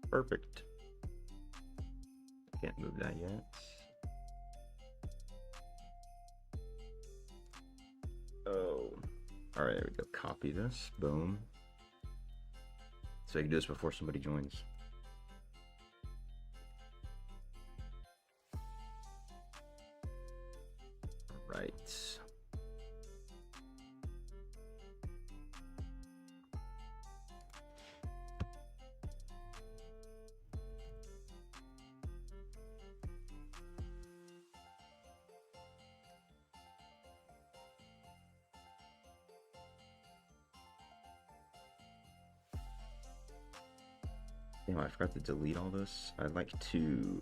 Perfect. Can't move that yet. Oh. Alright, there we go. Copy this. Boom. So I can do this before somebody joins. Right. Damn, I forgot to delete all this. I'd like to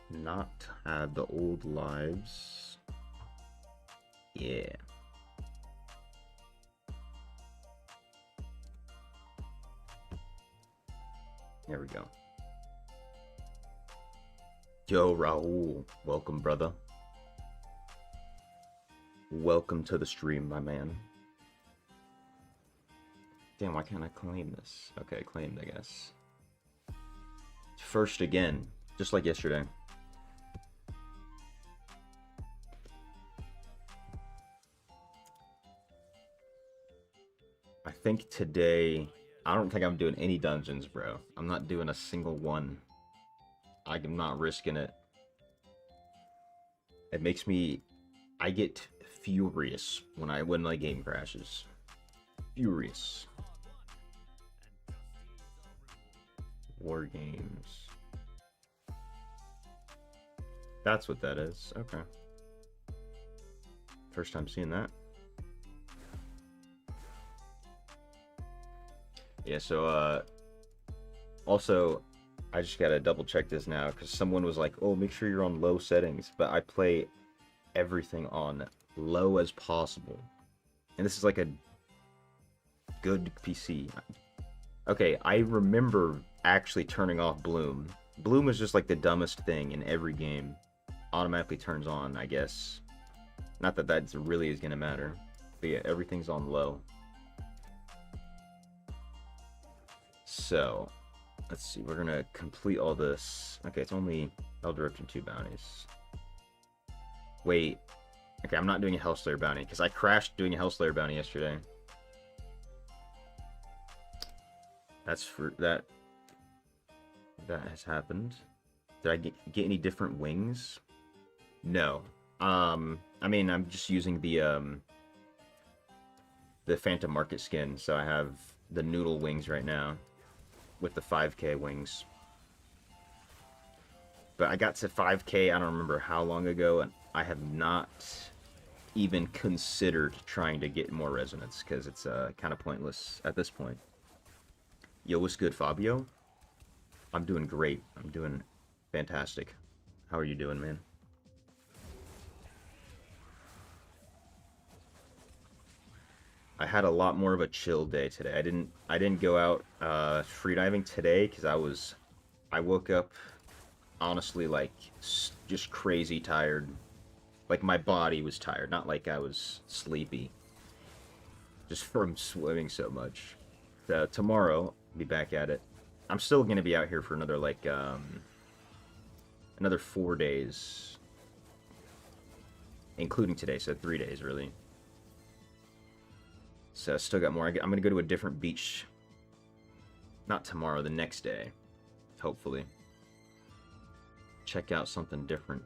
not have the old lives. Yeah. There we go. Yo, Raul. Welcome, brother. Welcome to the stream, my man. Damn, why can't I claim this? Okay, claimed, I guess. First again, just like yesterday. I think today, I don't think I'm doing any dungeons, bro. I'm not doing a single one. I'm not risking it. It makes me, I get furious when my game crashes. Furious. War games. That's what that is. Okay. First time seeing that. Yeah, so also I just gotta double check this now because someone was like, oh, make sure you're on low settings, but I play everything on low as possible. And this is like a good PC. Okay, I remember actually turning off Bloom. Bloom is just like the dumbest thing in every game. Automatically turns on, I guess. Not that that really is gonna matter. But yeah, everything's on low. So, let's see, we're gonna complete all this. Okay, it's only Elder Rift and 2 bounties. Wait. Okay, I'm not doing a Hellslayer bounty, because I crashed doing a Hellslayer bounty yesterday. That's for that. That has happened. Did I get any different wings? No. I mean, I'm just using the Phantom Market skin, so I have the noodle wings right now with the 5k wings. But I got to 5k, I don't remember how long ago, and I have not even considered trying to get more resonance because it's kind of pointless at this point. Yo, what's good, Fabio? I'm doing great. I'm doing fantastic. How are you doing, man? I had a lot more of a chill day today. I didn't go out freediving today because I woke up honestly like just crazy tired. Like my body was tired, not like I was sleepy. Just from swimming so much. Tomorrow, I'll be back at it. I'm still gonna be out here for another like another 4 days, including today, so 3 days really. So I still got more. I'm gonna go to a different beach. Not tomorrow, the next day, hopefully. Check out something different.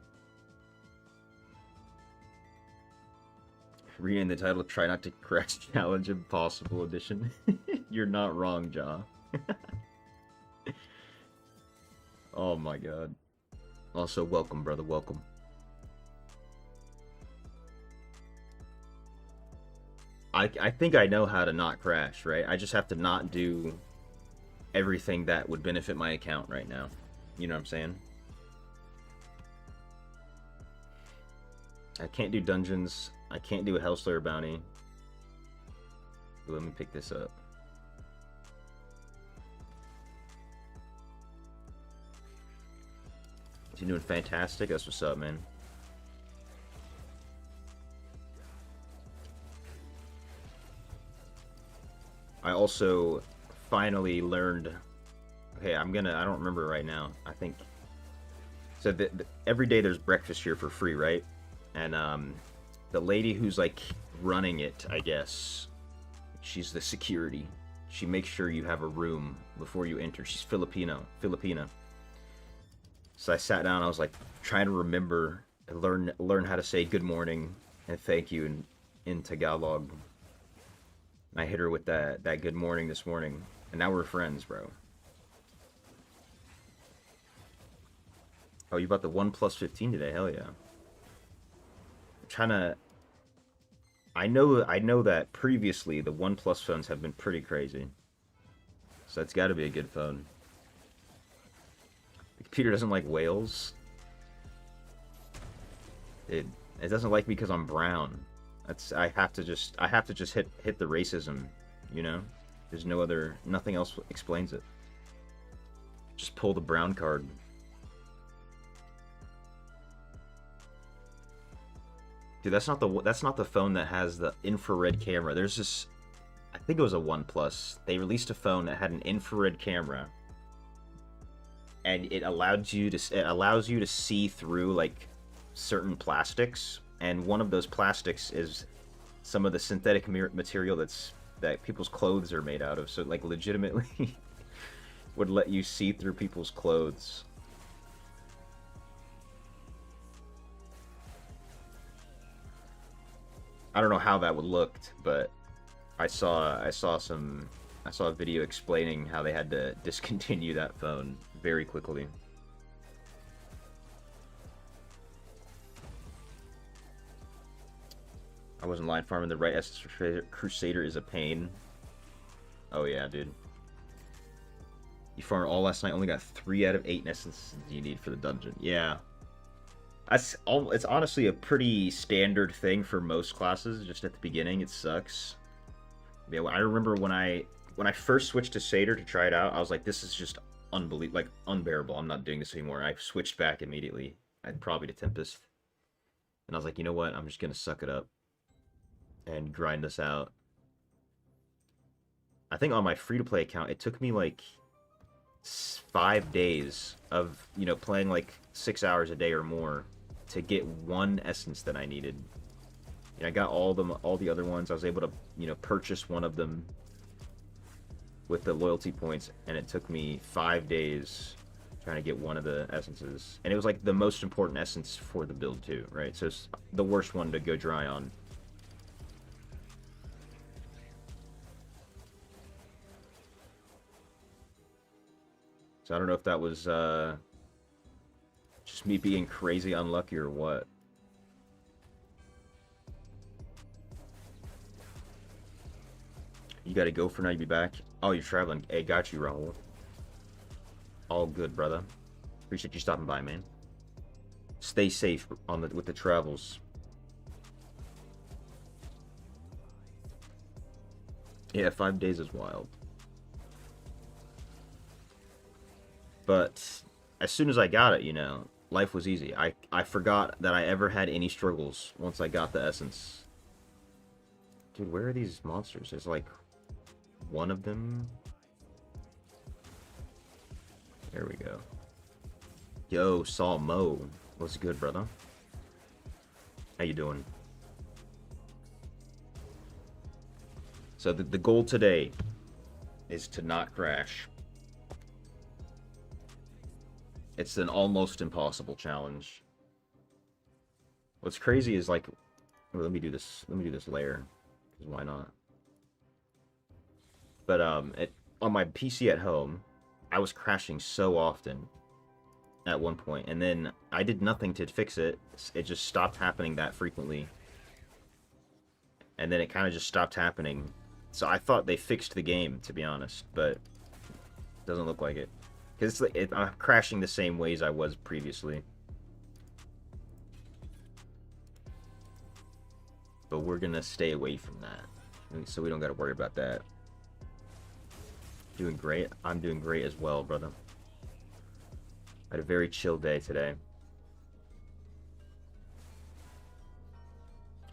Reading the title, Try Not to Crash Challenge Impossible Edition. You're not wrong, Ja. Oh my god. Also, welcome, brother, welcome. I think I know how to not crash, right? I just have to not do everything that would benefit my account right now. You know what I'm saying? I can't do dungeons. I can't do a Hellslayer bounty. Ooh, let me pick this up. You're doing fantastic. That's what's up, man. I also finally learned Hey, I don't remember right now. I think so. Every day there's breakfast here for free, right? And the lady who's like running it, I guess, she's the security. She makes sure you have a room before you enter. She's Filipina. So I sat down. I was like trying to remember and learn how to say good morning and thank you in Tagalog. And I hit her with that good morning this morning, and now we're friends, bro. Oh, you bought the OnePlus 15 today? Hell yeah. I'm trying to. I know that previously the OnePlus phones have been pretty crazy, so that's got to be a good phone. The computer doesn't like whales. It doesn't like me because I'm brown. I have to just hit the racism, you know? There's nothing else explains it. Just pull the brown card. Dude, that's not the phone that has the infrared camera. There's this, I think it was a OnePlus. They released a phone that had an infrared camera, and it allows you to see through like certain plastics, and one of those plastics is some of the synthetic material that people's clothes are made out of. So like legitimately would let you see through people's clothes. I don't know how that would look, but I saw a video explaining how they had to discontinue that phone very quickly. I wasn't lying. Farming the right Essence Crusader is a pain. Oh yeah, dude. You farmed all last night. Only got 3 out of 8 essences you need for the dungeon. Yeah. It's honestly a pretty standard thing for most classes. Just at the beginning, it sucks. Yeah, I remember when I first switched to Satyr to try it out, I was like, this is just unbearable. I'm not doing this anymore. I switched back immediately. I'd probably to Tempest, and I was like, you know what? I'm just gonna suck it up and grind this out. I think on my free-to-play account, it took me like 5 days of playing like 6 hours a day or more to get 1 essence that I needed. And I got all the other ones. I was able to purchase one of them with the loyalty points, and it took me 5 days trying to get one of the essences. And it was like the most important essence for the build too, right? So it's the worst one to go dry on. So I don't know if that was just me being crazy unlucky or what. You gotta go for now, you be back. Oh, you're traveling. Hey, got you, Rahul. All good, brother. Appreciate you stopping by, man. Stay safe with the travels. Yeah, 5 days is wild. But as soon as I got it, life was easy. I forgot that I ever had any struggles once I got the essence. Dude, where are these monsters? There's like one of them. There we go. Yo, Saw Mo. What's good, brother? How you doing? So the goal today is to not crash. It's an almost impossible challenge. What's crazy is like, well, let me do this layer, because why not? But on my PC at home, I was crashing so often at one point, and then I did nothing to fix it. It just stopped happening that frequently, and then it kind of just stopped happening. So I thought they fixed the game, to be honest, but it doesn't look like it. Because I'm crashing the same ways I was previously. But we're gonna stay away from that, so we don't gotta worry about that. Doing great. I'm doing great as well, brother. I had a very chill day today.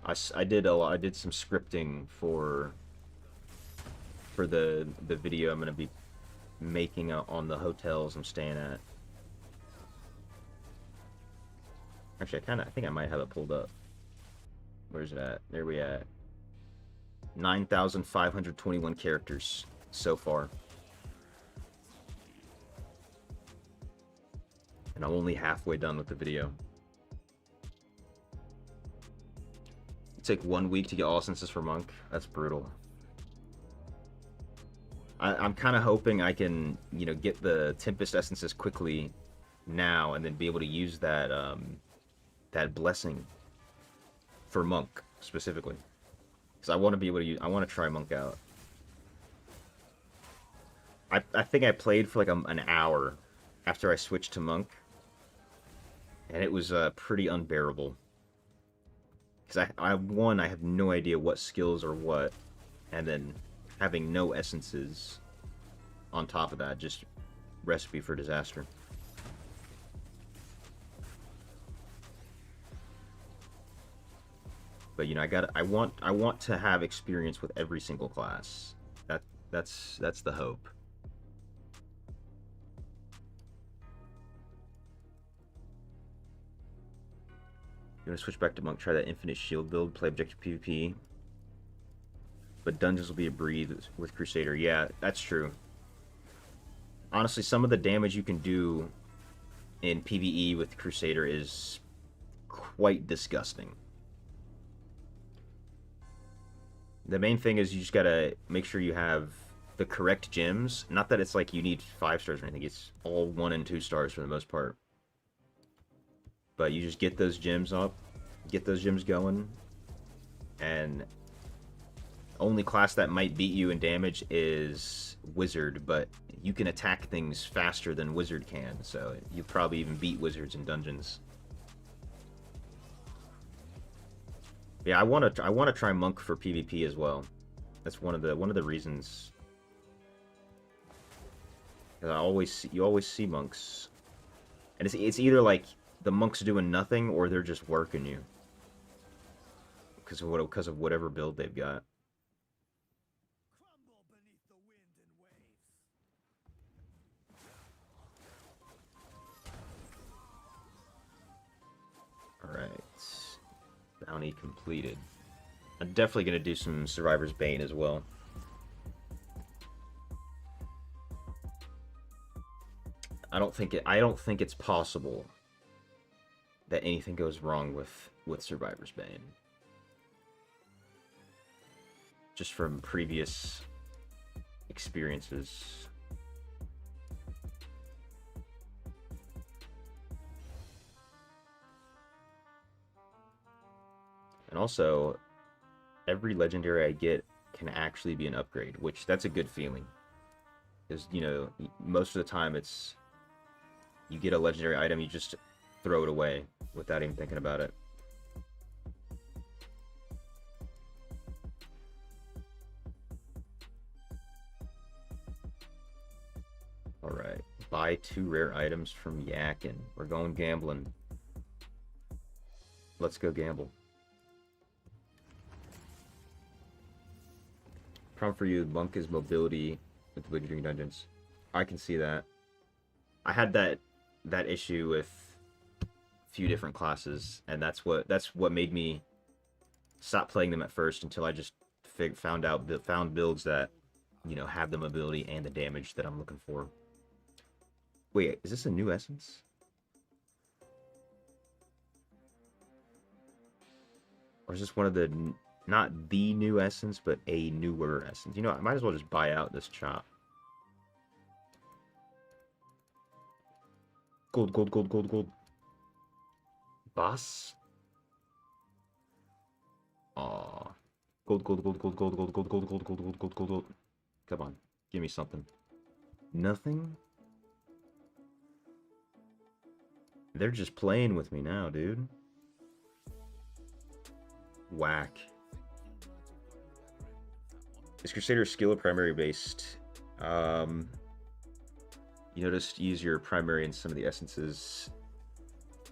I did some scripting for the video I'm gonna be making on the hotels I'm staying at. Actually, I think I might have it pulled up. Where's it at? There we at. 9,521 characters so far. And I'm only halfway done with the video. It took 1 week to get all essences for Monk. That's brutal. I'm kind of hoping I can, get the Tempest essences quickly now, and then be able to use that that blessing for Monk specifically, because I want to be able to use. I want to try Monk out. I think I played for like an hour after I switched to Monk, and it was pretty unbearable. Because I have no idea what skills are what, and then having no essences on top of that, just recipe for disaster. But I want to have experience with every single class. That's the hope. You want to switch back to Monk, try that infinite shield build, play objective PvP. But dungeons will be a breathe with Crusader. Yeah, that's true. Honestly, some of the damage you can do in PvE with Crusader is quite disgusting. The main thing is you just gotta make sure you have the correct gems. Not that it's like you need 5 stars or anything. It's all 1 and 2 stars for the most part. But you just get those gems up, get those gems going, and only class that might beat you in damage is Wizard, but you can attack things faster than Wizard can, so you probably even beat Wizards in dungeons. Yeah, I want to try Monk for PvP as well. That's one of the reasons. You always see monks, and it's either like the monks doing nothing or they're just working you because of whatever build they've got. Alright. Bounty completed. I'm definitely going to do some Survivor's Bane as well. I don't think it's possible that anything goes wrong with Survivor's Bane. Just from previous experiences. And also, every legendary I get can actually be an upgrade, which that's a good feeling. Because, most of the time it's, you get a legendary item, you just throw it away without even thinking about it. Alright, buy 2 rare items from Yakin. We're going gambling. Let's go gamble. Problem for you, Monk is mobility with the Bleeding Dungeons. I can see that. I had that issue with a few different classes, and that's what made me stop playing them at first until I just found builds that, have the mobility and the damage that I'm looking for. Wait, is this a new essence? Or is this one of the... Not the new essence, but a newer essence. I might as well just buy out this chop. Gold, gold, gold, gold, gold. Boss? Aww. Gold, gold, gold, gold, gold, gold, gold, gold, gold, gold, gold, gold, gold, gold. Come on, give me something. Nothing? They're just playing with me now, dude. Whack. Is Crusader skill or primary based? You just use your primary and some of the essences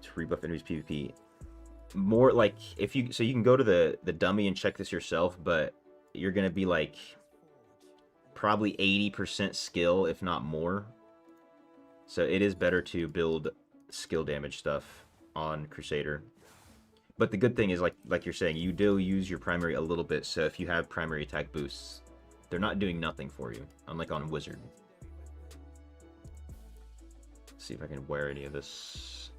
to rebuff enemies PvP. More like so you can go to the dummy and check this yourself, but you're gonna be like probably 80% skill, if not more. So it is better to build skill damage stuff on Crusader. But the good thing is, like you're saying, you do use your primary a little bit, so if you have primary attack boosts, they're not doing nothing for you, unlike on Wizard. Let's see if I can wear any of this.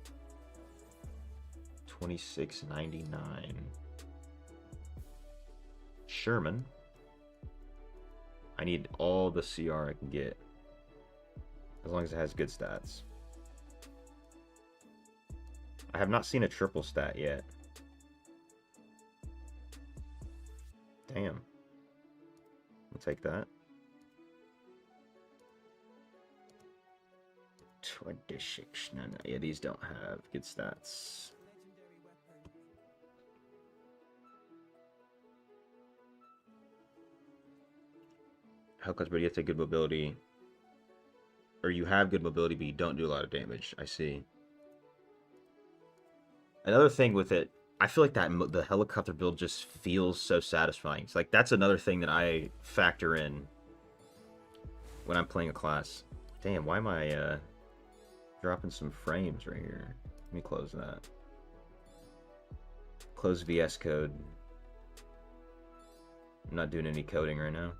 26.99. Sherman. I need all the CR I can get, as long as it has good stats. I have not seen a triple stat yet. Damn. I'll take that. 26. No, yeah, these don't have good stats. Hellcut's, but you have to have good mobility. Or you have good mobility, but you don't do a lot of damage. I see. Another thing with it, I feel like that the helicopter build just feels so satisfying. It's like, that's another thing that I factor in when I'm playing a class. Damn, why am I dropping some frames right here? Let me close that. Close VS Code. I'm not doing any coding right now.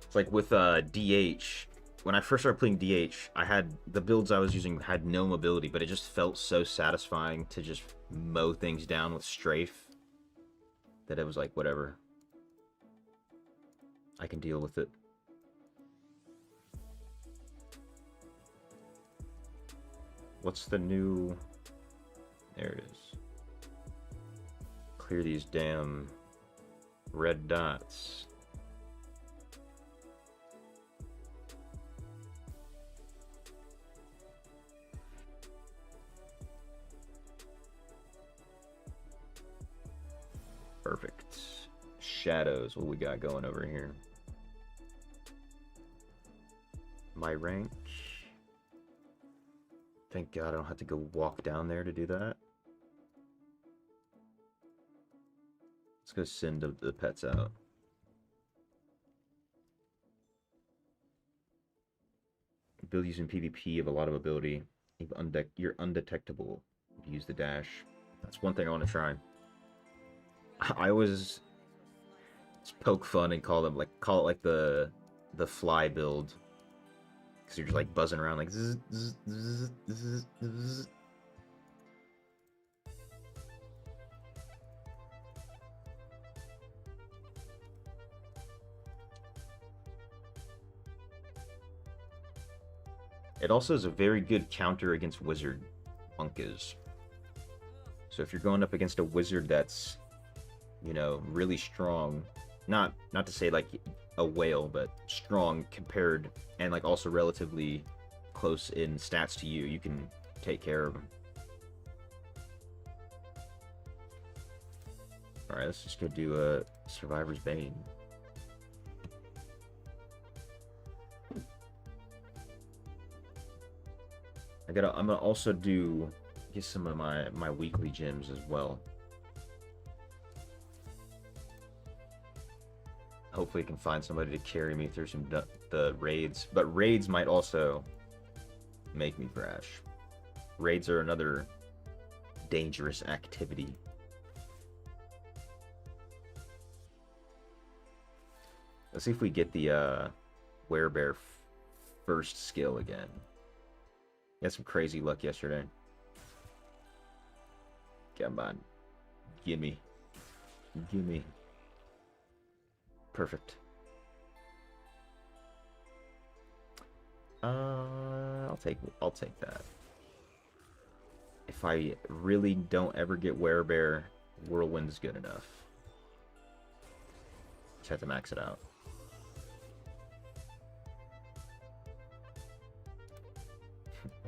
It's like with DH, when I first started playing DH, I had the builds I was using had no mobility, but it just felt so satisfying to just mow things down with strafe that it was like, whatever. I can deal with it. What's the new... There it is. Clear these damn red dots. Perfect. Shadows, what we got going over here? My rank. Thank God I don't have to go walk down there to do that. Let's go send the pets out. Build using PvP of a lot of ability. You're undetectable if you use the dash. That's one thing I want to try. I always poke fun and call it like the fly build, because you're just like buzzing around like zzz, zzz, zzz, zzz, zzz. It also is a very good counter against wizard bunkas. So if you're going up against a wizard that's, you know, really strong, not to say like a whale, but strong compared, and like also relatively close in stats to you, you can take care of them. Alright, let's just go do a Survivor's Bane. I'm gonna also get some of my weekly gems as well. Hopefully I can find somebody to carry me through the raids. But raids might also make me crash. Raids are another dangerous activity. Let's see if we get the Werebear first skill again. Got some crazy luck yesterday. Come on. Gimme. Gimme. Perfect. I'll take that. If I really don't ever get Werebear, Whirlwind's good enough. Just have to max it out.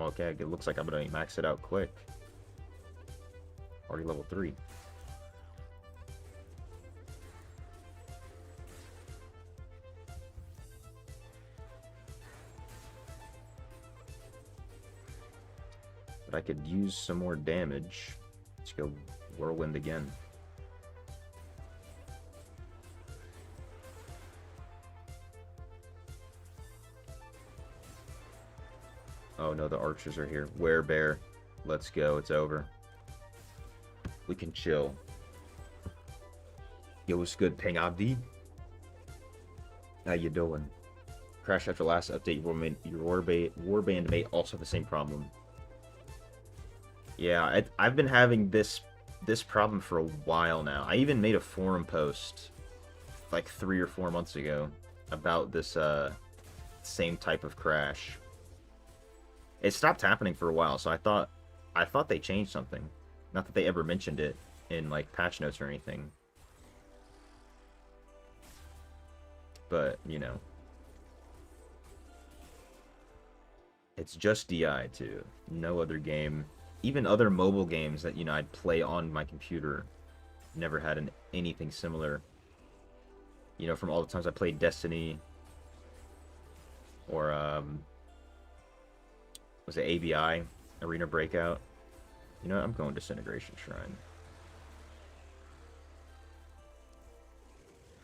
Okay, it looks like I'm gonna max it out quick. Already level 3. But I could use some more damage. Let's go Whirlwind again. Oh no, the archers are here. Werebear. Let's go. It's over. We can chill. Yo, what's good, Ping Abdi? How you doing? Crash after last update. Your warband mate also have the same problem. Yeah, I've been having this problem for a while now. I even made a forum post like 3 or 4 months ago about this same type of crash. It stopped happening for a while, so I thought they changed something. Not that they ever mentioned it in like patch notes or anything. But, you know. It's just DI too. No other game. Even other mobile games that, you know, I'd play on my computer never had anything similar. You know, from all the times I played Destiny or was it ABI, Arena Breakout? You know, I'm going Disintegration Shrine.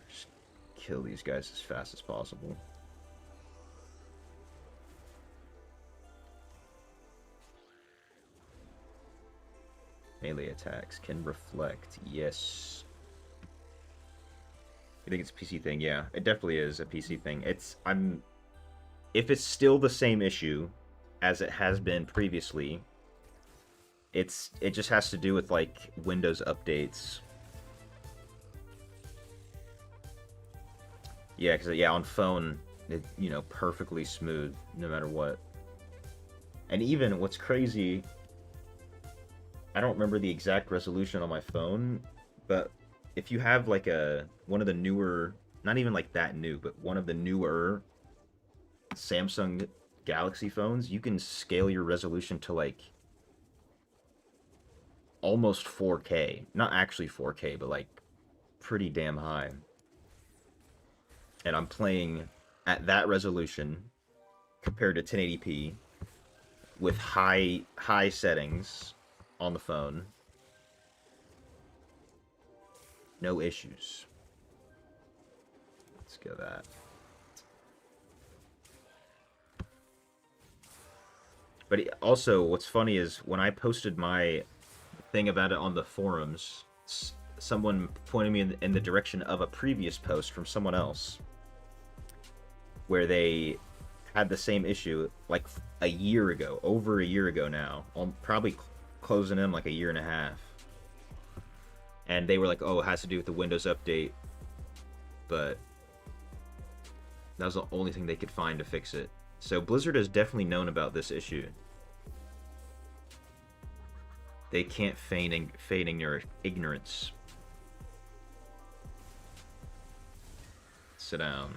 Just kill these guys as fast as possible. Melee attacks can reflect. Yes. You think it's a PC thing? Yeah, it definitely is a PC thing. If it's still the same issue as it has been previously, it just has to do with like Windows updates. Yeah, because on phone, you know, perfectly smooth no matter what. And even what's crazy, I don't remember the exact resolution on my phone, but if you have like one of the newer, not even like that new, but one of the newer Samsung Galaxy phones, you can scale your resolution to like almost 4K. Not actually 4K, but like pretty damn high. And I'm playing at that resolution compared to 1080p with high settings on the phone. No issues. Let's go that. But also, what's funny is when I posted my thing about it on the forums, someone pointed me in the direction of a previous post from someone else where they had the same issue like a year ago, over a year ago now, probably closing in like a year and a half. And they were like, oh, it has to do with the Windows update. But that was the only thing they could find to fix it. So Blizzard has definitely known about this issue. They can't feigning your ignorance. Sit down.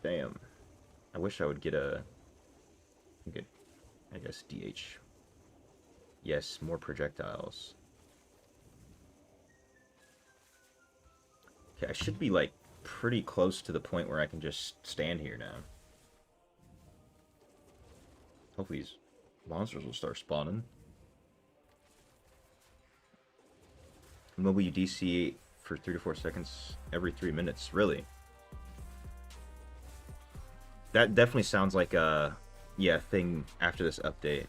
Damn. I wish I would get I guess DH. Yes, more projectiles. Okay, I should be like pretty close to the point where I can just stand here now. Hopefully these monsters will start spawning. Mobile UDC for 3 to 4 seconds every 3 minutes. Really? That definitely sounds like a thing after this update.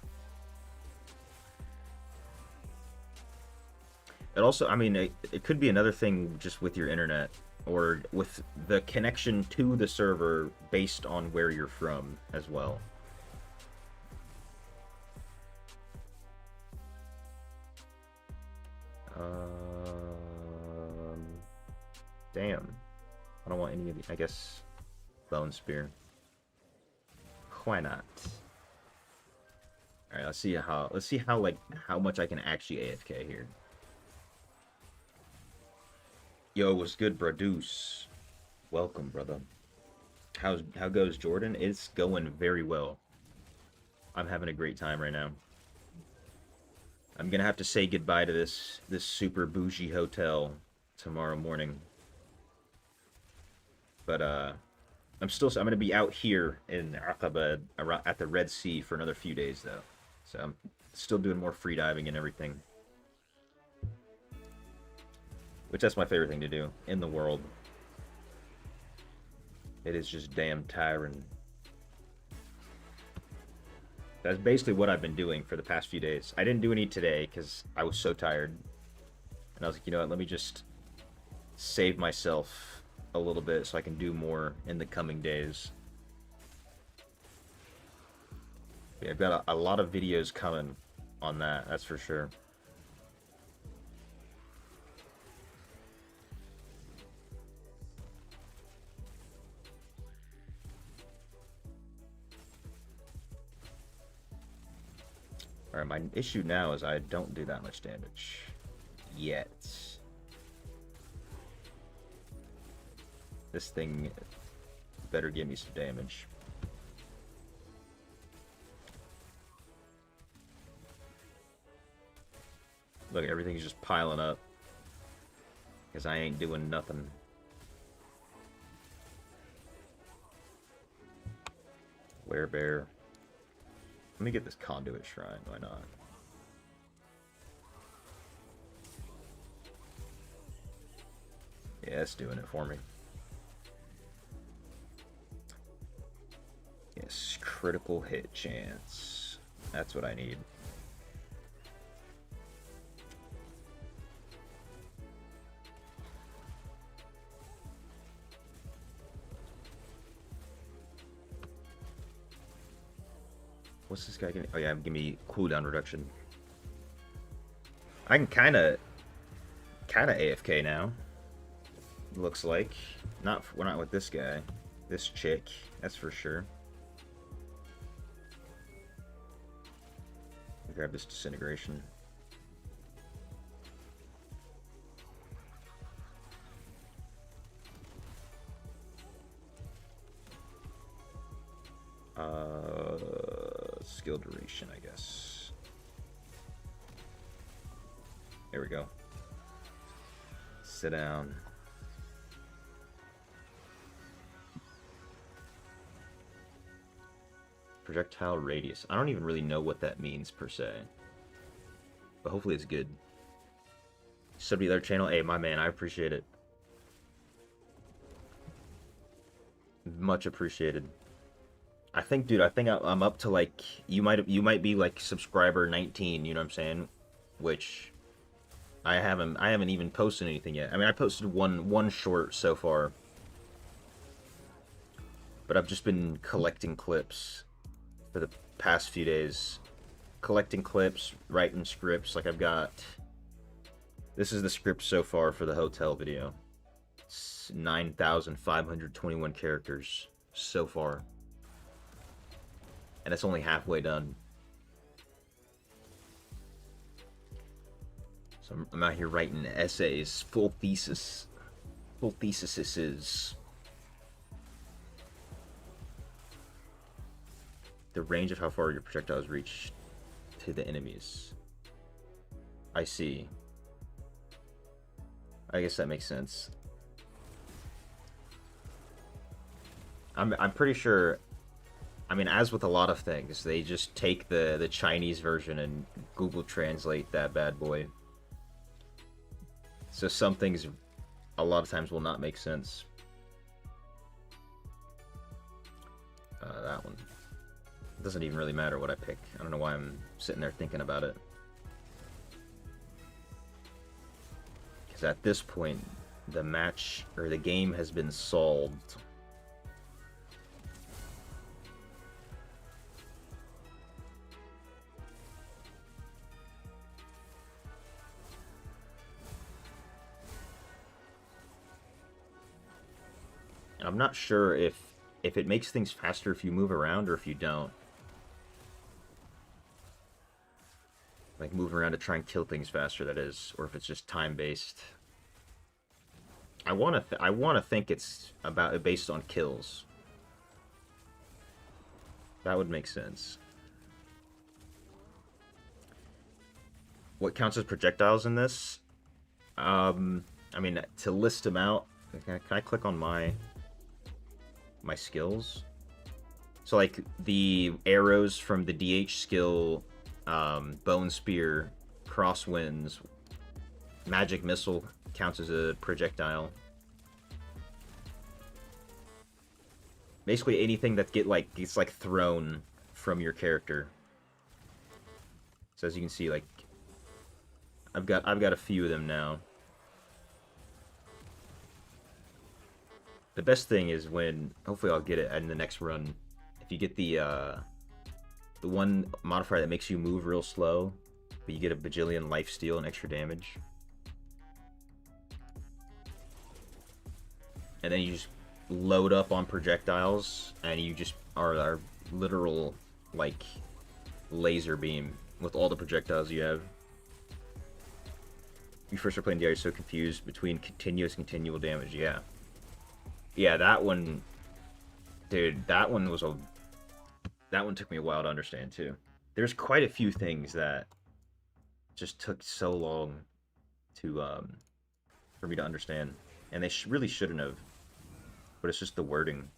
It also, I mean, it could be another thing just with your internet or with the connection to the server based on where you're from as well. Damn. I don't want any of the, I guess, Bone Spear. Why not? Alright, let's see how much I can actually AFK here. Yo, what's good, Braduce? Welcome, brother. How goes Jordan? It's going very well. I'm having a great time right now. I'm gonna have to say goodbye to this super bougie hotel tomorrow morning. But I'm gonna be out here in Aqaba at the Red Sea for another few days though, so I'm still doing more free diving and everything, which that's my favorite thing to do in the world. It is just damn tiring. That's basically what I've been doing for the past few days. I didn't do any today because I was so tired, and I was like, you know what, let me just save myself a little bit so I can do more in the coming days. Yeah, I've got a lot of videos coming on that, that's for sure. Alright, my issue now is I don't do that much damage. Yet. This thing better give me some damage. Look, everything's just piling up. Because I ain't doing nothing. Werebear. Let me get this conduit shrine, why not? Yeah, it's doing it for me. Yes, critical hit chance. That's what I need. What's this guy gonna... Oh yeah, give me cooldown reduction. I can kinda AFK now. Looks like. We're not with this guy. This chick, that's for sure. Grab this disintegration. Skill duration, I guess. There we go. Sit down. Projectile radius. I don't even really know what that means per se. But hopefully it's good. Sub to the other channel. Hey, my man, I appreciate it. Much appreciated. I think, dude, I'm up to like you might be like subscriber 19, you know what I'm saying? Which I haven't even posted anything yet. I mean, I posted one short so far. But I've just been collecting clips for the past few days. Collecting clips, writing scripts. Like I've got... This is the script so far for the hotel video. It's 9,521 characters so far. And it's only halfway done. So I'm out here writing essays, full theses. The range of how far your projectiles reach to the enemies. I see. I guess that makes sense. I'm pretty sure... I mean, as with a lot of things, they just take the Chinese version and Google Translate that bad boy. So some things, a lot of times, will not make sense. That one. It doesn't even really matter what I pick. I don't know why I'm sitting there thinking about it. Because at this point, the match, or the game has been solved. And I'm not sure if it makes things faster if you move around or if you don't. Like move around to try and kill things faster, that is, or if it's just time-based. I want to think it's based on kills. That would make sense. What counts as projectiles in this? I mean, to list them out, can I click on my... my skills. So like the arrows from the DH skill, Bone Spear, Crosswinds, Magic Missile counts as a projectile. Basically anything that gets like thrown from your character. So as you can see, like I've got a few of them now. The best thing is when, hopefully I'll get it in the next run, if you get the one modifier that makes you move real slow, but you get a bajillion lifesteal and extra damage. And then you just load up on projectiles, and you just are literal, like, laser beam with all the projectiles you have. You first are playing DI, you're so confused between continuous and continual damage. Yeah. Yeah, that one, dude, that one took me a while to understand, too. There's quite a few things that just took so long to, for me to understand. And they really shouldn't have. But it's just the wording.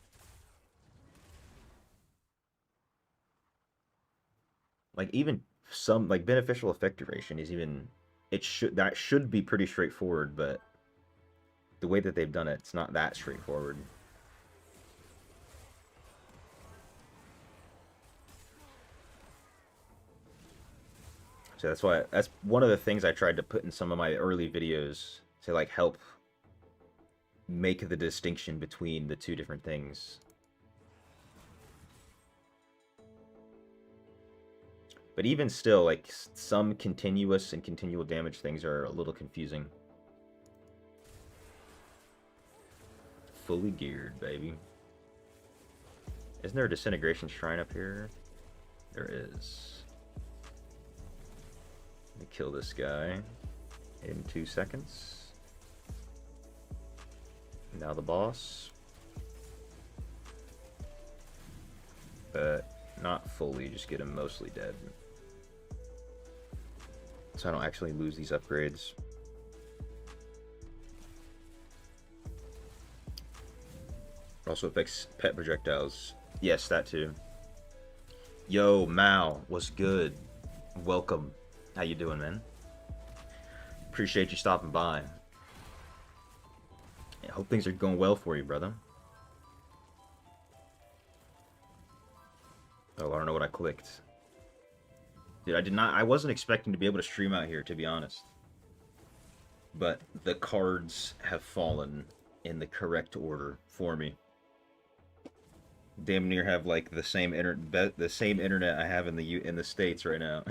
Like, even some, like, beneficial effect duration is even, that should be pretty straightforward, but the way that they've done it, it's not that straightforward. So that's one of the things I tried to put in some of my early videos to, like, help make the distinction between the two different things. But even still, like, some continuous and continual damage things are a little confusing. Fully geared, baby. Isn't there a disintegration shrine up here? There is. Let me kill this guy in 2 seconds. Now the boss. But not fully, just get him mostly dead. So I don't actually lose these upgrades. Also affects pet projectiles. Yes, that too. Yo, Mao, what's good? Welcome. How you doing, man? Appreciate you stopping by. I hope things are going well for you, brother. Oh, I don't know what I clicked. Dude, I wasn't expecting to be able to stream out here, to be honest. But the cards have fallen in the correct order for me. Damn near have like the same internet I have in the States right now.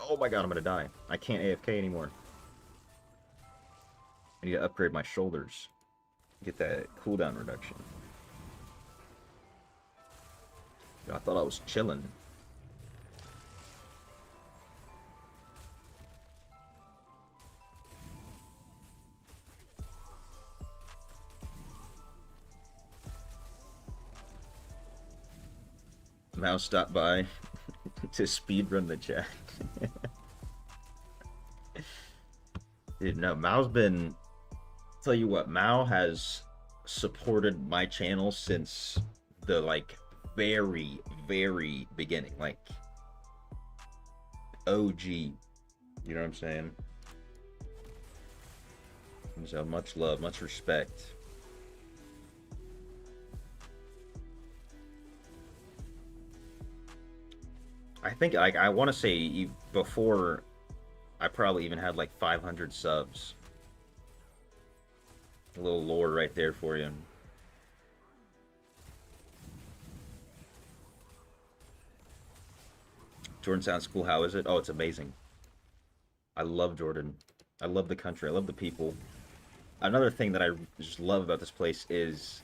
Oh my god, I'm gonna die. I can't AFK anymore. I need to upgrade my shoulders. Get that cooldown reduction. I thought I was chilling. Mouse stopped by to speedrun the chat. Dude, no, Mao's been... Tell you what, Mao has supported my channel since the, like, very, very beginning. Like, OG. You know what I'm saying? So much love, much respect. I think I want to say before I probably even had like 500 subs. A little lore right there for you. Jordan sounds cool. How is it? Oh, it's amazing. I love Jordan. I love the country. I love the people. Another thing that I just love about this place is,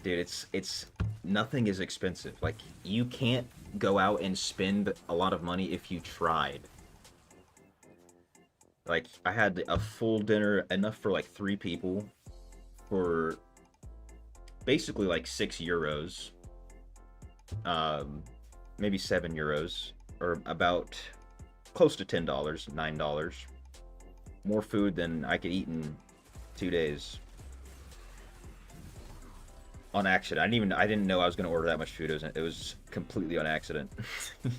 dude, it's nothing is expensive. Like, you can't go out and spend a lot of money if you tried. Like, I had a full dinner, enough for like 3 people, for basically like €6, maybe €7, or about close to $10, $9. more food than I could eat in 2 days. On accident. I didn't know I was gonna order that much food. It was completely on accident. And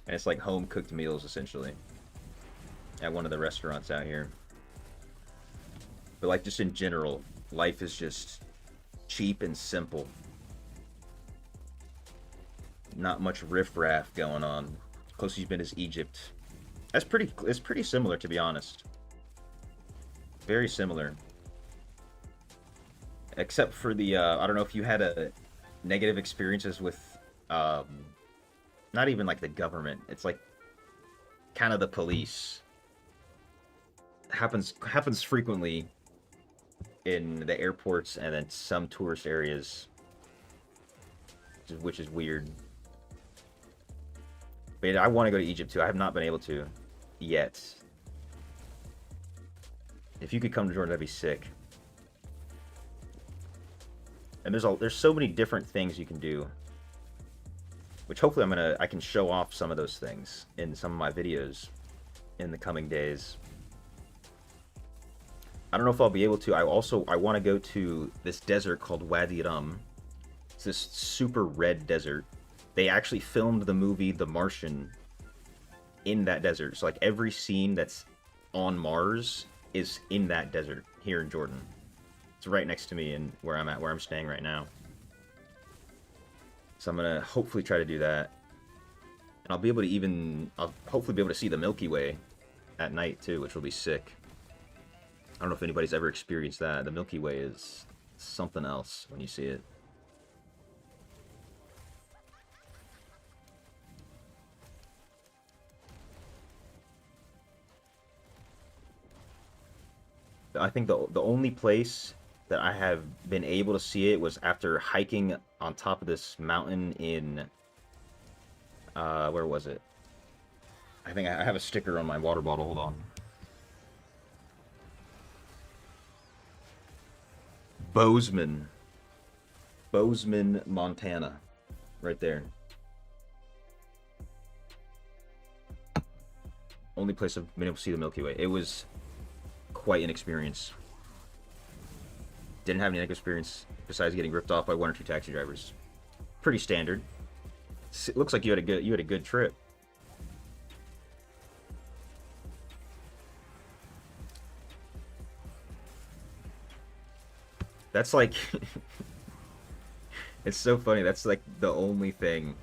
it's like home cooked meals essentially at one of the restaurants out here. But like just in general, life is just cheap and simple. Not much riffraff going on. Closest you've been is Egypt. It's pretty similar, to be honest. Very similar. Except for the I don't know if you had a negative experiences with not even like the government. It's like kind of the police. Happens frequently in the airports and then some tourist areas, which is weird. But I want to go to Egypt too. I have not been able to yet. If you could come to Jordan, that'd be sick. And there's so many different things you can do, which hopefully I can show off some of those things in some of my videos in the coming days. I don't know if I'll be able to. I want to go to this desert called Wadi Rum. It's this super red desert. They actually filmed the movie The Martian in that desert. So like every scene that's on Mars is in that desert here in Jordan. It's right next to me and where I'm staying right now. So I'm gonna hopefully try to do that. And I'll hopefully be able to see the Milky Way at night too, which will be sick. I don't know if anybody's ever experienced that. The Milky Way is something else when you see it. I think the only place that I have been able to see it was after hiking on top of this mountain in where was it? I think I have a sticker on my water bottle. Hold on. Bozeman, Montana, right there. Only place I've been able to see the Milky Way. It was quite an experience. Didn't have any negative experience besides getting ripped off by one or two taxi drivers. Pretty standard. It looks like you had a good trip. That's like it's so funny. That's like the only thing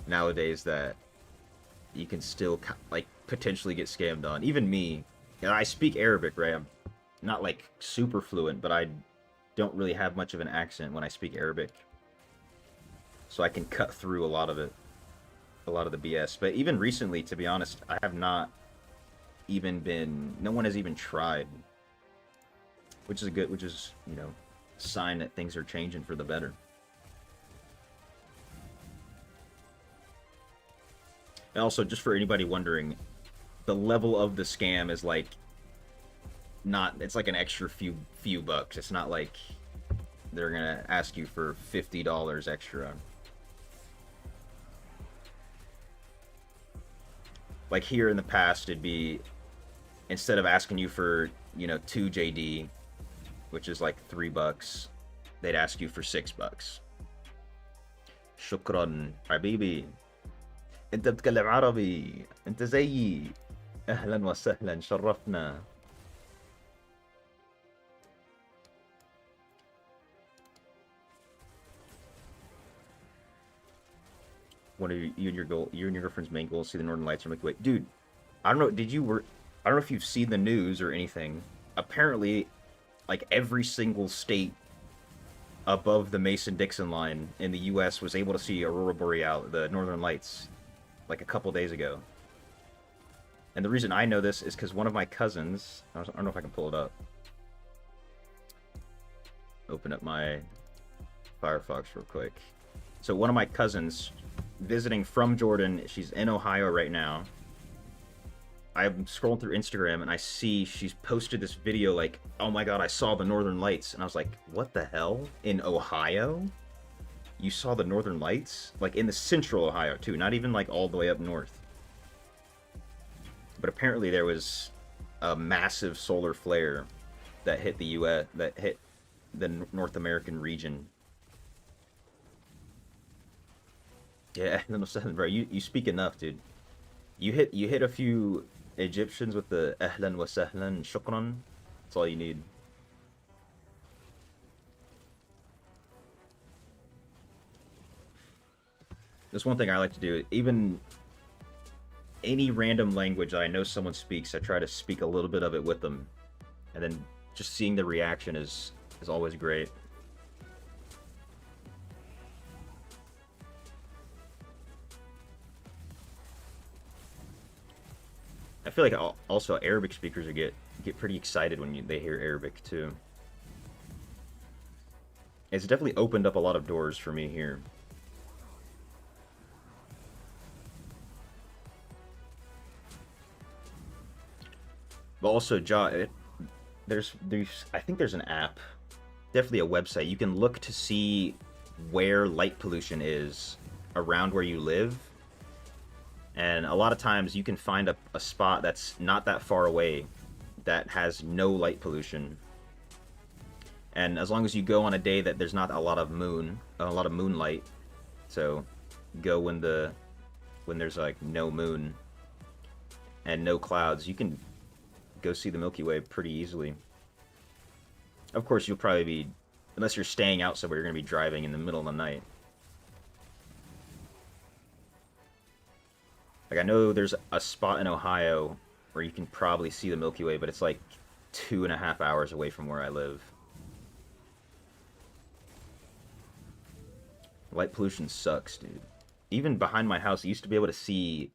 nowadays that you can still like potentially get scammed on. Even me, and I speak Arabic, right? I'm not like super fluent, but I don't really have much of an accent when I speak Arabic. So I can cut through a lot of it, a lot of the BS. But even recently, to be honest, I have not even been, no one has even tried. Which is you know, a sign that things are changing for the better. And also, just for anybody wondering, the level of the scam is like it's like an extra few bucks. It's not like they're gonna ask you for $50 extra. Like here in the past, it'd be, instead of asking you for, you know, 2 JD, which is like $3, they'd ask you for $6. شكرا حبيبي. انت بتتكلم عربي. انت زيي. اهلا وسهلا شرفنا. One of you and your girlfriend's main goal is to see the Northern Lights or Milky Way. Dude, I don't know. I don't know if you've seen the news or anything. Apparently, like every single state above the Mason-Dixon line in the U.S. was able to see Aurora Boreal, the Northern Lights, like a couple days ago. And the reason I know this is because one of my cousins, I don't know if I can pull it up. Open up my Firefox real quick. So one of my cousins visiting from Jordan, she's in Ohio right now. I'm scrolling through Instagram and I see she's posted this video like, oh my god, I saw the Northern Lights. And I was like, what the hell? In Ohio? You saw the Northern Lights? Like in the central Ohio too, not even like all the way up north. But apparently there was a massive solar flare that hit the U.S. that hit the North American region. Yeah, bro, you speak enough, dude. You hit a few Egyptians with the ahlan wa sahlan shukran. That's all you need. That's one thing I like to do. Even any random language that I know someone speaks, I try to speak a little bit of it with them, and then just seeing the reaction is always great. I feel like also Arabic speakers get pretty excited when they hear Arabic too. It's definitely opened up a lot of doors for me here. But also, there's I think there's an app, definitely a website. You can look to see where light pollution is around where you live, and a lot of times you can find a spot that's not that far away that has no light pollution. And as long as you go on a day that there's not a lot of moonlight, so go when there's like no moon and no clouds, you can go see the Milky Way pretty easily. Of course, you'll probably be, unless you're staying out somewhere, you're going to be driving in the middle of the night. Like, I know there's a spot in Ohio where you can probably see the Milky Way, but it's like 2.5 hours away from where I live. Light pollution sucks, dude. Even behind my house, I used to be able to see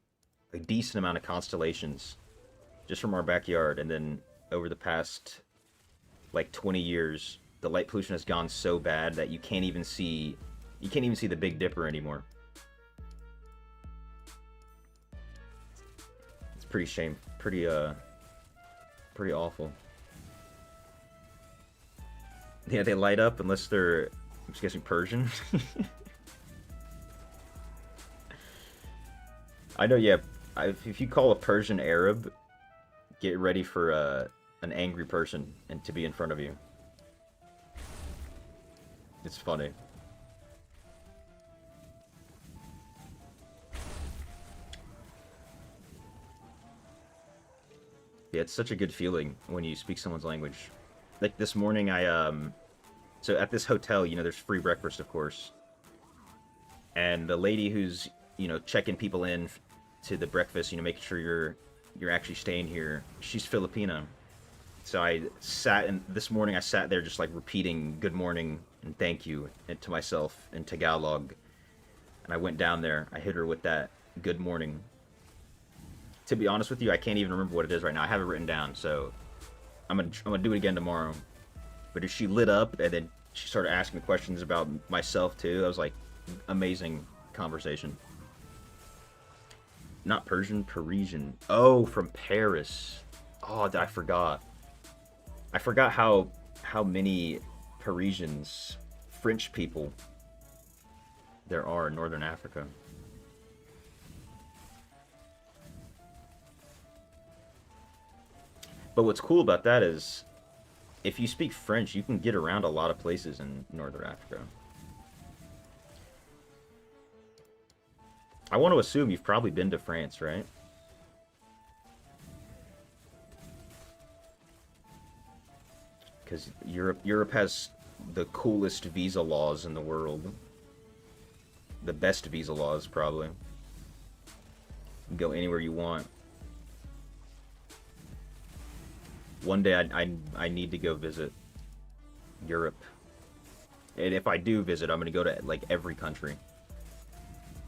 a decent amount of constellations just from our backyard, and then over the past like 20 years, the light pollution has gone so bad that you can't even see the Big Dipper anymore. It's pretty awful. Yeah, they light up unless they're, I'm just guessing, Persian. I know, yeah. If you call a Persian Arab, get ready for an angry person and to be in front of you. It's funny. Yeah, it's such a good feeling when you speak someone's language. Like this morning, so at this hotel, there's free breakfast, of course, and the lady who's checking people in to the breakfast, making sure you're actually staying here, she's Filipina. So this morning I sat there just like repeating good morning and thank you to myself in Tagalog. And I went down there, I hit her with that good morning. To be honest with you, I can't even remember what it is right now. I have it written down, so I'm gonna do it again tomorrow. But she lit up, and then she started asking me questions about myself too. I was like, amazing conversation. Not Persian, Parisian. Oh, from Paris. Oh, I forgot. I forgot how many Parisians, French people, there are in Northern Africa. But what's cool about that is, if you speak French, you can get around a lot of places in Northern Africa. I want to assume you've probably been to France, right? Because Europe has the coolest visa laws in the world. The best visa laws, probably. You can go anywhere you want. One day I need to go visit Europe. And if I do visit, I'm going to go to like every country.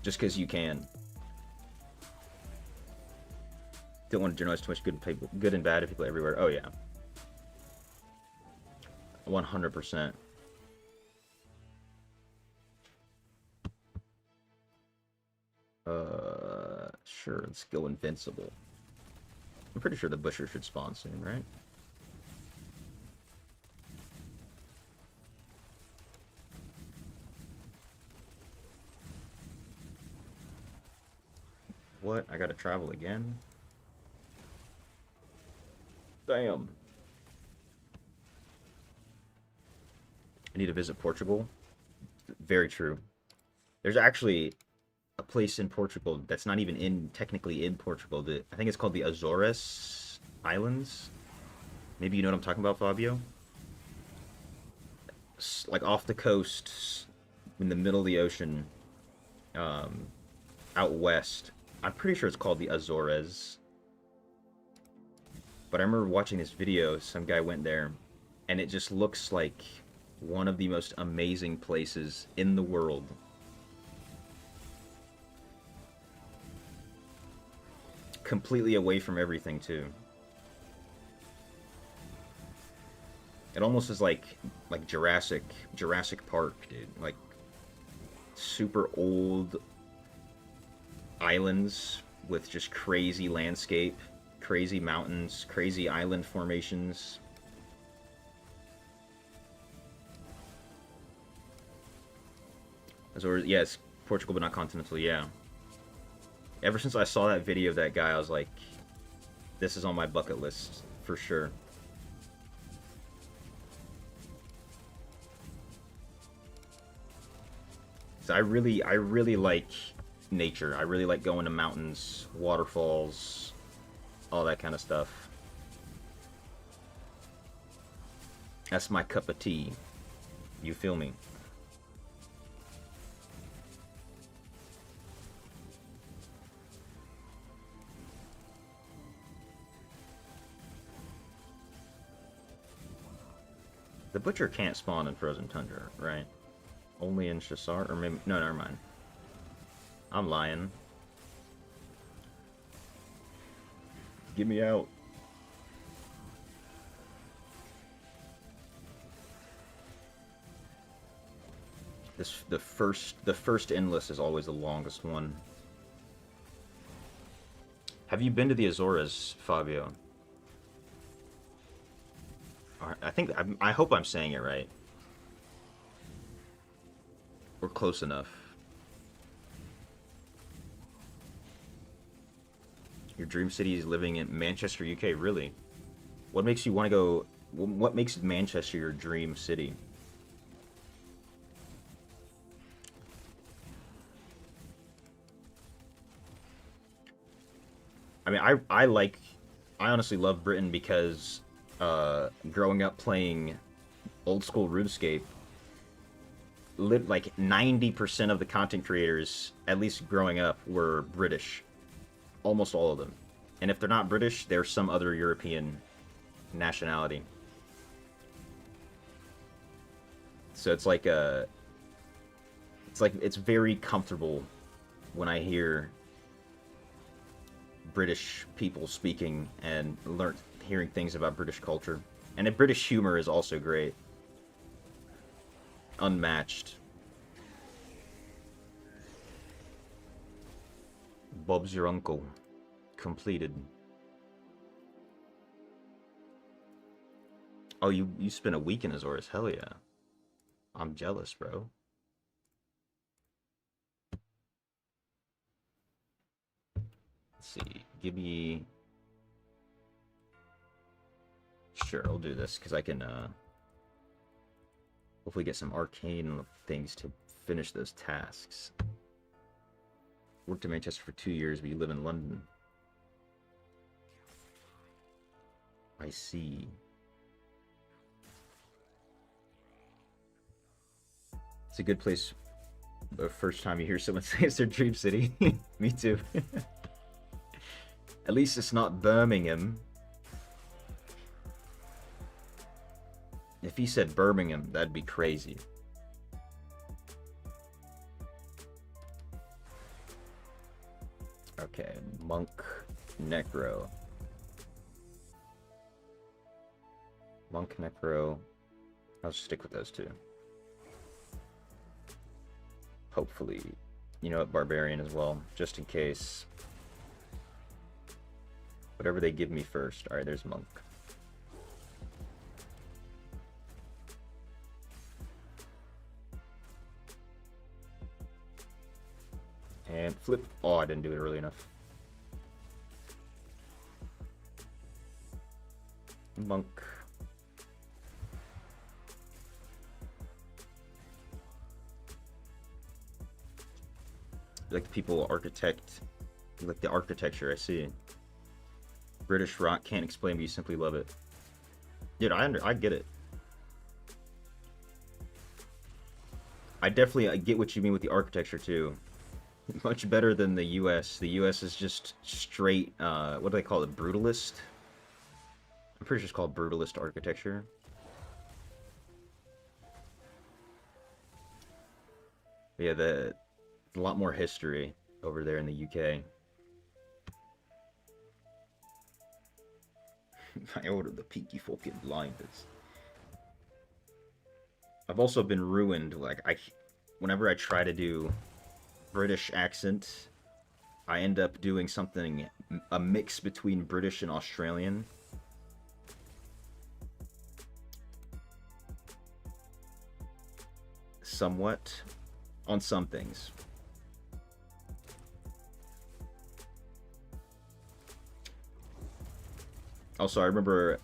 Just because you can. Don't want to generalize too much good and bad people everywhere. Oh yeah. 100%. Sure, let's go Invincible. I'm pretty sure the Busher should spawn soon, right? What? I gotta travel again? Damn. I need to visit Portugal. Very true. There's actually a place in Portugal that's not even technically in Portugal. I think it's called the Azores Islands. Maybe you know what I'm talking about, Fabio? Like off the coast, in the middle of the ocean, um, out west. I'm pretty sure it's called the Azores. But I remember watching this video. Some guy went there, and it just looks like one of the most amazing places in the world. Completely away from everything, too. It almost is like Jurassic Park, dude. Like super old islands with just crazy landscape, crazy mountains, crazy island formations. Azores, yes, Portugal, but not continental. Yeah. Ever since I saw that video of that guy, I was like, this is on my bucket list for sure. So I really like nature. I really like going to mountains, waterfalls, all that kind of stuff. That's my cup of tea. You feel me? The butcher can't spawn in frozen tundra, right? Only in Shasar, or maybe no, never mind. I'm lying. Get me out. The first endless is always the longest one. Have you been to the Azores, Fabio? I hope I'm saying it right. We're close enough. Your dream city is living in Manchester, UK. Really? What makes you want to go? What makes Manchester your dream city? I mean, I honestly love Britain because growing up playing old school RuneScape, like 90% of the content creators, at least growing up, were British. Almost all of them. And if they're not British, they're some other European nationality. So it's it's very comfortable when I hear British people speaking and hearing things about British culture. And the British humor is also great. Unmatched. Bob's your uncle. Completed. Oh, you spent a week in Azores. Hell yeah. I'm jealous, bro. Let's see. Give me... Sure, I'll do this, because I can, hopefully get some arcane things to finish those tasks. Worked in Manchester for 2 years, but you live in London. I see. It's a good place. The first time you hear someone say it's their dream city. Me too. At least it's not Birmingham. If he said Birmingham, that'd be crazy. Okay, Monk, Necro. Monk, Necro. I'll stick with those two. Hopefully, you know what, Barbarian as well, just in case. Whatever they give me first. Alright, there's Monk. And flip. Oh, I didn't do it early enough. Monk. Like the people architect, like the architecture. I see. British rock can't explain, but you simply love it. Dude, I get it. I definitely get what you mean with the architecture too. Much better than the U.S. The U.S. is just straight. What do they call it? Brutalist. I'm pretty sure it's called brutalist architecture. Yeah, a lot more history over there in the UK. I ordered the Peaky fucking blinders. I've also been ruined. Like whenever I try to do British accent, I end up doing something a mix between British and Australian. Somewhat on some things. Also, I remember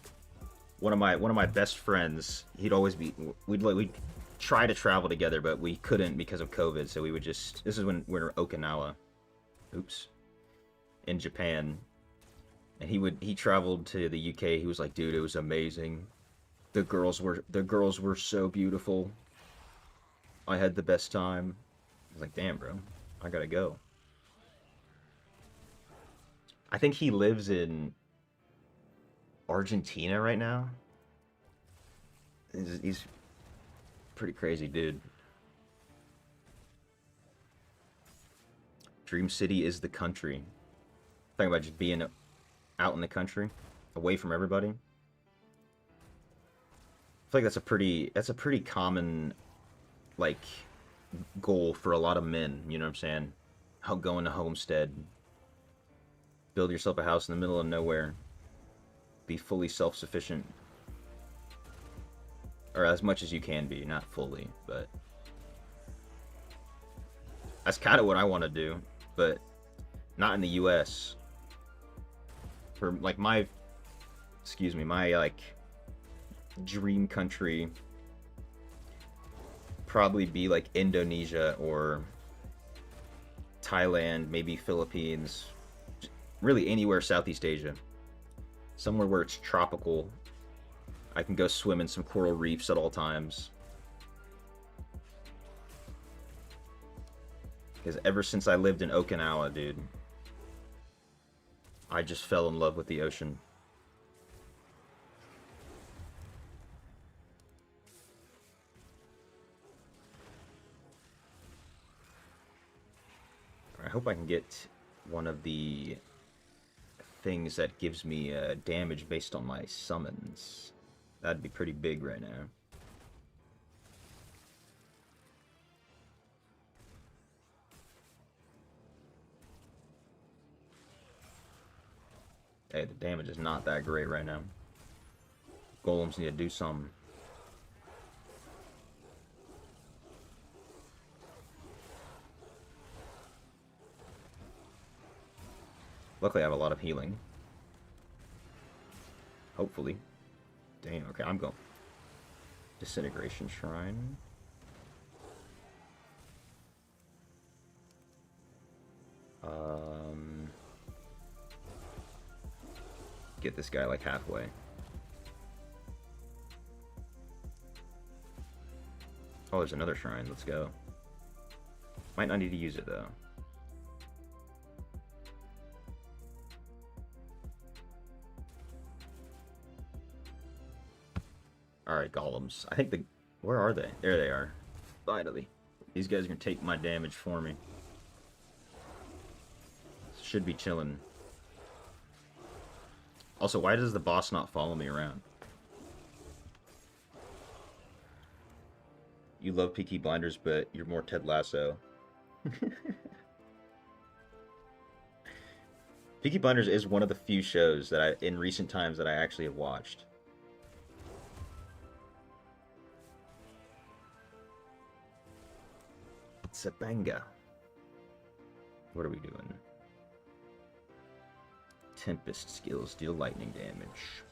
one of my best friends. He'd always be we'd try to travel together, but we couldn't because of COVID. So we would just. This is when we were in Okinawa. Oops. In Japan, and he traveled to the UK. He was like, dude, it was amazing. The girls were so beautiful. I had the best time. I was like, damn, bro, I gotta go. I think he lives in Argentina right now. He's pretty crazy, dude. Dream City is the country. Talking about just being out in the country, away from everybody. I feel like that's a pretty common like goal for a lot of men. You know what I'm saying? How going to homestead, build yourself a house in the middle of nowhere, be fully self-sufficient, or as much as you can be, not fully, but that's kind of what I want to do, but not in the U.S. For like my like dream country probably be like Indonesia or Thailand, maybe Philippines, really anywhere Southeast Asia. Somewhere where it's tropical. I can go swim in some coral reefs at all times. Because ever since I lived in Okinawa, dude, I just fell in love with the ocean. I hope I can get one of the things that gives me damage based on my summons. That'd be pretty big right now. Hey, the damage is not that great right now. Golems need to do something. Luckily, I have a lot of healing. Hopefully. Damn, okay, I'm going. Disintegration Shrine. Get this guy like halfway. Oh, there's another shrine. Let's go. Might not need to use it though. Alright, golems. I think where are they? There they are. Finally. These guys are gonna take my damage for me. Should be chilling. Also, why does the boss not follow me around? You love Peaky Blinders, but you're more Ted Lasso. Peaky Blinders is one of the few shows that in recent times that I actually have watched. It's a banger. What are we doing? Tempest skills deal lightning damage.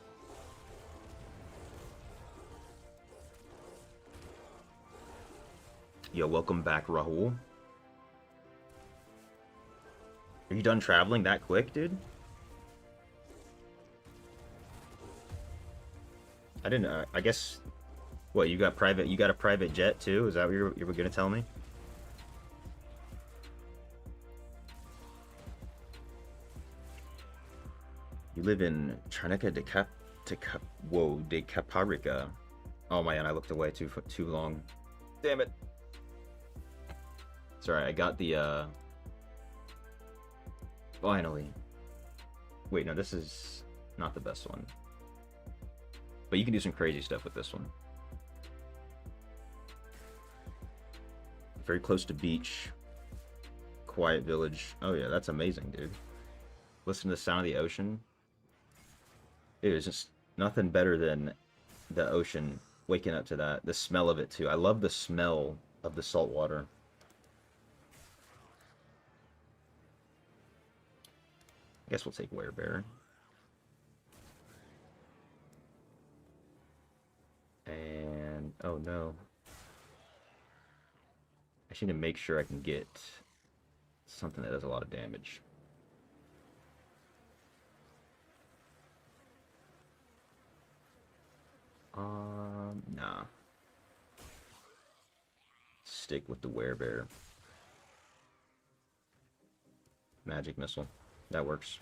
Yo, welcome back, Rahul. Are you done traveling that quick, dude? I didn't. I guess. What, you got private? You got a private jet too? Is that what you were gonna tell me? You live in Charneca de Caparica. Oh man, I looked away too long. Damn it. Sorry, I got the finally. Wait, no, this is not the best one. But you can do some crazy stuff with this one. Very close to beach. Quiet village. Oh yeah, that's amazing, dude. Listen to the sound of the ocean. Dude, there's just nothing better than the ocean, waking up to that. The smell of it too. I love the smell of the salt water. I guess we'll take Werebear. And oh no. I just need to make sure I can get something that does a lot of damage. Nah. Stick with the Werebear. Magic missile. That works.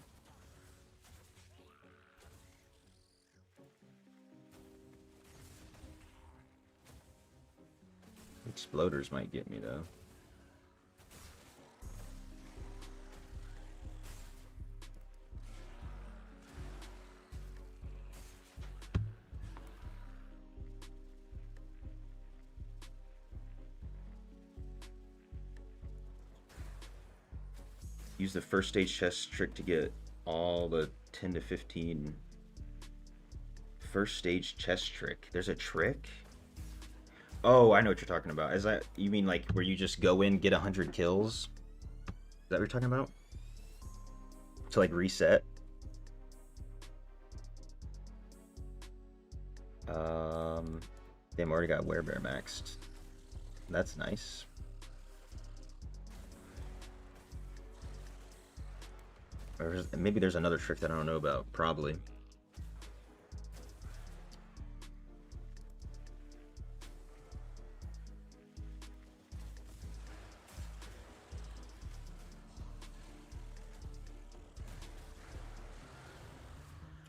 Exploders might get me though. Use the first stage chest trick to get all the 10 to 15. First stage chest trick. There's a trick? Oh, I know what you're talking about. Is that, you mean like where you just go in, get 100 kills? Is that what you're talking about? To like reset? Damn, already got Werebear maxed. That's nice. Or maybe there's another trick that I don't know about. Probably.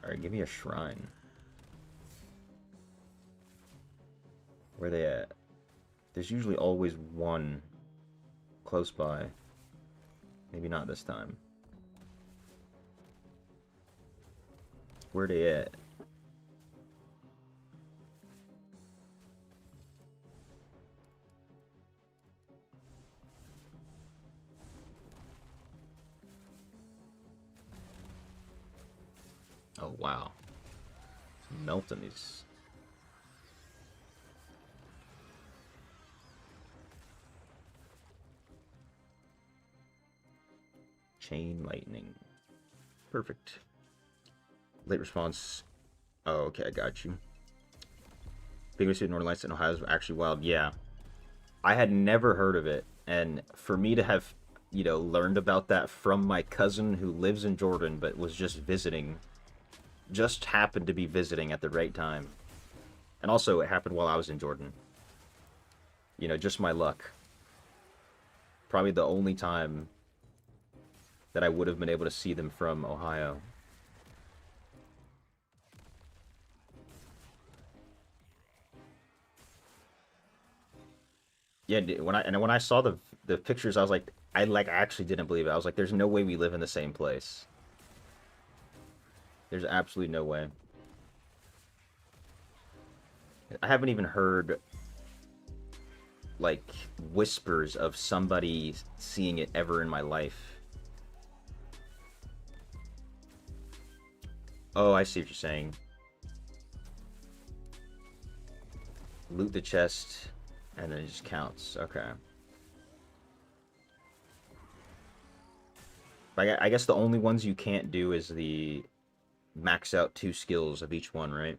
Alright, give me a shrine. Where they at? There's usually always one close by. Maybe not this time. Where they at? Oh wow. It's melting these. Chain lightning. Perfect. Late response. Oh, okay, I got you. Big City Northern Lights in Ohio is actually wild. Yeah. I had never heard of it. And for me to have, you know, learned about that from my cousin who lives in Jordan but was just visiting, just happened to be visiting at the right time. And also, it happened while I was in Jordan. You know, just my luck. Probably the only time that I would have been able to see them from Ohio. Yeah, when I saw the pictures, I was like, I actually didn't believe it. I was like, there's no way we live in the same place. There's absolutely no way. I haven't even heard like whispers of somebody seeing it ever in my life. Oh, I see what you're saying. Loot the chest, and then it just counts. Okay. I guess the only ones you can't do is the max out 2 skills of each one, right?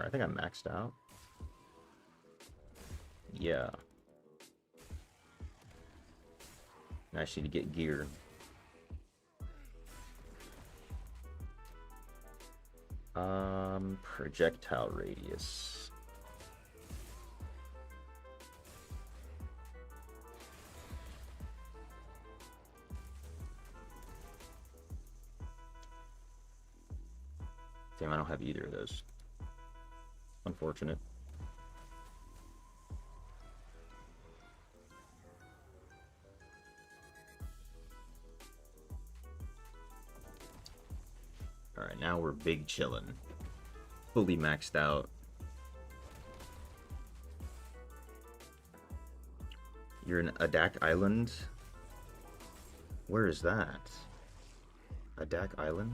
Alright, I think I'm maxed out. Yeah. Now I just need to get gear. Projectile radius. Damn, I don't have either of those. Unfortunate. Alright, now we're big chillin'. Fully maxed out. You're in Adak Island? Where is that? Adak Island?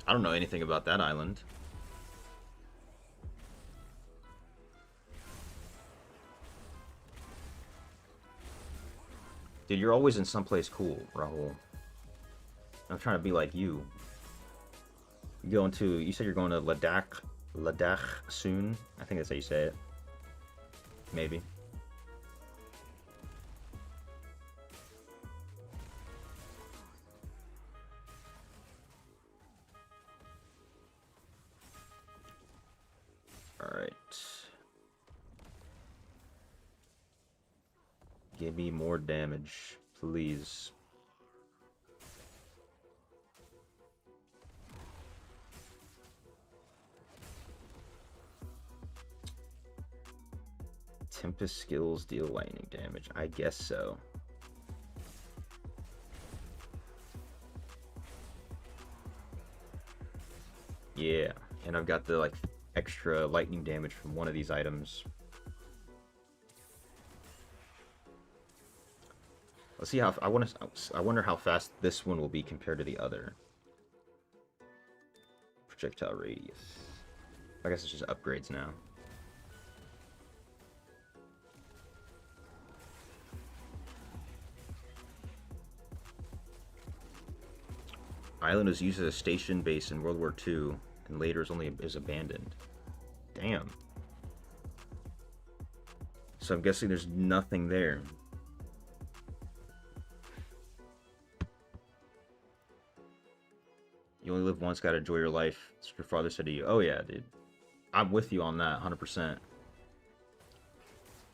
I don't know anything about that island. Dude, you're always in someplace cool, Rahul. I'm trying to be like you. You said you're going to Ladakh soon? I think that's how you say it. Maybe. Alright. Give me more damage, please. Tempest skills deal lightning damage. I guess so. Yeah, and I've got the like extra lightning damage from one of these items. Let's see how I wonder how fast this one will be compared to the other. Projectile radius. I guess it's just upgrades now. Island was used as a station base in World War II, and later is abandoned. Damn. So I'm guessing there's nothing there. You only live once, gotta enjoy your life. That's what your father said to you. Oh yeah, dude. I'm with you on that, 100%.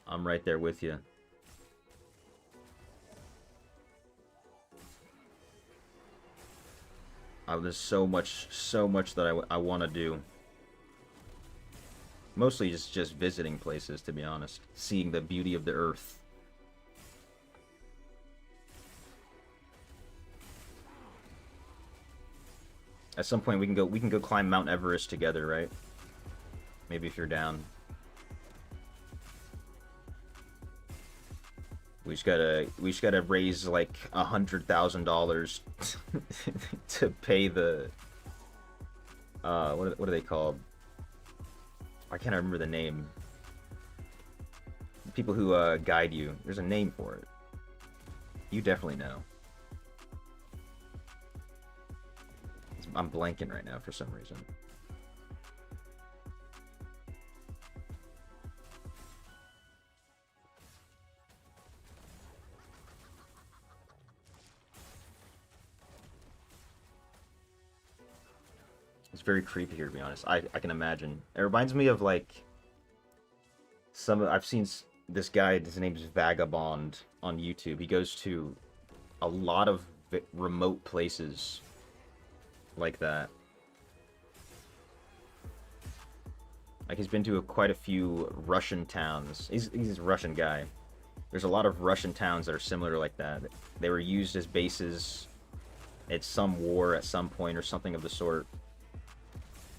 I'm right there with you. There's so much that I want to do. Mostly just visiting places, to be honest. Seeing the beauty of the earth. At some point we can go climb Mount Everest together, right? Maybe if you're down. We just gotta raise like $100,000 to pay the what are they called? I can't remember the name. The people who guide you. There's a name for it. You definitely know. I'm blanking right now for some reason. It's very creepy here, to be honest. I can imagine. It reminds me of like I've seen this guy. His name's Vagabond on YouTube. He goes to a lot of remote places like that. Like he's been to quite a few Russian towns. He's a Russian guy. There's a lot of Russian towns that are similar like that. They were used as bases at some war at some point or something of the sort.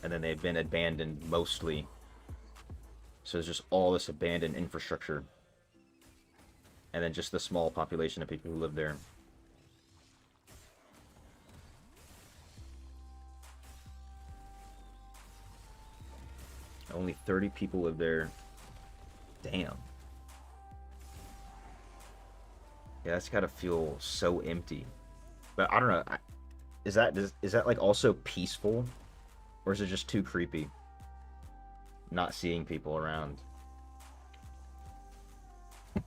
And then they've been abandoned mostly. So there's just all this abandoned infrastructure. And then just the small population of people who live there. Only 30 people live there. Damn. Yeah, that's gotta feel so empty. But I don't know. Is that like also peaceful? Or is it just too creepy? not seeing people around. Because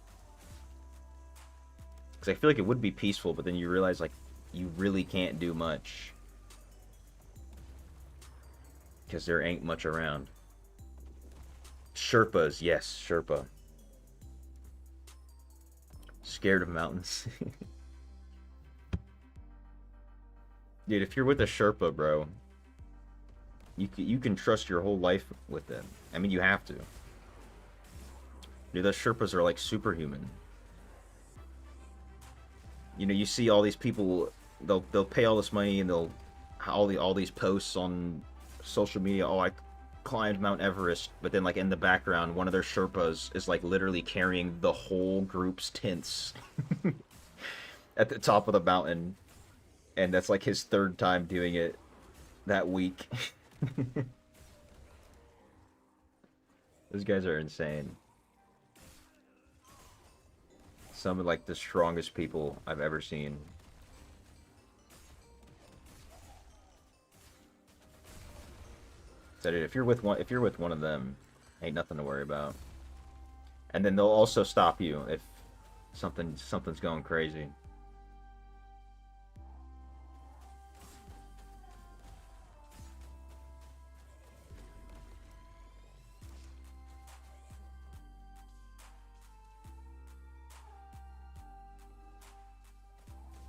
I feel like it would be peaceful, but then you realize, like, you really can't do much. Because there ain't much around. Sherpas, yes, Sherpa. Scared of mountains. Dude, if you're with a Sherpa, bro, you can trust your whole life with them. I mean, you have to. Dude, those Sherpas are like superhuman. You know, you see all these people, they'll pay all this money and they'll all these posts on social media. Oh, I climbed Mount Everest, but then like in the background, one of their Sherpas is like literally carrying the whole group's tents at the top of the mountain, and that's like his third time doing it that week. Those guys are insane. Some of like the strongest people I've ever seen. So dude, if you're with one of them, ain't nothing to worry about. And then they'll also stop you if something's going crazy.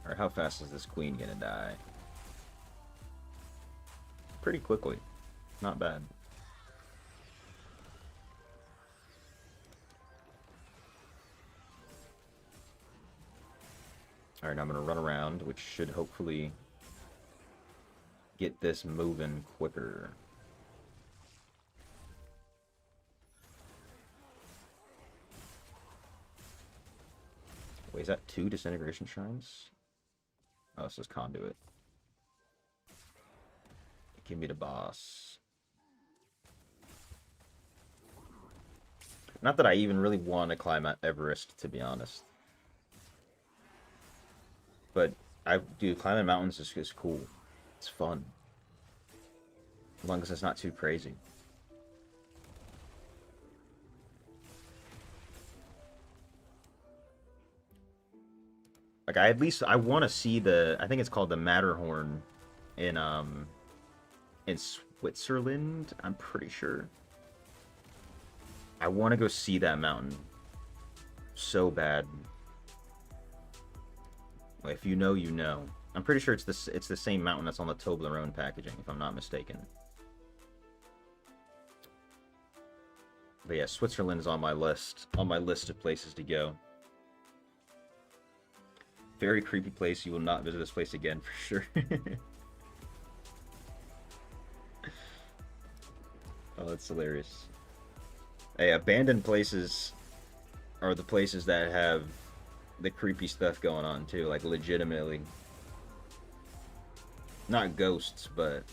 Alright, how fast is this queen gonna die? Pretty quickly. Not bad. Alright, now I'm gonna run around, which should hopefully get this moving quicker. Wait, is that 2 disintegration shrines? Oh, this is conduit. Give me the boss. Not that I even really want to climb Mount Everest, to be honest. But dude, climbing mountains is cool. It's fun. As long as it's not too crazy. Like I want to see I think it's called the Matterhorn in Switzerland, I'm pretty sure. I want to go see that mountain so bad. Well, if you know, you know. I'm pretty sure it's the same mountain that's on the Toblerone packaging, if I'm not mistaken. But yeah, Switzerland is on my list of places to go. Very creepy place. You will not visit this place again for sure. Oh, that's hilarious. Hey, abandoned places are the places that have the creepy stuff going on too, like legitimately. Not ghosts, but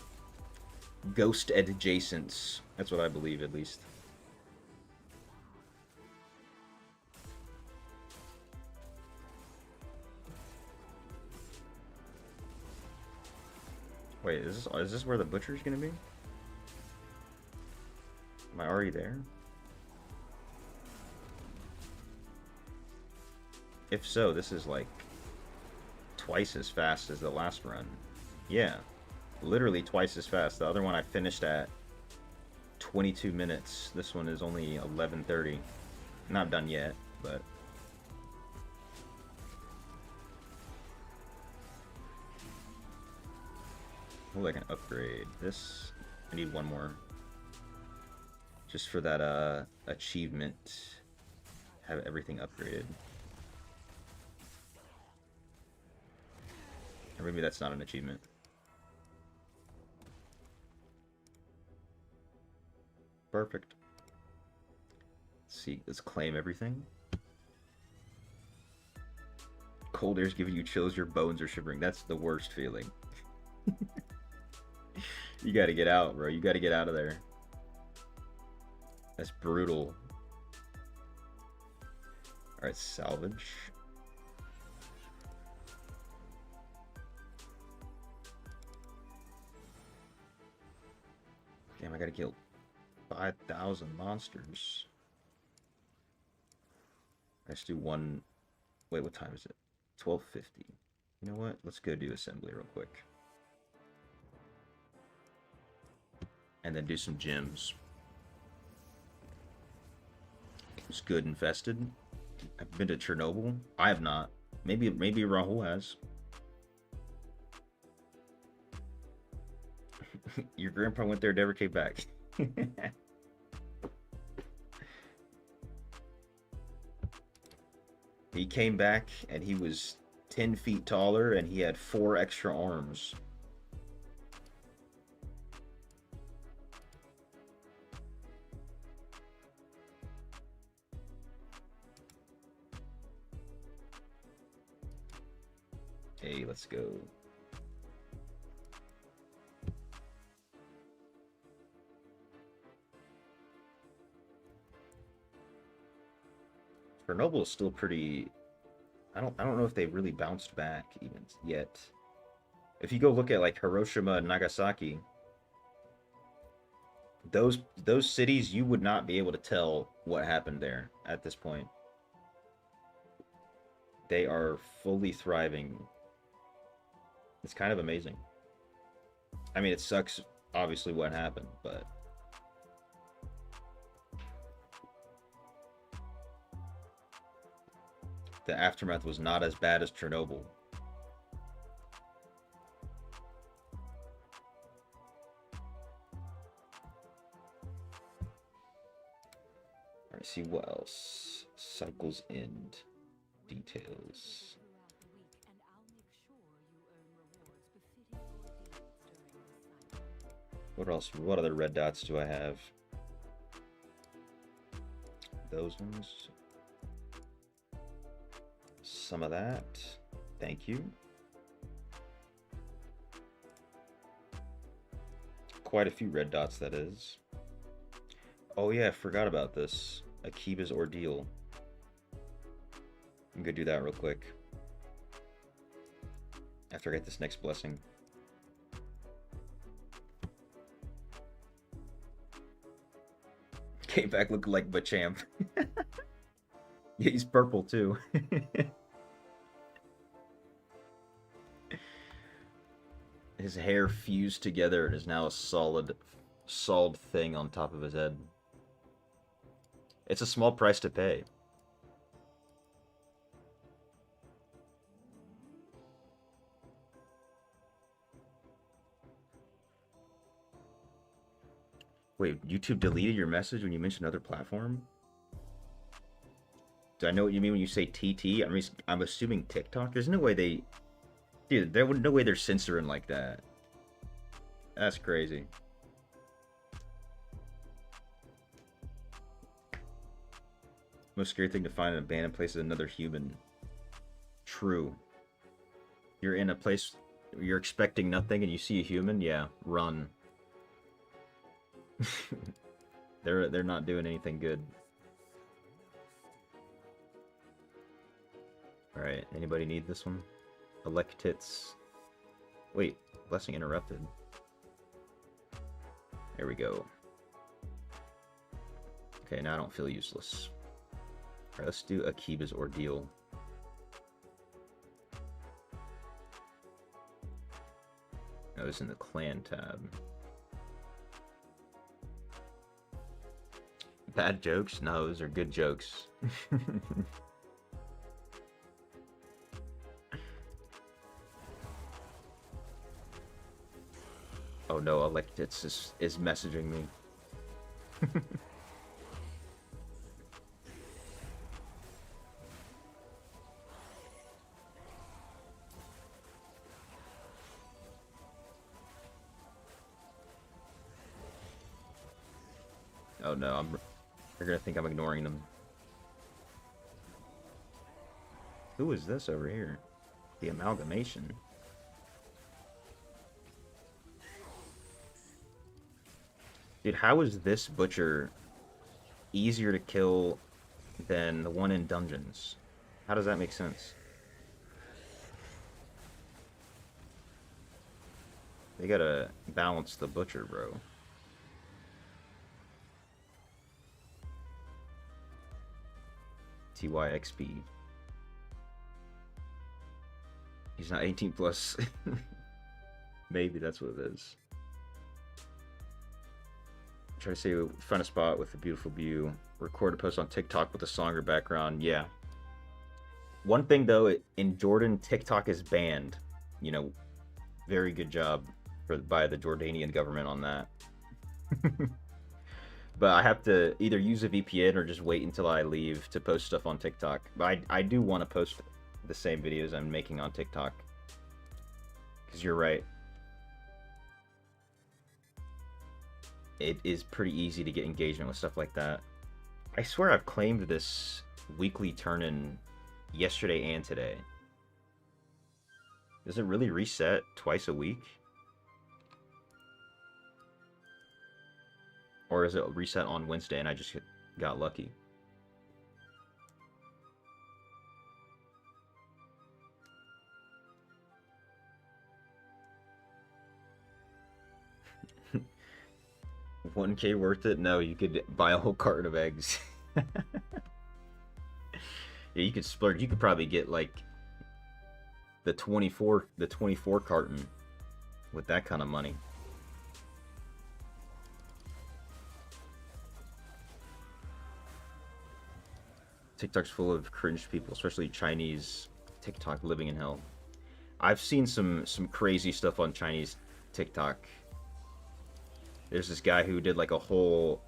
ghost adjacents. That's what I believe, at least. Wait, is this where the butcher's gonna be? Am I already there? If so, this is like twice as fast as the last run. Yeah, literally twice as fast. The other one I finished at 22 minutes. This one is only 11:30. Not done yet, but... Oh, I can upgrade this. I need one more. Just for that achievement. Have everything upgraded. Or maybe that's not an achievement. Perfect. Let's see, let's claim everything. Cold air's giving you chills, your bones are shivering. That's the worst feeling. You gotta get out, bro. You gotta get out of there. That's brutal. Alright, salvage. Damn, I gotta kill 5,000 monsters. Let's do one. Wait, what time is it? 12:50. You know what? Let's go do assembly real quick. And then do some gyms. It's good infested. I've been to Chernobyl. I have not. Maybe Rahul has. Your grandpa went there, never came back. He came back and he was 10 feet taller and he had 4 extra arms. Hey, let's go. Chernobyl is still pretty. I don't know if they really bounced back even yet. If you go look at like Hiroshima and Nagasaki, those cities, you would not be able to tell what happened there at this point. They are fully thriving. It's kind of amazing. I mean, it sucks obviously what happened, but the aftermath was not as bad as Chernobyl. Alright, see what else. Cycles end. Details. What else? What other red dots do I have? Those ones. Some of that. Thank you. Quite a few red dots, that is. Oh yeah, I forgot about this. Akiba's Ordeal. I'm gonna do that real quick. After I get this next blessing. Came back looking like Machamp. Yeah, he's purple too. His hair fused together and is now a solid thing on top of his head. It's a small price to pay. Wait, YouTube deleted your message when you mentioned another platform? Do I know what you mean when you say TT? I'm assuming TikTok. There's no way they... Dude, there would no way they're censoring like that. That's crazy. Most scary thing to find in an abandoned place is another human. True. You're in a place where you're expecting nothing and you see a human, yeah, run. They're not doing anything good. Alright, anybody need this one? Electits. Wait, blessing interrupted. There we go. Okay, now I don't feel useless. Alright, let's do Akiba's Ordeal. Oh, it's in the clan tab. Bad jokes? No, those are good jokes. Oh no, Electits is messaging me. Oh no, they're gonna think I'm ignoring them. Who is this over here? The Amalgamation. Dude, how is this butcher easier to kill than the one in dungeons? How does that make sense? They gotta balance the butcher, bro. TYXP. He's not 18 plus. Maybe that's what it is. Try to say find a spot with a beautiful view. Record a post on TikTok with a song or background. Yeah. One thing though, in Jordan, TikTok is banned. You know, very good job by the Jordanian government on that. But I have to either use a VPN or just wait until I leave to post stuff on TikTok. But I do want to post the same videos I'm making on TikTok. Because you're right. It is pretty easy to get engagement with stuff like that. I swear I've claimed this weekly turn-in yesterday and today. Does it really reset twice a week? Or is it reset on Wednesday and I just got lucky? $1K worth it? No, you could buy a whole carton of eggs. Yeah, you could splurge. You could probably get like the 24 carton with that kind of money. TikTok's full of cringe people, especially Chinese TikTok living in hell. I've seen some crazy stuff on Chinese TikTok. There's this guy who did like a whole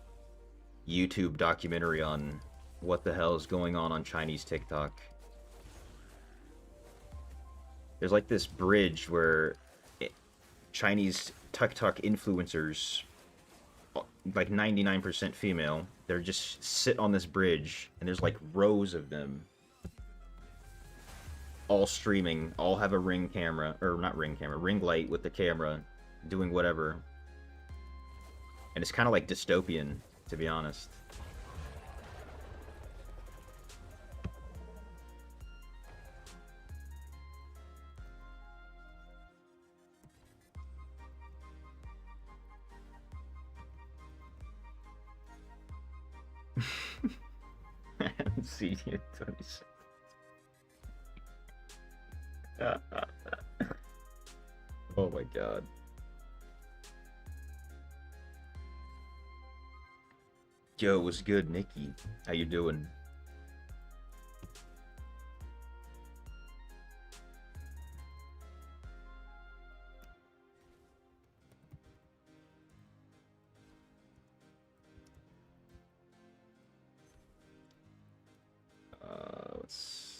YouTube documentary on what the hell is going on Chinese TikTok. There's like this bridge where Chinese TikTok influencers, like 99% female, they're just sit on this bridge and there's like rows of them all streaming, all have a ring camera, or not ring camera, ring light with the camera, doing whatever. And it's kind of like dystopian, to be honest. I haven't seen you in 26. Oh my god. Yo, what's good, Nikki? How you doing? Let's...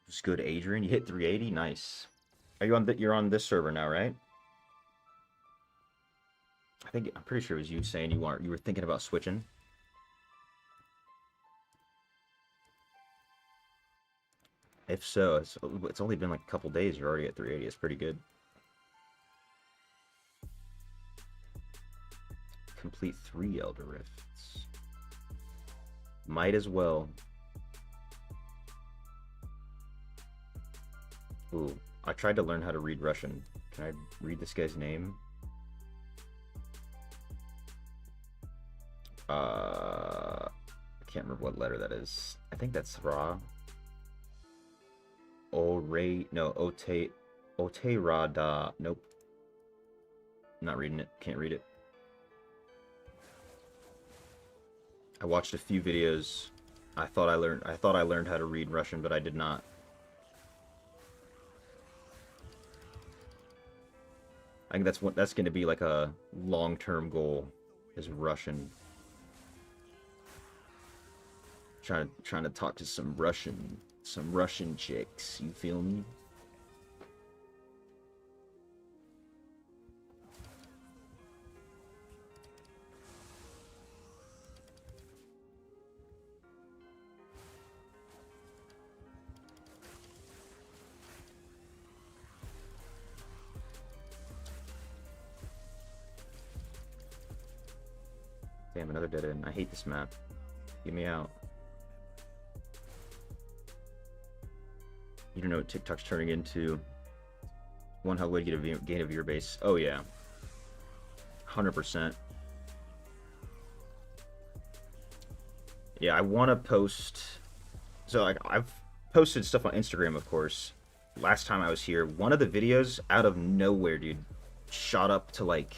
What's good, Adrian? You hit 380? Nice. Are you on you're on this server now, right? I'm pretty sure it was you saying you were thinking about switching. If so, it's only been like a couple days. You're already at 380. It's pretty good. Complete 3 Elder Rifts. Might as well. Ooh, I tried to learn how to read Russian. Can I read this guy's name? I can't remember what letter that is. I think that's Ra. Ote Rada. Nope. Not reading it. Can't read it. I watched a few videos. I thought I learned how to read Russian, but I did not. I think that's going to be like a long-term goal, is Russian. Trying to talk to some Russian chicks. You feel me? Damn, another dead end. I hate this map. Get me out. You don't know what TikTok's turning into. One hell way to get a gain of viewer base. Oh yeah. 100%. Yeah, I want to post... So, like, I've posted stuff on Instagram, of course. Last time I was here, one of the videos, out of nowhere, dude, shot up to, like,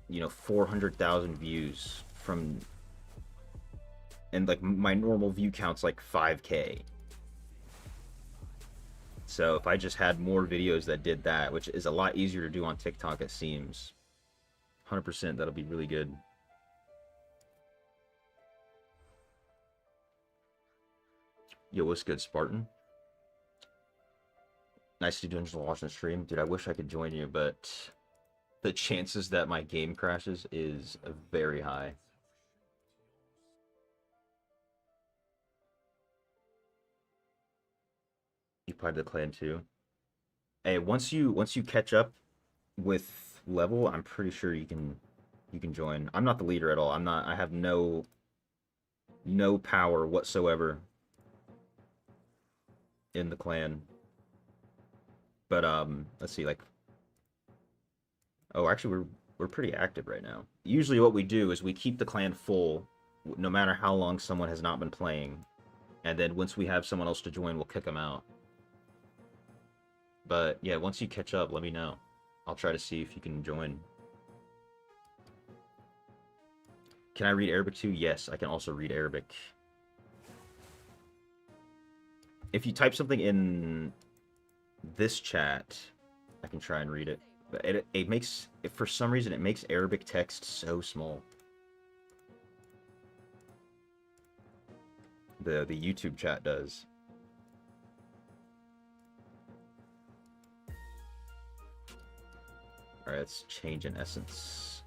you know, 400,000 views from... And, like, my normal view count's, like, 5K. So, if I just had more videos that did that, which is a lot easier to do on TikTok, it seems. 100%, that'll be really good. Yo, what's good, Spartan? Nice to do Dungeons watching the stream. Dude, I wish I could join you, but the chances that my game crashes is very high. You played the clan too. Hey, once you catch up with level, I'm pretty sure you can join. I'm not the leader at all. I have no power whatsoever in the clan. But let's see, like, oh, actually we're pretty active right now. Usually what we do is we keep the clan full no matter how long someone has not been playing, and then once we have someone else to join, we'll kick them out. But yeah, once you catch up, let me know. I'll try to see if you can join. Can I read Arabic too? Yes, I can also read Arabic. If you type something in this chat, I can try and read it. But it makes, for some reason, it makes Arabic text so small. The YouTube chat does. Alright, let's change in essence.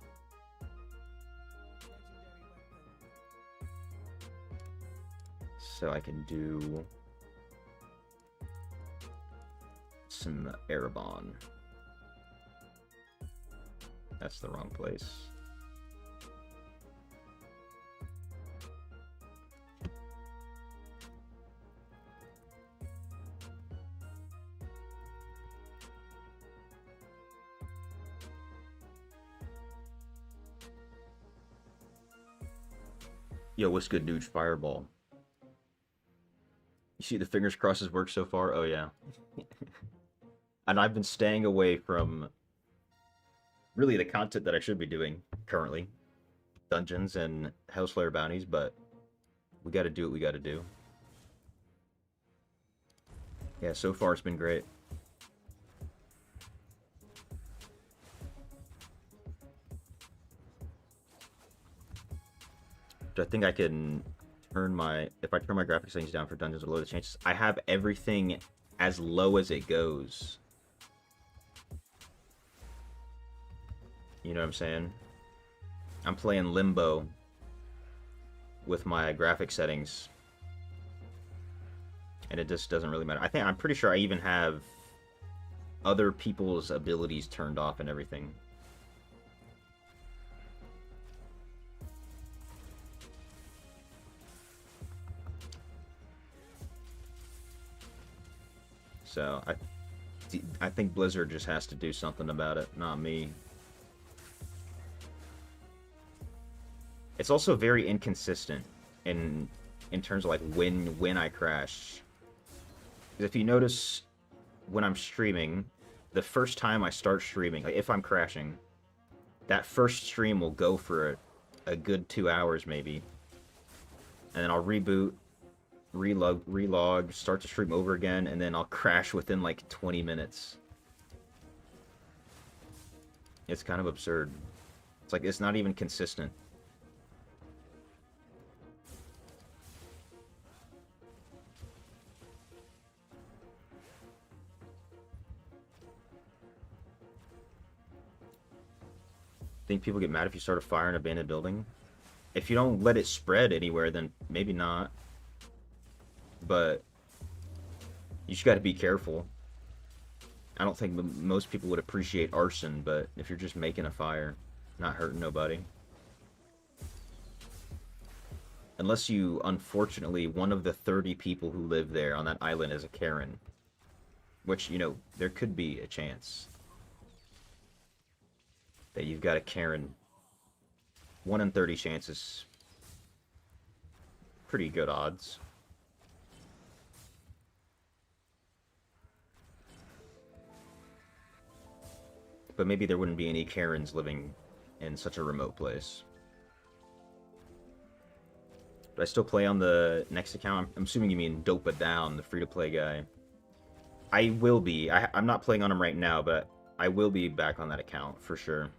So I can do some Arabon. That's the wrong place. Yo, what's good, dude? Fireball. You see the fingers crosses work so far? Oh, yeah. And I've been staying away from really the content that I should be doing currently. Dungeons and Hellslayer bounties, but we gotta do what we gotta do. Yeah, so far it's been great. I think I can turn my, if I turn my graphics settings down for dungeons or lower the chances. I have everything as low as it goes. You know what I'm saying? I'm playing Limbo with my graphic settings, and it just doesn't really matter. I'm pretty sure I even have other people's abilities turned off and everything. So I think Blizzard just has to do something about it, not me. It's also very inconsistent in terms of like when I crash. Because if you notice, when I'm streaming, the first time I start streaming, like if I'm crashing, that first stream will go for a good 2 hours maybe, and then I'll reboot, relog, start the stream over again, and then I'll crash within like 20 minutes. It's kind of absurd. It's like, it's not even consistent. Think people get mad if you start a fire in an abandoned building? If you don't let it spread anywhere, then maybe not. But you just got to be careful. I don't think most people would appreciate arson, but if you're just making a fire, not hurting nobody. Unless you, unfortunately, one of the 30 people who live there on that island is a Karen. Which, you know, there could be a chance that you've got a Karen. 1 in 30 chances. Pretty good odds. But maybe there wouldn't be any Karens living in such a remote place. Do I still play on the next account? I'm assuming you mean Dopa Down, the free-to-play guy. I will be. I'm not playing on him right now, but I will be back on that account for sure.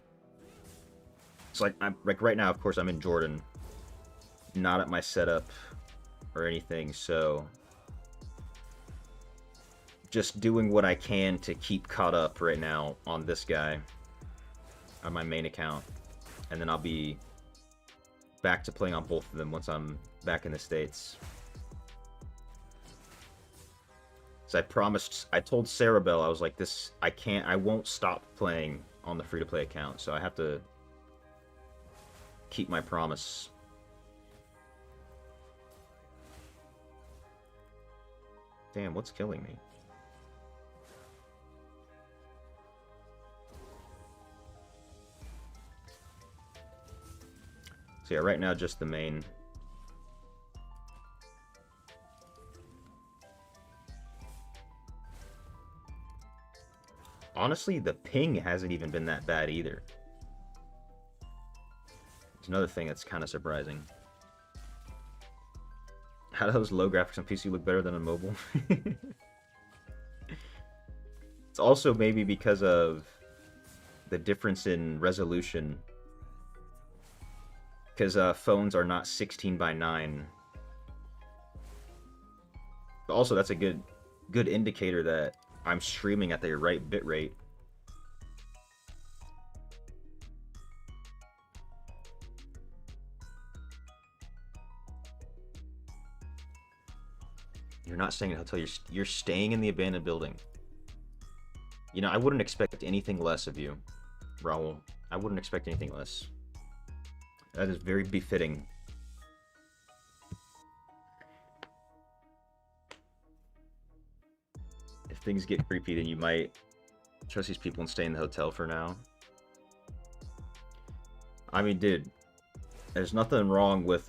So like right now, of course, I'm in Jordan, not at my setup or anything. So just doing what I can to keep caught up right now on this guy on my main account, and then I'll be back to playing on both of them once I'm back in the States. So I told Sarah Bell, I was like, I won't stop playing on the free-to-play account, so I have to keep my promise. Damn, what's killing me? So yeah, right now just the main. Honestly, the ping hasn't even been that bad either. It's another thing that's kind of surprising. How do those low graphics on PC look better than on mobile? It's also maybe because of the difference in resolution. Because phones are not 16:9. But also, that's a good indicator that I'm streaming at the right bitrate. You're not staying in a hotel, you're staying in the abandoned building. You know, I wouldn't expect anything less of you, Raul. I wouldn't expect anything less. That is very befitting. If things get creepy, then you might trust these people and stay in the hotel for now. I mean, dude, there's nothing wrong with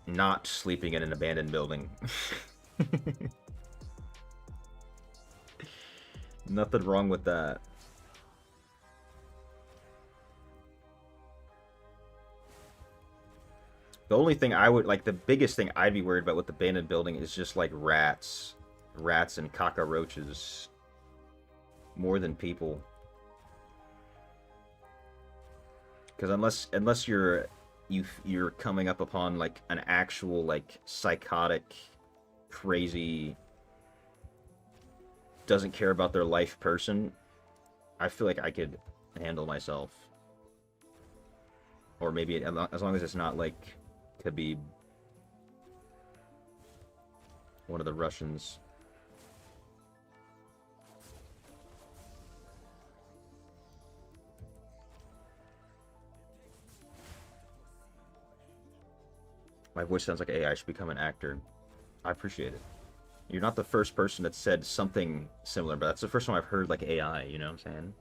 not sleeping in an abandoned building. Nothing wrong with that. The only thing I would, like, the biggest thing I'd be worried about with the abandoned building is just, like, rats. Rats and cockroaches. More than people. Because unless you're coming up upon, like, an actual, like, psychotic, crazy, doesn't care about their life person, I feel like I could handle myself. Or maybe, as long as it's not, like, Khabib. One of the Russians. My voice sounds like AI. I should become an actor. I appreciate it. You're not the first person that said something similar, but that's the first time I've heard, like, AI, you know what I'm saying?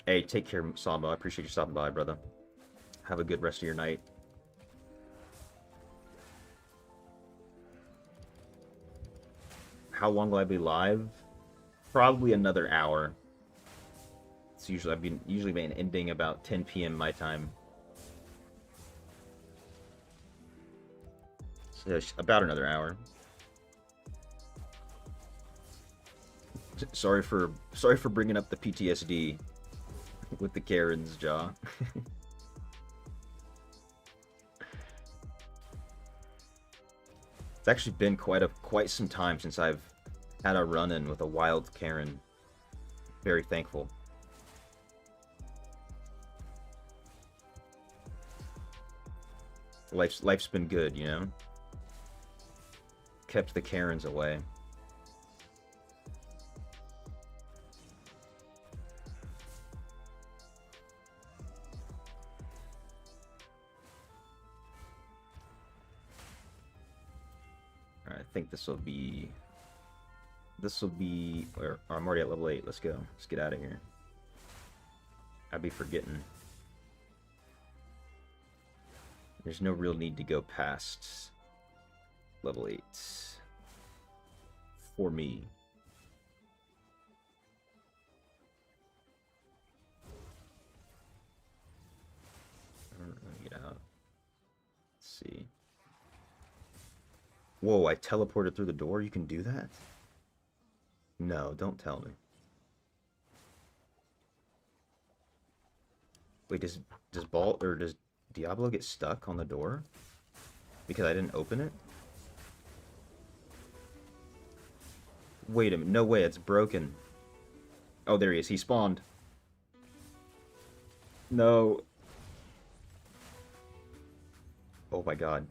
Hey, take care, Samba. I appreciate you stopping by, brother. Have a good rest of your night. How long will I be live? Probably another hour. It's I've usually been ending about 10 p.m. my time. So about another hour. Sorry for bringing up the PTSD with the Karen's jaw. It's actually been quite some time since I've had a run-in with a wild Karen. Very thankful. Life's been good, you know? Kept the Karens away. think this will be... Or I'm already at level 8. Let's go. Let's get out of here. I'd be forgetting. There's no real need to go past level 8. For me. Let me get out. Let's see. Whoa, I teleported through the door? You can do that? No, don't tell me. Wait, does Diablo get stuck on the door? Because I didn't open it? Wait a minute, no way, it's broken. Oh, there he is, he spawned. No. Oh my god.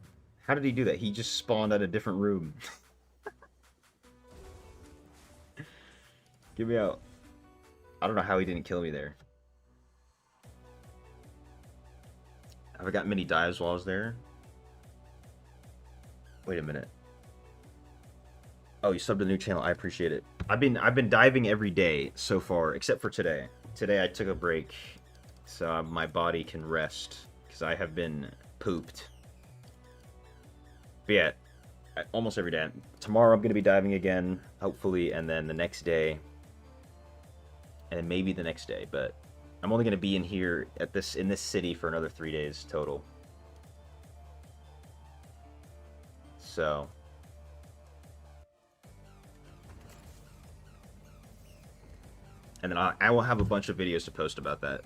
How did he do that? He just spawned at a different room. Get me out. I don't know how he didn't kill me there. Have I got many dives while I was there? Wait a minute. Oh, you subbed a new channel. I appreciate it. I've been diving every day so far, except for today. Today I took a break so my body can rest because I have been pooped. But yeah, almost every day. Tomorrow I'm going to be diving again, hopefully, and then the next day, and then maybe the next day. But I'm only going to be in here in this city for another 3 days total. So and then I will have a bunch of videos to post about that.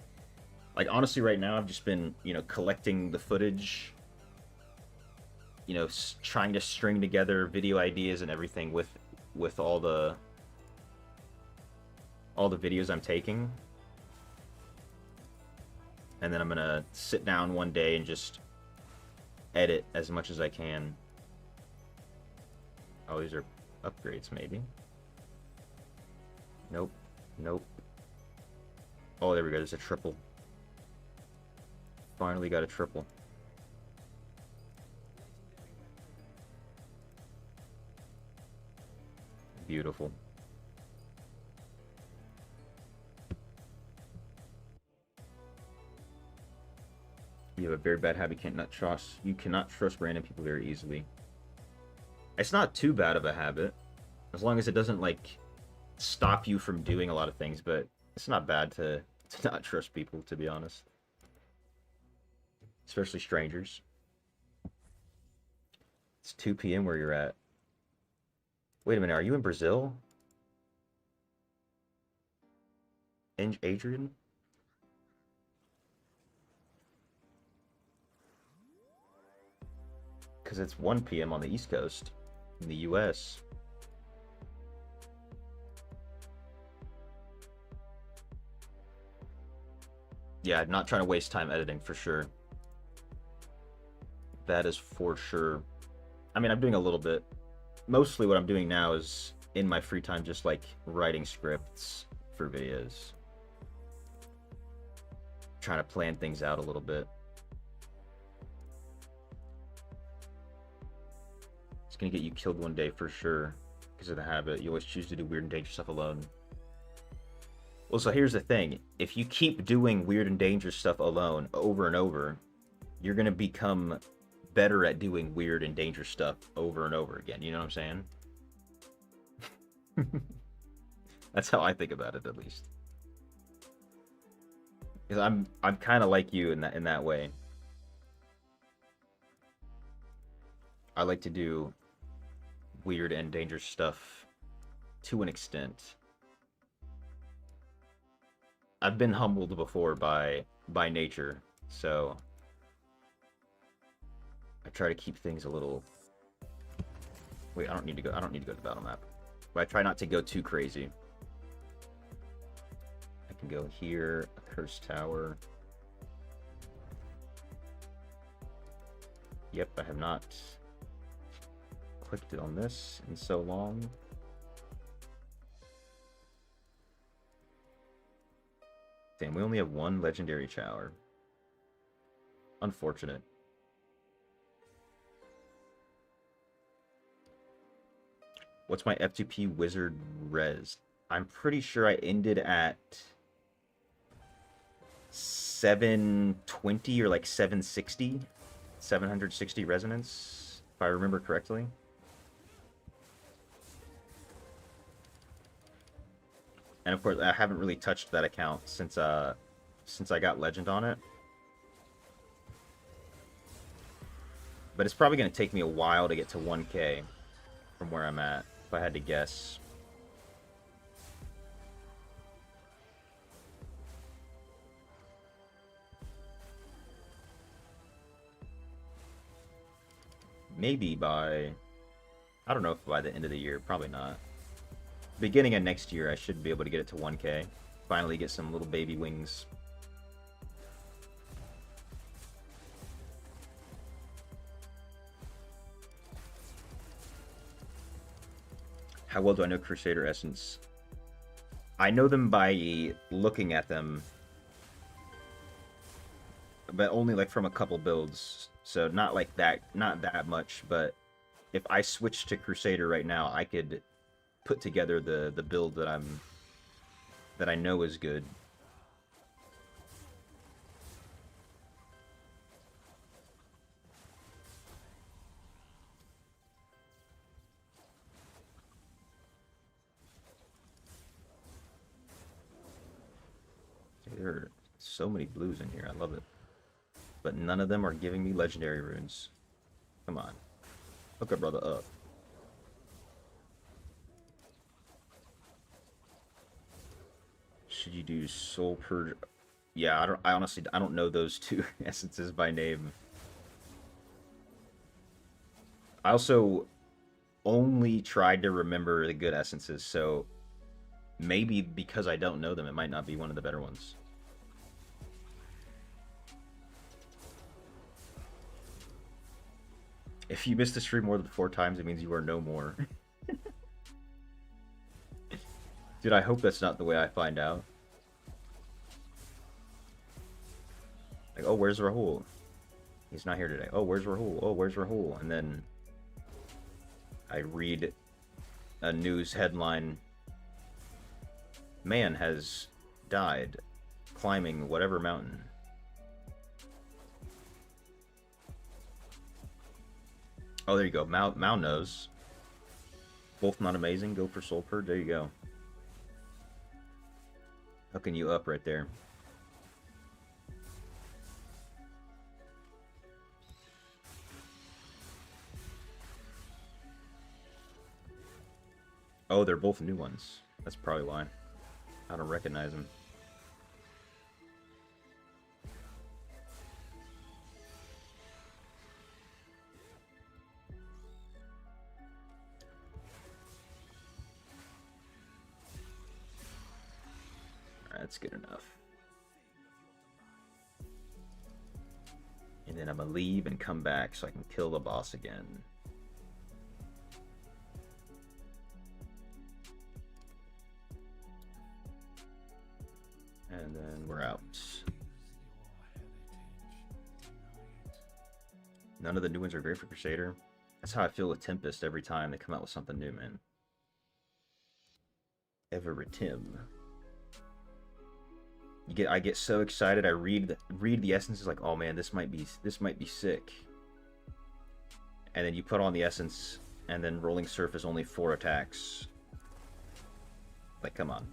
Like, honestly, right now I've just been, collecting the footage, trying to string together video ideas and everything with all the videos I'm taking. And then I'm gonna sit down one day and just edit as much as I can. Oh, these are upgrades, maybe. Nope. Nope. Oh, there we go. There's a triple. Finally got a triple. Beautiful. You have a very bad habit. You cannot trust random people very easily. It's not too bad of a habit, as long as it doesn't like stop you from doing a lot of things. But it's not bad to not trust people, to be honest, especially strangers. It's 2 p.m. where you're at. Wait a minute, are you in Brazil? Adrian? Because it's 1 p.m. on the East Coast in the U.S. Yeah, I'm not trying to waste time editing, for sure. That is for sure. I mean, I'm doing a little bit. Mostly what I'm doing now is, in my free time, just, like, writing scripts for videos. Trying to plan things out a little bit. It's gonna get you killed one day, for sure, because of the habit. You always choose to do weird and dangerous stuff alone. Well, so here's the thing. If you keep doing weird and dangerous stuff alone over and over, you're going to become better at doing weird and dangerous stuff over and over again. You know what I'm saying? That's how I think about it, at least. Because I'm kind of like you in that way. I like to do weird and dangerous stuff to an extent. I've been humbled before by nature, so I try to keep things a little. Wait, I don't need to go to the battle map. But I try not to go too crazy. I can go here, a cursed tower. Yep, I have not clicked it on this in so long. Damn, we only have one legendary tower. Unfortunate. What's my F2P wizard res? I'm pretty sure I ended at 720 or like 760 resonance, if I remember correctly. And of course, I haven't really touched that account since I got Legend on it. But it's probably going to take me a while to get to 1K from where I'm at, if I had to guess. Maybe by... I don't know if by the end of the year. Probably not. Beginning of next year, I should be able to get it to 1K. Finally get some little baby wings. How well do I know Crusader Essence? I know them by looking at them, but only like from a couple builds. So not like that, not that much. But if I switch to Crusader right now, I could put together the build that I know is good. There are so many blues in here. I love it. But none of them are giving me legendary runes. Come on. Hook a brother up. Should you do Soul Purge? Yeah, I honestly don't know those two essences by name. I also only tried to remember the good essences, so maybe because I don't know them, it might not be one of the better ones. If you missed the stream more than 4 times, it means you are no more. Dude, I hope that's not the way I find out. Like, oh, where's Rahul? He's not here today. Oh, where's Rahul? Oh, where's Rahul? And then I read a news headline. Man has died climbing whatever mountain. Oh, there you go. Mao knows. Both not amazing. Go for Soul Purge. There you go. Hooking you up right there. Oh, they're both new ones. That's probably why. I don't recognize them. That's good enough. And then I'm gonna leave and come back so I can kill the boss again. And then we're out. None of the new ones are great for Crusader. That's how I feel with Tempest every time they come out with something new, man. Evertim. I get so excited. I read the essences like, oh man, this might be sick. And then you put on the essence, and then Rolling Surf is only 4 attacks. Like, come on.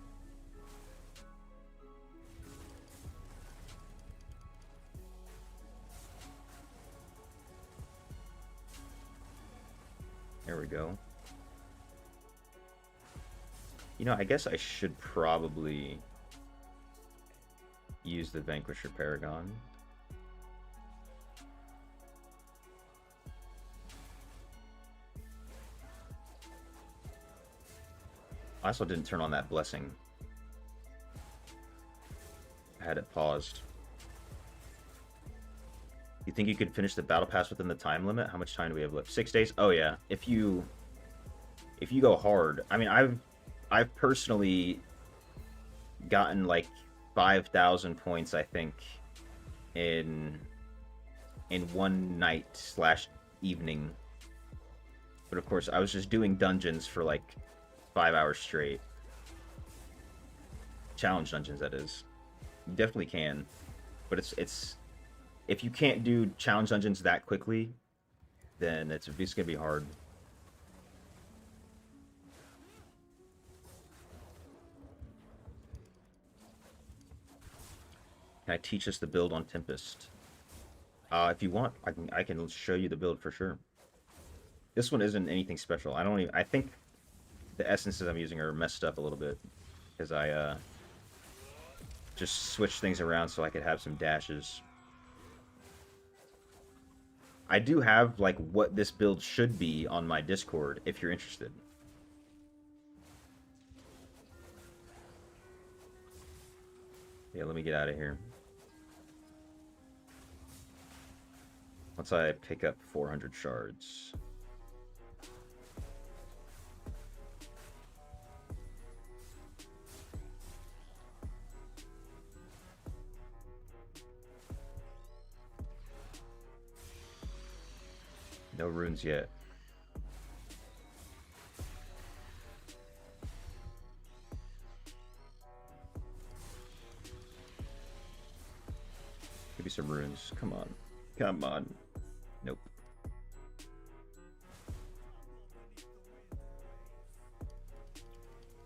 There we go. You know, I guess I should probably use the Vanquisher Paragon. I also didn't turn on that blessing. I had it paused. You think you could finish the battle pass within the time limit? How much time do we have left? 6 days? Oh yeah. If you go hard. I mean, I've personally gotten like 5,000 points, I think, in one night / evening But of course, I was just doing dungeons for like 5 hours straight. Challenge dungeons, that is. You definitely can, but it's if you can't do challenge dungeons that quickly, then it's gonna be hard. Can I teach us the build on Tempest? If you want, I can show you the build for sure. This one isn't anything special. I think the essences I'm using are messed up a little bit because I just switched things around so I could have some dashes. I do have like what this build should be on my Discord if you're interested. Yeah, let me get out of here. Once I pick up 400 shards. No runes yet. Give me some runes. Come on. Come on. Nope.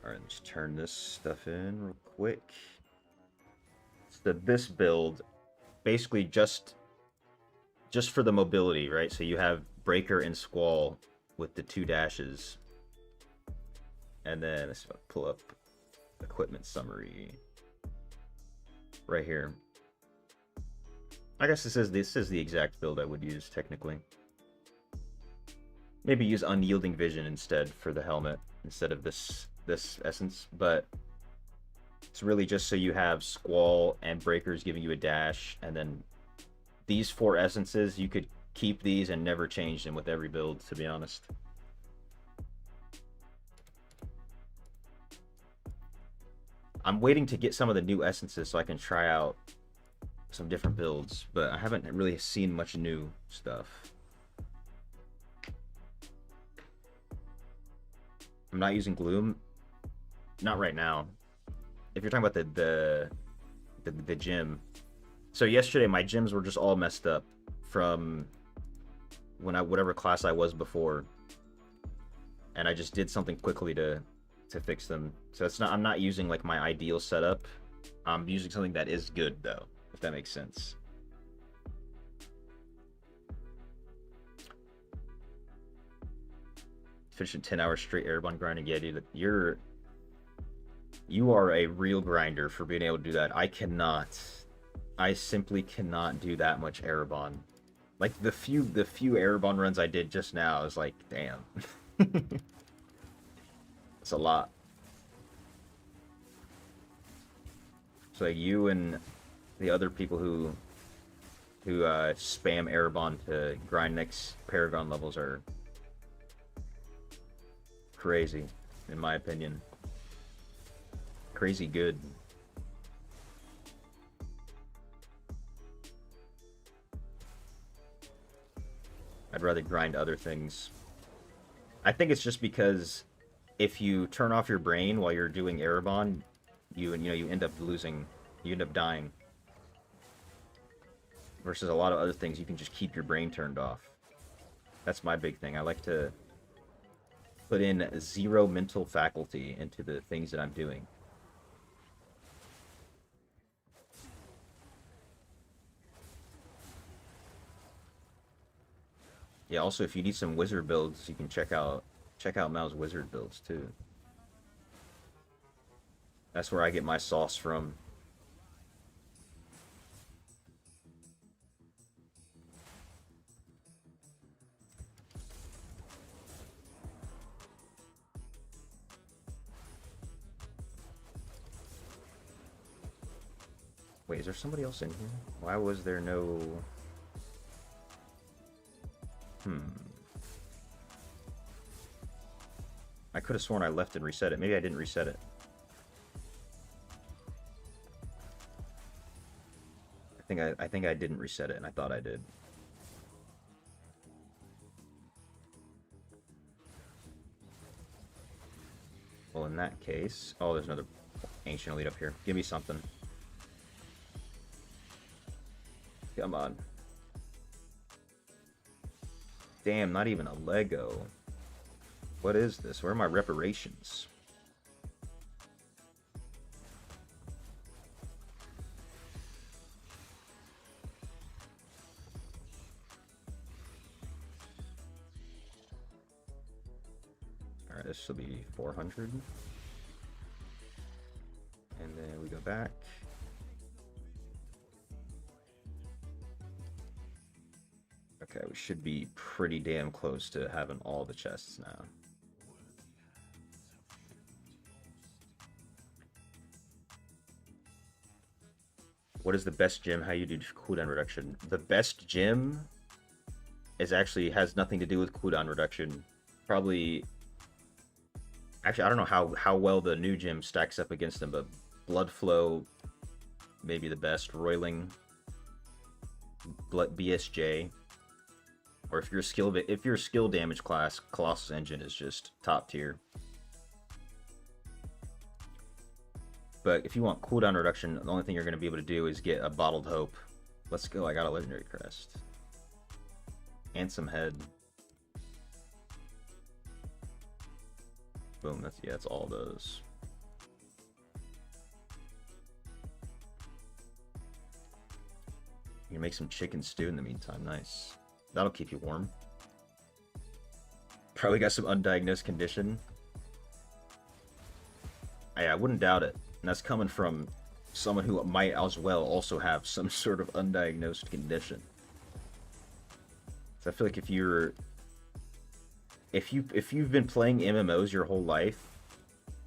Alright, let's turn this stuff in real quick. So this build, basically just for the mobility, right? So you have Breaker and Squall with the 2 dashes. And then let's pull up equipment summary right here. I guess this is the exact build I would use technically. Maybe use Unyielding Vision instead for the helmet instead of this essence, but it's really just so you have Squall and Breakers giving you a dash, and then these 4 essences, you could keep these and never change them with every build, to be honest. I'm waiting to get some of the new essences so I can try out some different builds, but I haven't really seen much new stuff. I'm not using Gloom. Not right now. If you're talking about the gym. So yesterday my gyms were just all messed up from whatever class I was before. And I just did something quickly to fix them. So I'm not using like my ideal setup. I'm using something that is good though, if that makes sense. Finishing 10 hours straight Erebon grinding. Yeah, dude, you are a real grinder for being able to do that. I cannot. I simply cannot do that much Erebon. Like the few Erebon runs I did just now, I was like, damn. It's a lot. So like you and the other people who spam Erebon to grind next Paragon levels are crazy, in my opinion. Crazy good. I'd rather grind other things. I think it's just because if you turn off your brain while you're doing Erebon, you end up losing, you end up dying. Versus a lot of other things, you can just keep your brain turned off. That's my big thing. I like to put in 0 mental faculty into the things that I'm doing. Yeah, also if you need some wizard builds, you can check out Mal's wizard builds too. That's where I get my sauce from. Wait, is there somebody else in here? Why was there no... I could have sworn I left and reset it. Maybe I didn't reset it. I think I didn't reset it, and I thought I did. Well, in that case... Oh, there's another ancient elite up here. Give me something. Come on. Damn, not even a Lego. What is this? Where are my reparations? Alright, this will be 400. And then we go back. Okay, we should be pretty damn close to having all the chests now. What is the best gym? How you do cooldown reduction? The best gym is actually has nothing to do with cooldown reduction. Probably, actually, I don't know how well the new gym stacks up against them, but Blood Flow, maybe the best. Roiling, BSJ, or if you're a skill damage class, Colossus Engine is just top tier. But if you want cooldown reduction, the only thing you're going to be able to do is get a Bottled Hope. Let's go, I got a Legendary Crest. And some head. Boom, that's all those. You can make some chicken stew in the meantime, nice. That'll keep you warm. Probably got some undiagnosed condition. I wouldn't doubt it. And that's coming from someone who might as well also have some sort of undiagnosed condition. So I feel like if you've been playing MMOs your whole life,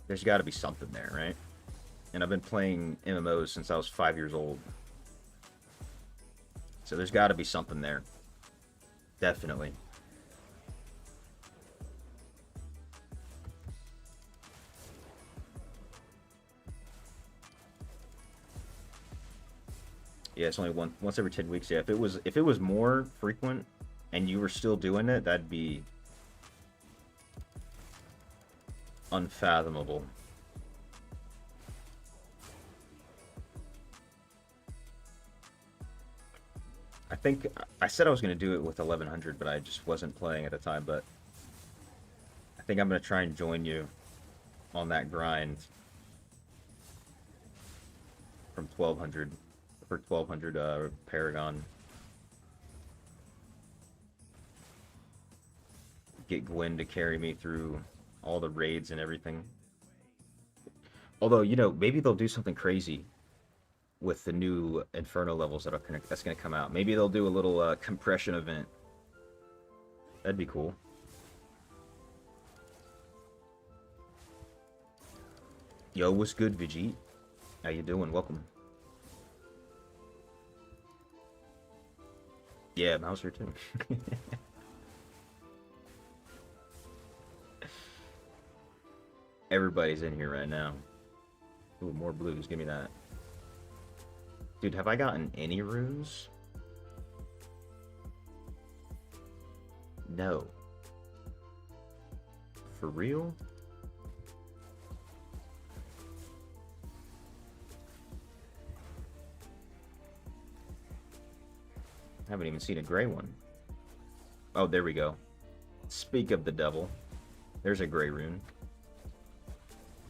there's got to be something there, right? And I've been playing MMOs since I was 5 years old. So there's got to be something there. Definitely. Yeah, it's only once every 10 weeks. Yeah, if it was more frequent and you were still doing it, that'd be unfathomable. I think I said I was going to do it with 1100, but I just wasn't playing at the time. But I think I'm going to try and join you on that grind from 1200 for 1200 Paragon. Get Gwen to carry me through all the raids and everything. Although, you know, maybe they'll do something crazy with the new Inferno levels that's gonna come out. Maybe they'll do a little compression event. That'd be cool. Yo, what's good, Vijit? How you doing? Welcome. Yeah, Mouse here too. Everybody's in here right now. Ooh, more blues. Give me that. Dude, have I gotten any runes? No. For real? I haven't even seen a gray one. Oh, there we go. Speak of the devil. There's a gray rune.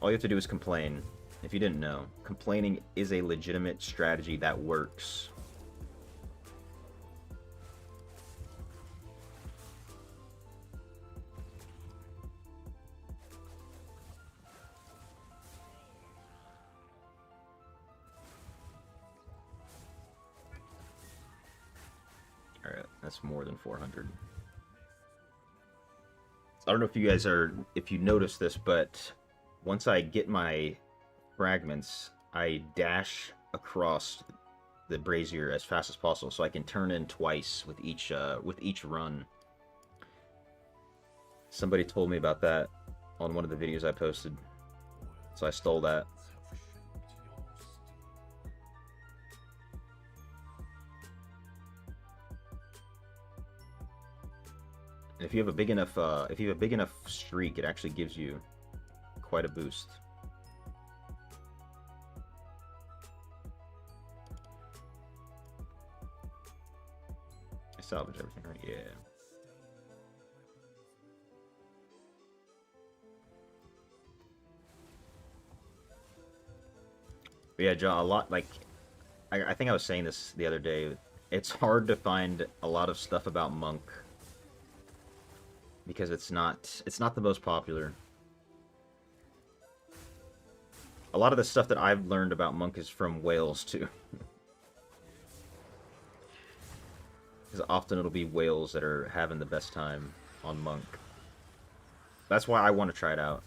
All you have to do is complain. If you didn't know, complaining is a legitimate strategy that works. Alright, that's more than 400. I don't know if you guys if you noticed this, but once I get my fragments, I dash across the brazier as fast as possible so I can turn in twice with each run. Somebody told me about that on one of the videos I posted, so I stole that. If you have a big enough streak, it actually gives you quite a boost. I salvaged everything, right? Yeah. But yeah, John, a lot, like, I think I was saying this the other day. It's hard to find a lot of stuff about Monk because it's not the most popular. A lot of the stuff that I've learned about Monk is from whales too. Because often it'll be whales that are having the best time on Monk. That's why I want to try it out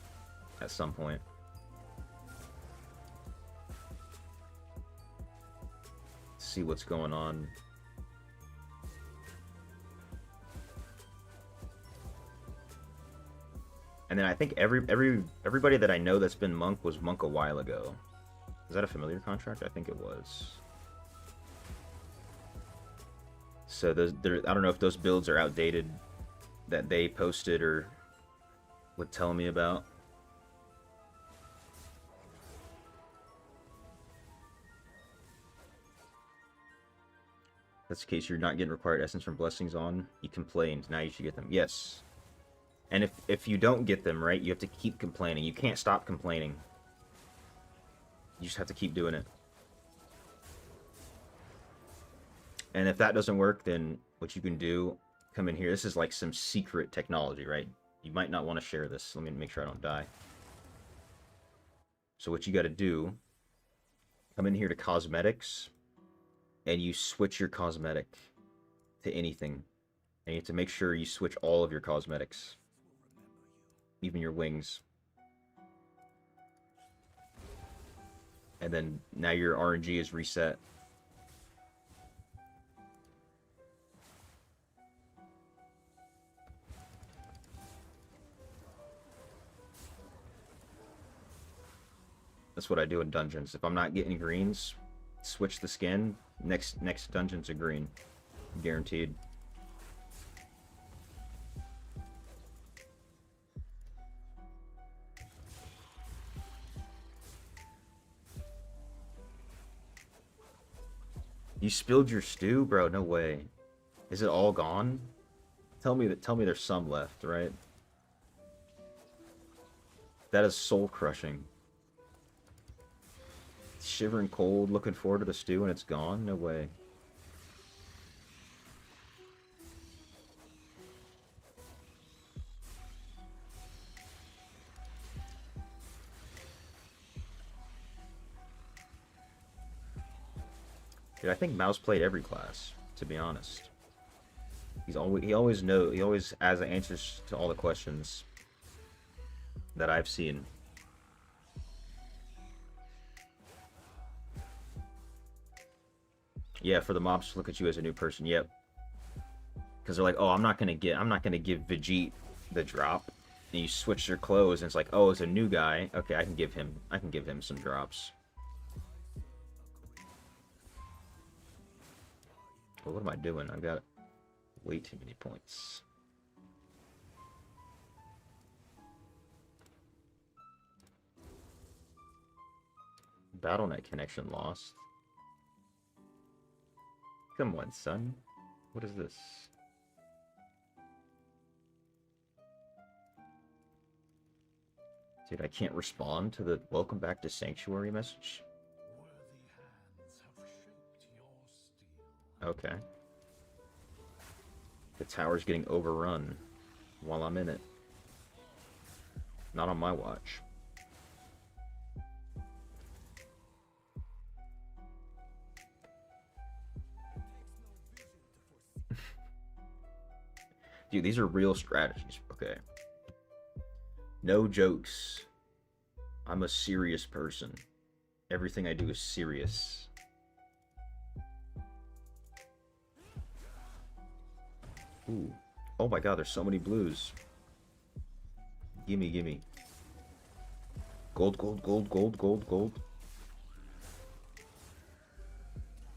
at some point. See what's going on. And then I think everybody that I know that's been Monk was Monk a while ago. Is that a familiar contract? I think it was. So I don't know if those builds are outdated that they posted or would tell me about. That's the case. You're not getting required essence from blessings on. You complained. Now you should get them. Yes. And if you don't get them, right, you have to keep complaining. You can't stop complaining. You just have to keep doing it. And if that doesn't work, then what you can do, come in here. This is like some secret technology, right? You might not want to share this. Let me make sure I don't die. So what you got to do, come in here to cosmetics, and you switch your cosmetic to anything. And you have to make sure you switch all of your cosmetics. Even your wings. And then now your RNG is reset. That's what I do in dungeons. If I'm not getting greens, switch the skin. Next dungeon's a green. Guaranteed. You spilled your stew, bro? No way. Is it all gone? Tell me there's some left, right? That is soul crushing. Shivering cold, looking forward to the stew and it's gone? No way. Dude, I think Mouse played every class, to be honest. He always has the answers to all the questions that I've seen. Yeah, for the mobs to look at you as a new person. Yep. Because they're like, oh, I'm not gonna give Vegeta the drop. And you switch their clothes, and it's like, oh, it's a new guy. Okay, I can give him some drops. Well, what am I doing? I've got way too many points. BattleNet connection lost. Come on, son. What is this? Dude, I can't respond to the welcome back to Sanctuary message. Okay. The tower's getting overrun while I'm in it. Not on my watch. Dude, these are real strategies. Okay. No jokes. I'm a serious person. Everything I do is serious. Ooh. Oh my god, there's so many blues. Gimme, gimme. Gold, gold, gold, gold, gold, gold.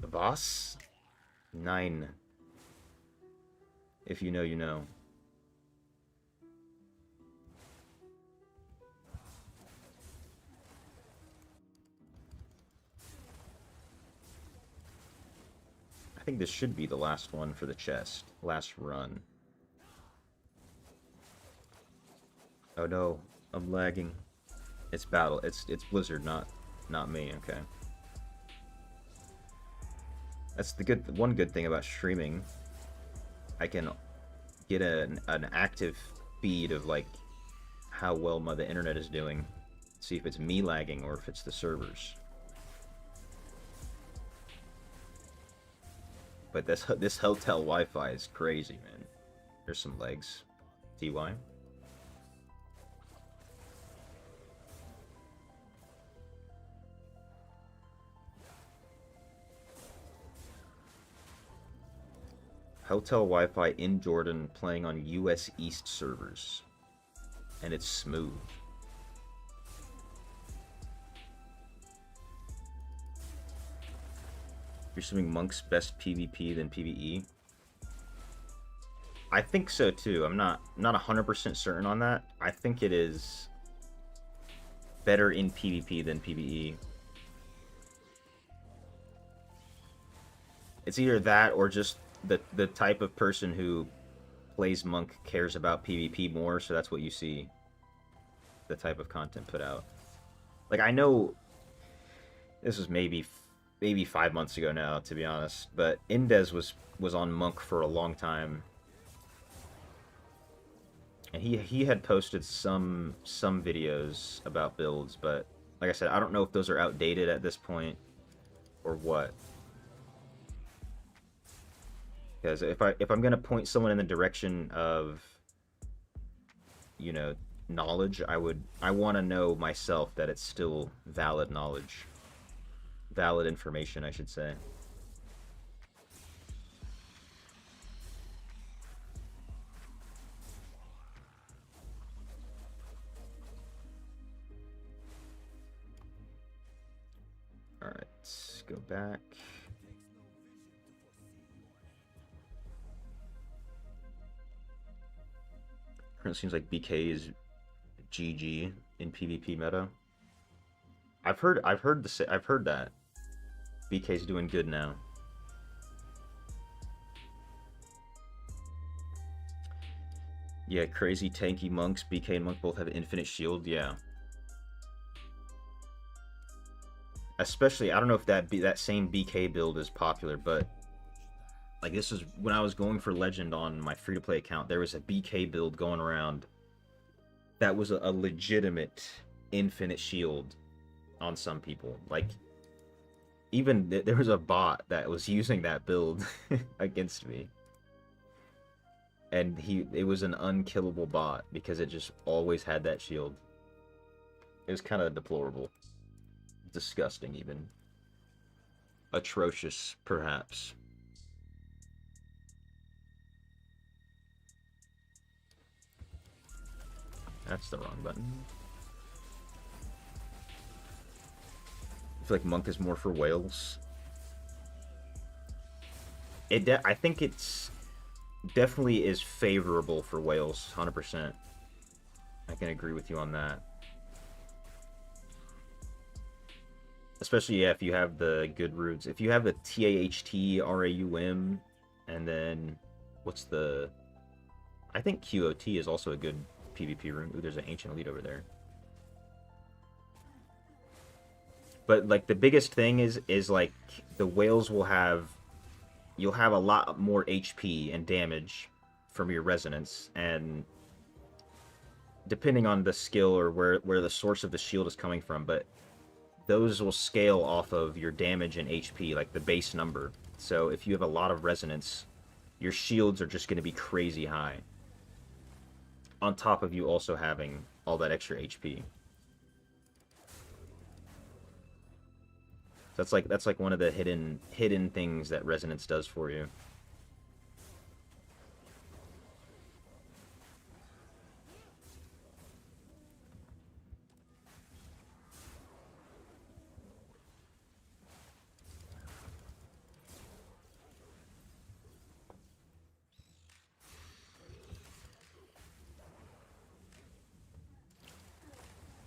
The boss? 9. If you know, you know. I think this should be the last one for the chest. Last run. Oh no, I'm lagging. It's battle. It's Blizzard, not me. Okay. That's the one good thing about streaming. I can get an active feed of like how well the internet is doing. See if it's me lagging or if it's the servers. But this hotel Wi-Fi is crazy, man. There's some legs. TY. Hotel Wi-Fi in Jordan playing on US East servers. And it's smooth. You're assuming Monk's best PvP than PvE? I think so too. I'm not 100% certain on that. I think it is better in PvP than PvE. It's either that or just the type of person who plays Monk cares about PvP more, so that's what you see. The type of content put out. Like, I know this was maybe 5 months ago now, to be honest, but Indez was on Monk for a long time. And he had posted some videos about builds, but like I said, I don't know if those are outdated at this point or what. Because if I'm gonna point someone in the direction of, you know, knowledge, I want to know myself that it's still valid knowledge, valid information, I should say. All right, let's go back. It seems like BK is GG in PvP meta. I've heard that BK's doing good now. Yeah, crazy tanky monks. BK and Monk both have infinite shield. Yeah. Especially, I don't know if that same BK build is popular, but like, this is when I was going for Legend on my free-to-play account, there was a BK build going around that was a legitimate infinite shield on some people. Like, even there was a bot that was using that build against me. And it was an unkillable bot because it just always had that shield. It was kind of deplorable. Disgusting, even. Atrocious, perhaps. That's the wrong button. I feel like Monk is more for whales. I think it's definitely is favorable for whales, 100%. I can agree with you on that. Especially, yeah, if you have the good roots. If you have the TAHT, RAUM, and then what's the... I think QOT is also a good PvP room. Ooh, there's an Ancient Elite over there. But, like, the biggest thing is like, the whales will have... You'll have a lot more HP and damage from your resonance, and depending on the skill or where the source of the shield is coming from, but those will scale off of your damage and HP, like the base number. So if you have a lot of resonance, your shields are just going to be crazy high, on top of you also having all that extra HP. That's like one of the hidden things that resonance does for you.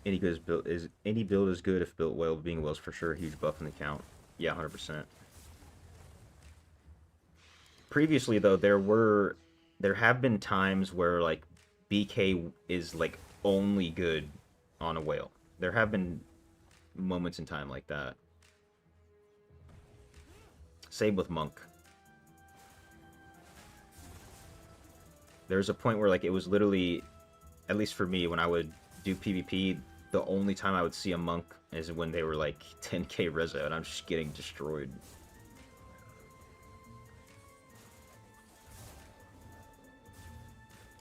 Any build is good if built well. Being whales for sure, huge buff in the count. Yeah, 100%. previously though, there have been times where like BK is like only good on a whale. There have been moments in time like that. Same with Monk. There's a point where like it was literally, at least for me, when I would do PvP, the only time I would see a Monk is when they were like 10k reso and I'm just getting destroyed.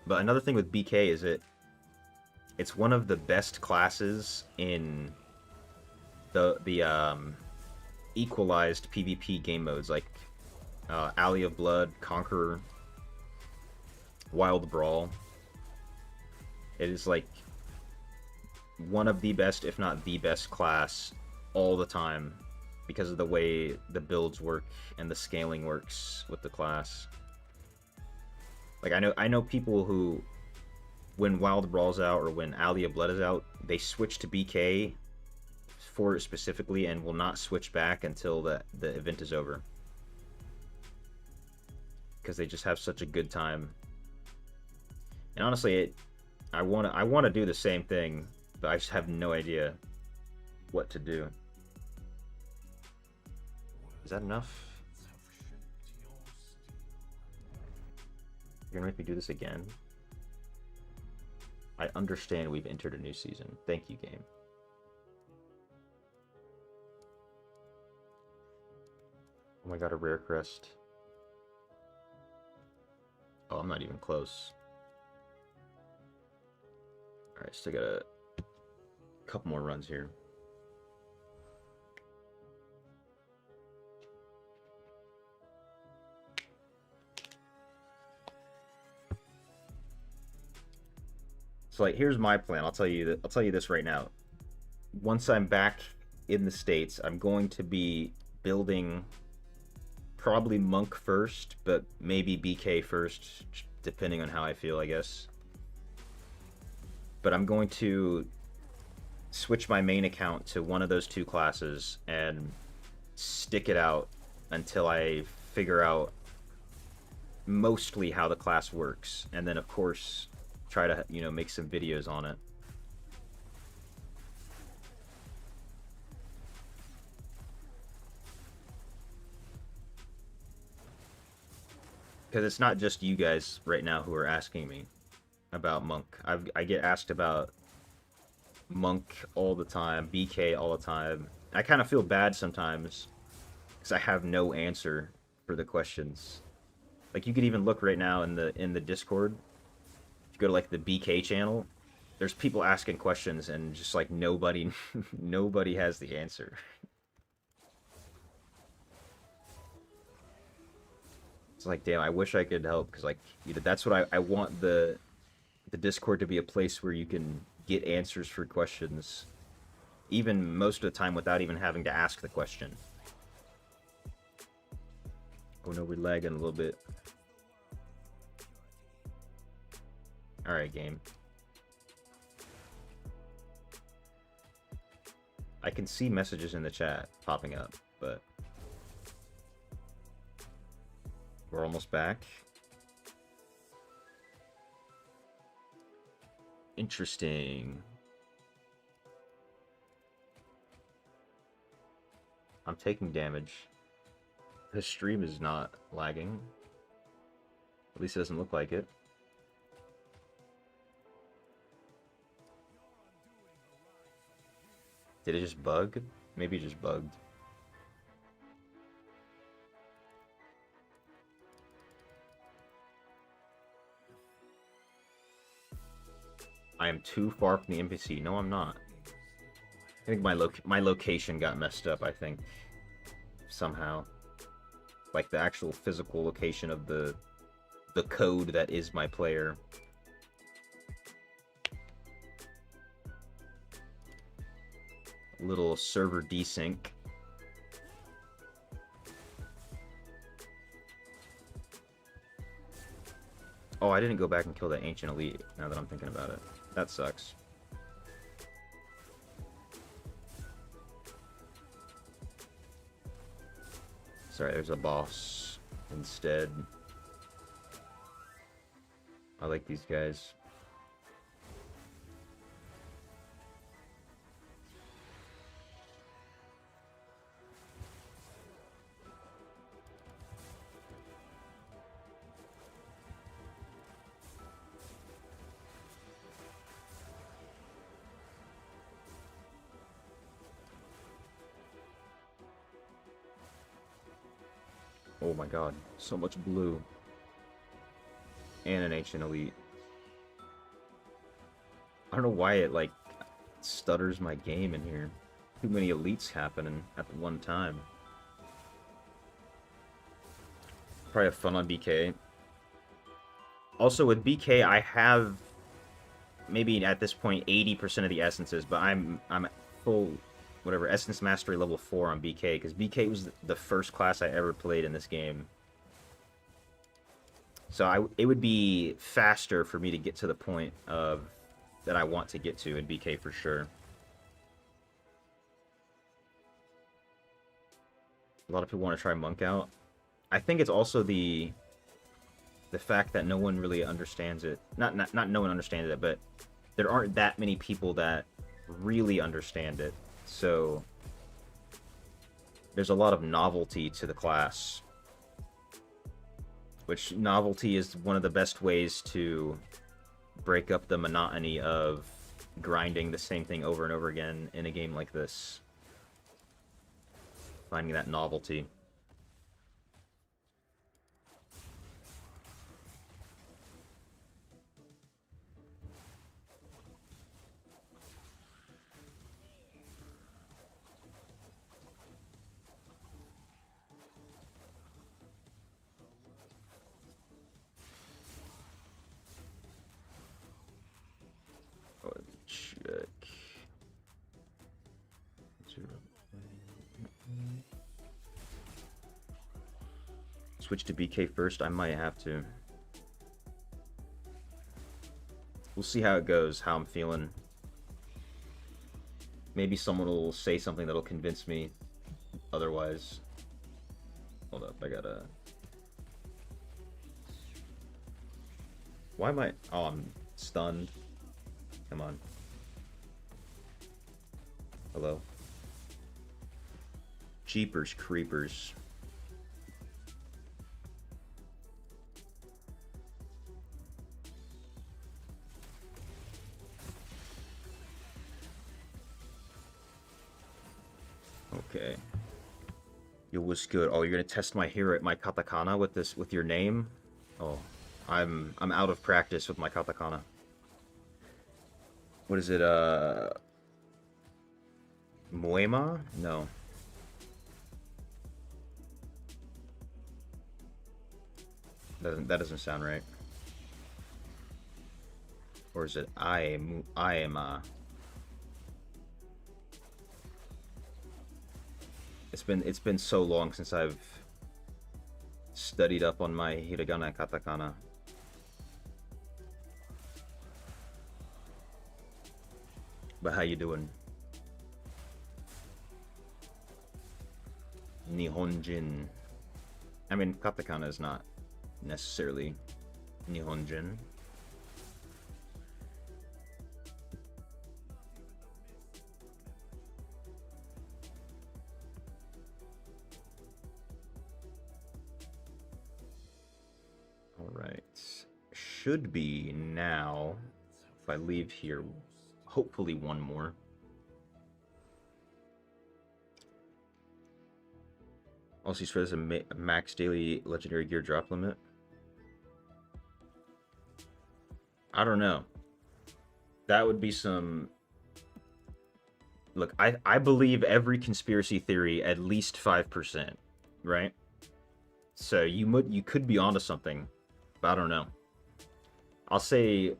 But another thing with BK is it's one of the best classes in the equalized PvP game modes like Alley of Blood, Conqueror, Wild Brawl. It is like one of the best, if not the best class all the time because of the way the builds work and the scaling works with the class. Like I know people who, when Wild Brawl's out or when Alley of Blood is out, they switch to BK for it specifically and will not switch back until the event is over. Because they just have such a good time. And honestly, I want to do the same thing, but I just have no idea what to do. Is that enough? You're gonna make me do this again? I understand we've entered a new season. Thank you, game. Oh my god, a rare crest. Oh, I'm not even close. Alright, still got a couple more runs here. So like, here's my plan. I'll tell you this right now. Once I'm back in the States, I'm going to be building probably Monk first, but maybe BK first, depending on how I feel, I guess. But I'm going to switch my main account to one of those two classes and stick it out until I figure out mostly how the class works, and then of course try to, you know, make some videos on it. Because it's not just you guys right now who are asking me about Monk. I get asked about Monk all the time, BK all the time. I kind of feel bad sometimes because I have no answer for the questions. Like, you could even look right now in the Discord. If you go to like the BK channel, there's people asking questions and just like nobody has the answer. It's like, damn, I wish I could help, because like, you know, that's what I want the Discord to be a place where you can get answers for questions, even most of the time without even having to ask the question. Oh no, we're lagging a little bit. Alright, game. I can see messages in the chat popping up, but we're almost back. Interesting. I'm taking damage. The stream is not lagging. At least it doesn't look like it. Did it just bug? Maybe it just bugged. I am too far from the NPC. No, I'm not. I think my location got messed up, I think. Somehow. Like the actual physical location of the code that is my player. Little server desync. Oh, I didn't go back and kill that ancient elite, now that I'm thinking about it. That sucks. Sorry, there's a boss instead. I like these guys. Oh my god, so much blue. And an ancient elite. I don't know why it, like, stutters my game in here. Too many elites happening at the one time. Probably have fun on BK. Also, with BK, I have maybe at this point 80% of the essences, but I'm at full, whatever, essence mastery level 4 on BK, because BK was the first class I ever played in this game. So it would be faster for me to get to the point of that I want to get to in BK for sure. A lot of people want to try Monk out. I think it's also the fact that no one really understands it. Not no one understands it, but there aren't that many people that really understand it. So there's a lot of novelty to the class. Which novelty is one of the best ways to break up the monotony of grinding the same thing over and over again in a game like this. Finding that novelty. Check. Switch to BK first. I might have to. We'll see how it goes, how I'm feeling. Maybe someone will say something that'll convince me otherwise. Hold up, I gotta... Why am I... Oh, I'm stunned. Come on. Hello. Jeepers creepers. Okay. Yo, what's good? Oh, you're gonna test my hero, my katakana with your name? Oh, I'm out of practice with my katakana. What is it? Moema? No. That doesn't sound right. Or is it Aema? It's been so long since I've studied up on my hiragana and katakana. But how you doing? Nihonjin. I mean, katakana is not necessarily Nihonjin. Alright. Should be now, if I leave here, hopefully one more. Also, he says a max daily legendary gear drop limit. I don't know. That would be some... Look, I believe every conspiracy theory at least 5%, right? So you could be onto something, but I don't know. I'll say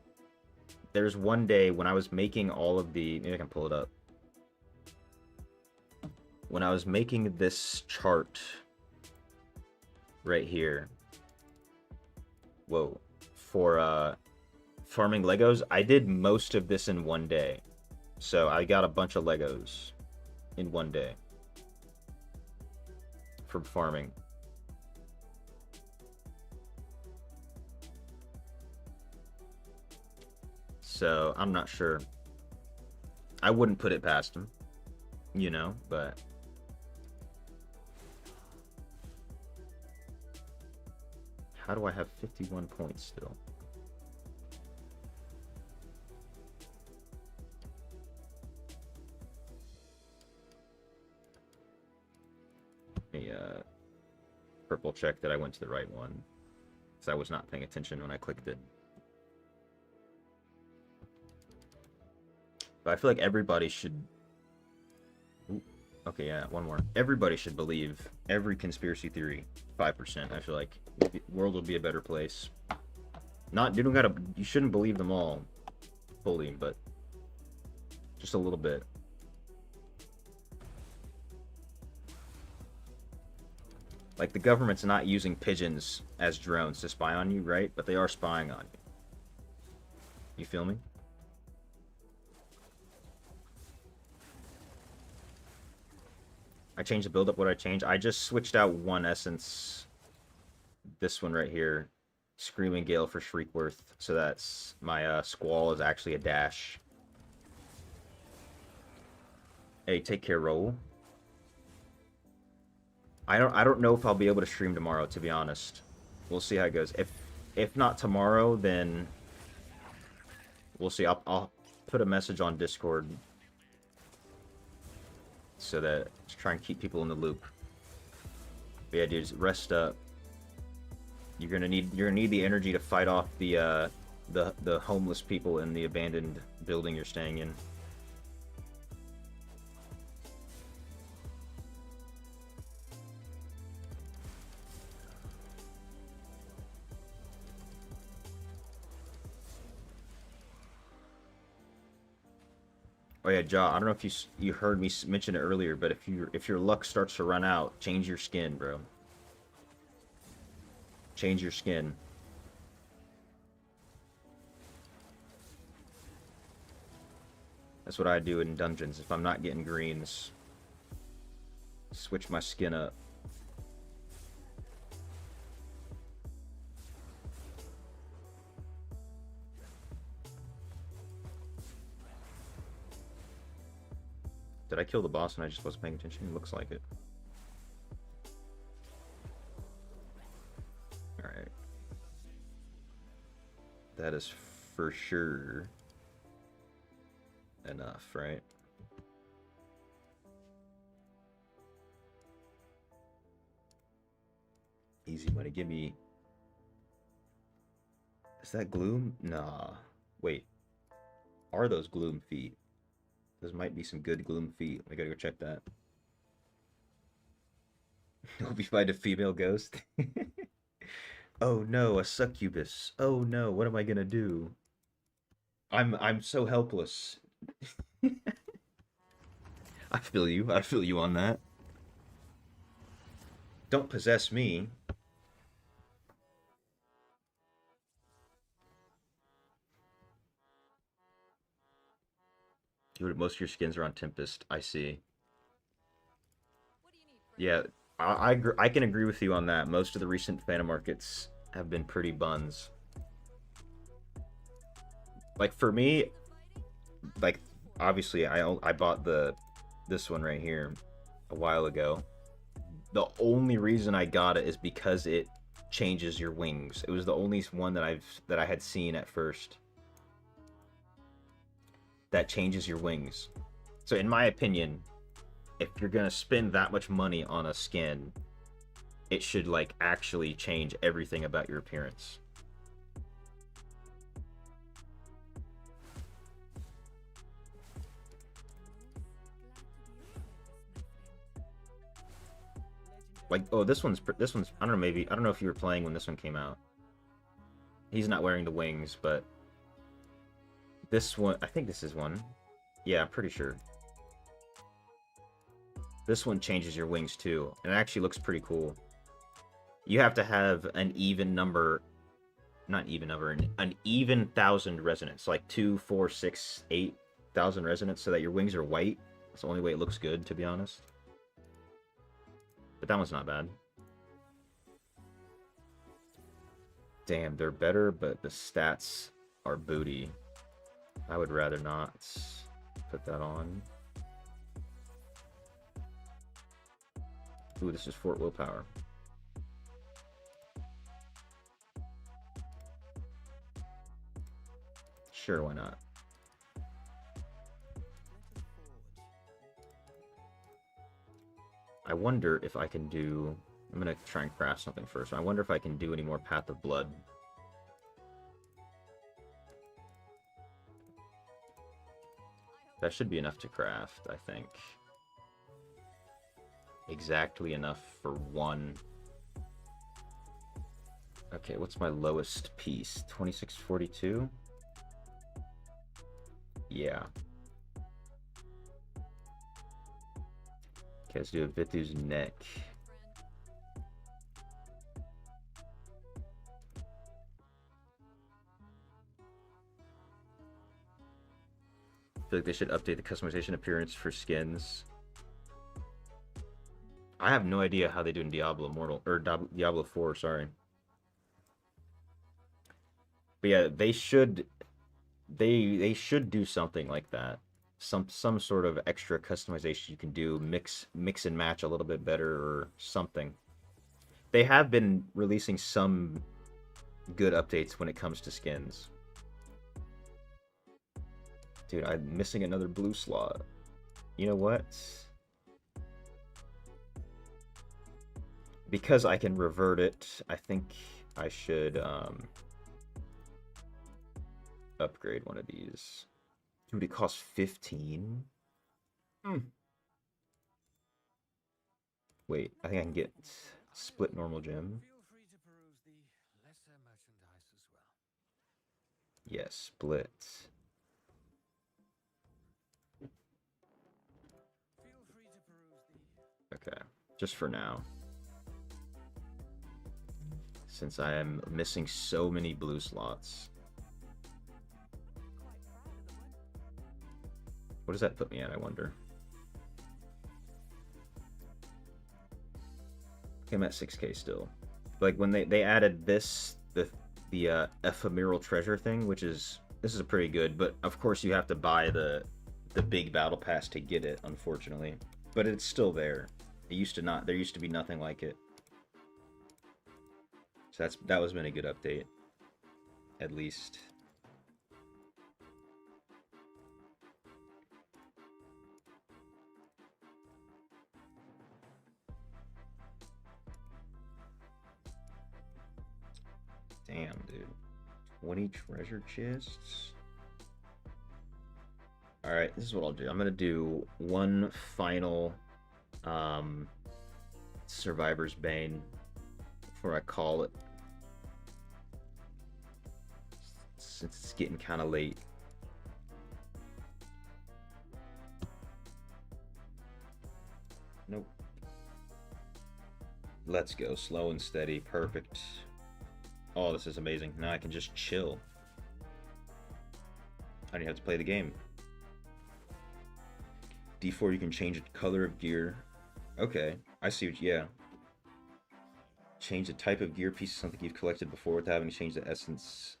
there's one day when I was making all of the... Maybe I can pull it up. When I was making this chart right here, whoa, for farming Legos, I did most of this in one day. So I got a bunch of Legos in one day from farming. So I'm not sure. I wouldn't put it past him, you know, but how do I have 51 points still? A purple check that I went to the right one, because I was not paying attention when I clicked it. But I feel like everybody should... Ooh, okay, yeah, one more. Everybody should believe every conspiracy theory. 5%. I feel like the world will be a better place. Not, you don't gotta... You shouldn't believe them all fully, but just a little bit. Like, the government's not using pigeons as drones to spy on you, right? But they are spying on you. You feel me? I changed the build-up. What I changed? I just switched out one essence. This one right here. Screaming Gale for Shriekworth. So that's... My Squall is actually a dash. Hey, take care, Roll. I don't know if I'll be able to stream tomorrow, to be honest. We'll see how it goes. If not tomorrow, then we'll see. I'll put a message on Discord so that to try and keep people in the loop. But yeah, dudes, rest up. You're gonna need the energy to fight off the homeless people in the abandoned building you're staying in. Oh yeah, Ja, I don't know if you heard me mention it earlier, but if your luck starts to run out, change your skin, bro. Change your skin. That's what I do in dungeons. If I'm not getting greens, switch my skin up. Did I kill the boss and I just wasn't paying attention? It looks like it. Alright. That is for sure enough, right? Easy money. Give me... Is that Gloom? Nah. Wait. Are those Gloom feet? Those might be some good Gloom feet. I gotta go check that. You'll be find a female ghost. Oh no, a succubus. Oh no, what am I gonna do? I'm so helpless. I feel you. I feel you on that. Don't possess me. Most of your skins are on Tempest. I see. Yeah, I can agree with you on that. Most of the recent Phantom markets have been pretty buns. Like for me, like obviously I bought this one right here a while ago. The only reason I got it is because it changes your wings. It was the only one that I had seen at first that changes your wings. So in my opinion, if you're gonna spend that much money on a skin, it should like actually change everything about your appearance. Like, oh, this one's I don't know, maybe I don't know if you were playing when this one came out. He's not wearing the wings, but this one, I think this is one. Yeah, I'm pretty sure. This one changes your wings too, and it actually looks pretty cool. You have to have an even number, not even number, an even 1,000 resonance, like 2, 4, 6, 8,000 resonance, so that your wings are white. That's the only way it looks good, to be honest. But that one's not bad. Damn, they're better, but the stats are booty. I would rather not put that on. Ooh, this is Fort Willpower. Sure, why not? I wonder if I can do... I'm gonna try and craft something first. I wonder if I can do any more Path of Blood. That should be enough to craft, I think. Exactly enough for one. Okay, what's my lowest piece? 2642? Yeah. Okay, let's do a Vithu's neck. I feel like they should update the customization appearance for skins. I have no idea how they do in Diablo Immortal, or Diablo 4, sorry. But yeah, they should do something like that. Some sort of extra customization you can do, mix and match a little bit better or something. They have been releasing some good updates when it comes to skins. Dude, I'm missing another blue slot. You know what? Because I can revert it, I think I should upgrade one of these. Dude, it costs 15? Wait, I think I can get split normal gem. Yes, split. Okay, just for now. Since I am missing so many blue slots. What does that put me at, I wonder? Okay, I'm at 6K still. Like when they added this, the ephemeral treasure thing, which is, this is pretty good, but of course you have to buy the big battle pass to get it, unfortunately. But it's still there. It used to not, there used to be nothing like it. So that was been a good update, at least. Damn, dude. 20 treasure chests? Alright, this is what I'll do. I'm gonna do one final Survivor's Bane before I call it. Since it's getting kind of late. Nope. Let's go. Slow and steady. Perfect. Oh, this is amazing. Now I can just chill. I don't even have to play the game. D4, you can change the color of gear. Okay, I see what, yeah. Change the type of gear piece to something you've collected before without having to change the essence.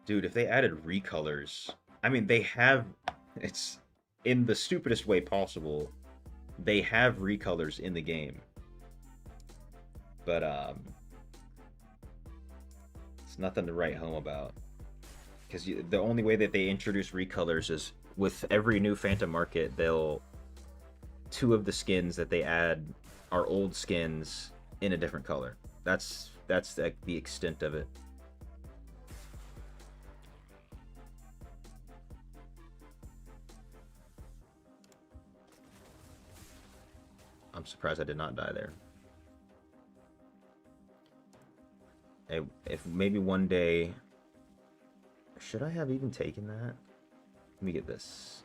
Dude, if they added recolors, I mean, they have, it's in the stupidest way possible. They have recolors in the game. But, it's nothing to write home about. Because the only way that they introduce recolors is with every new Phantom Market, two of the skins that they add are old skins in a different color. That's the extent of it. I'm surprised I did not die there. If maybe one day... Should I have even taken that? Let me get this.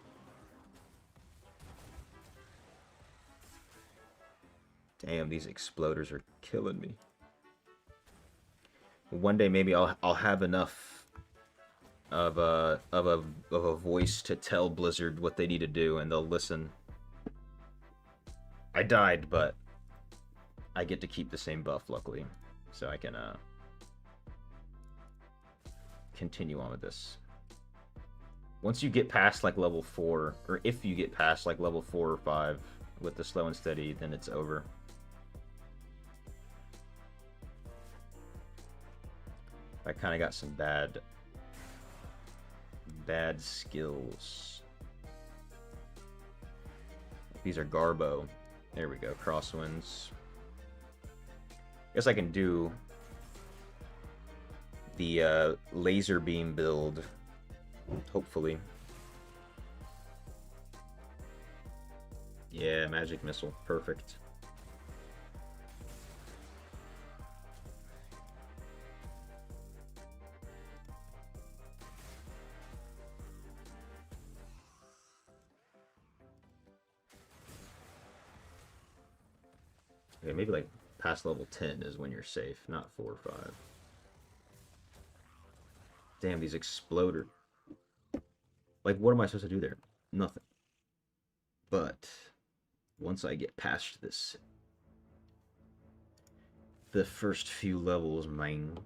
Damn, these exploders are killing me. One day maybe I'll have enough of a voice to tell Blizzard what they need to do, and they'll listen. I died, but I get to keep the same buff, luckily, so I can continue on with this. Once you get past like level 4, or if you get past like level 4 or 5 with the slow and steady, then it's over. I kind of got some bad skills. These are Garbo. There we go, crosswinds. Guess I can do the laser beam build, hopefully. Yeah, magic missile, perfect. Okay, maybe like past level 10 is when you're safe, not 4 or 5. Damn, these exploder. Like, what am I supposed to do there? Nothing. But once I get past this, the first few levels, man.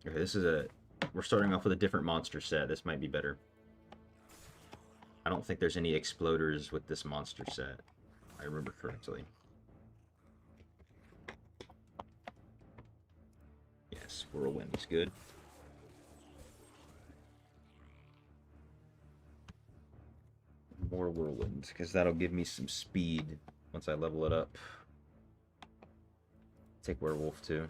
Okay, this is we're starting off with a different monster set. This might be better. I don't think there's any exploders with this monster set. I remember correctly. Yes, whirlwind is good. More whirlwind, because that'll give me some speed once I level it up. Take werewolf too.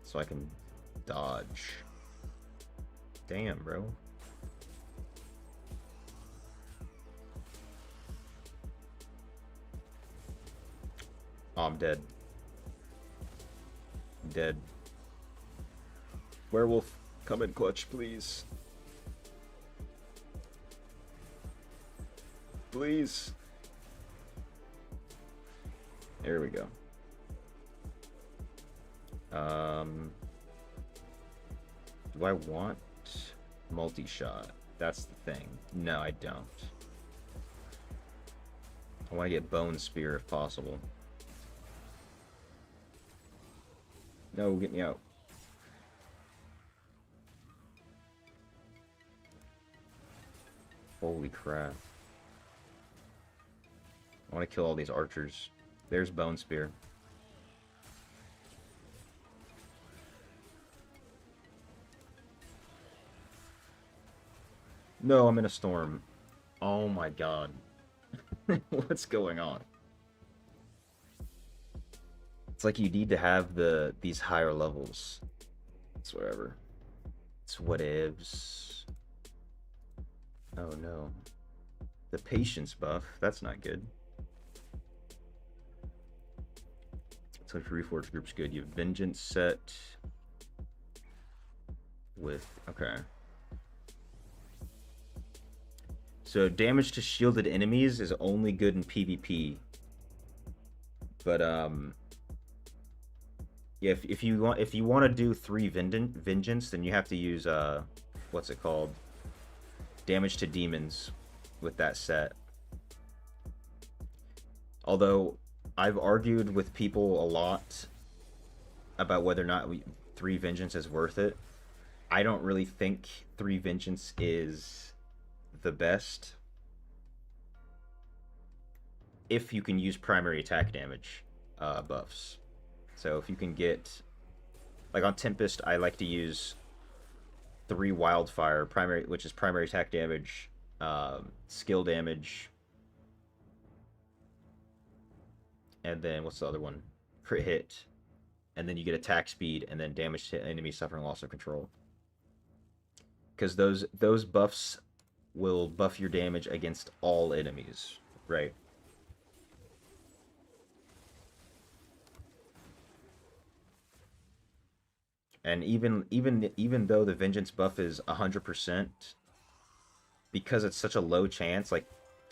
So I can dodge. Damn, bro. Oh, I'm dead. I'm dead. Werewolf, come in clutch, please. Please. There we go. Do I want multi-shot? That's the thing. No, I don't. I want to get Bone Spear if possible. No, get me out. Holy crap. I want to kill all these archers. There's Bone Spear. No, I'm in a storm. Oh my god. What's going on? It's like you need to have these higher levels. It's whatever. It's whatevs. Oh no. The patience buff. That's not good. So Reforged group's good. You have Vengeance set with... Okay. So damage to shielded enemies is only good in PvP. But yeah, if you want to do 3 vengeance, then you have to use what's it called? Damage to demons with that set. Although I've argued with people a lot about whether or not 3 vengeance is worth it. I don't really think 3 vengeance is the best if you can use primary attack damage buffs. So if you can get, like on Tempest, I like to use 3 wildfire primary, which is primary attack damage, skill damage, and then what's the other one? Crit hit, and then you get attack speed, and then damage to enemy suffering loss of control. Because those buffs will buff your damage against all enemies, right? And even though the vengeance buff is 100%, because it's such a low chance, like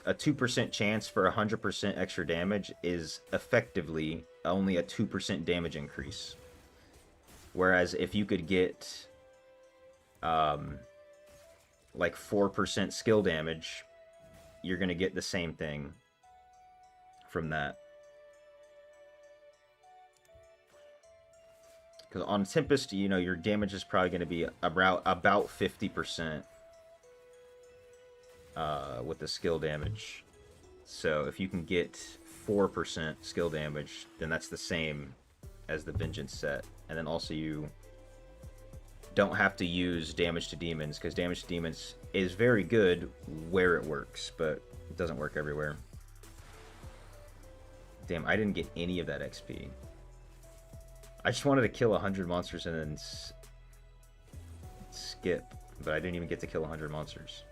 a 2% chance for 100% extra damage is effectively only a 2% damage increase. Whereas if you could get like 4% skill damage, you're gonna get the same thing from that. Because on Tempest, you know, your damage is probably gonna be about 50% with the skill damage. So if you can get 4% skill damage, then that's the same as the Vengeance set. And then also you don't have to use damage to demons, because damage to demons is very good where it works, but it doesn't work everywhere. Damn, I didn't get any of that XP. I just wanted to kill 100 monsters and then skip, but I didn't even get to kill 100 monsters.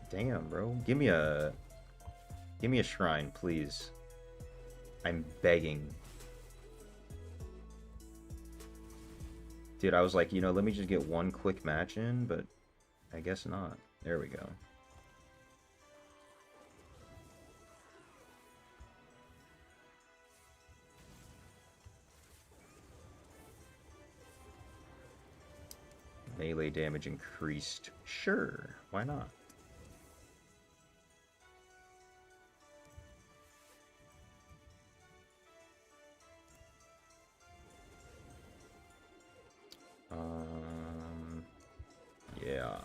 Damn, bro. Give me a shrine, please. I'm begging. Dude, I was like, you know, let me just get one quick match in, but I guess not. There we go. Melee damage increased. Sure, why not? Yeah.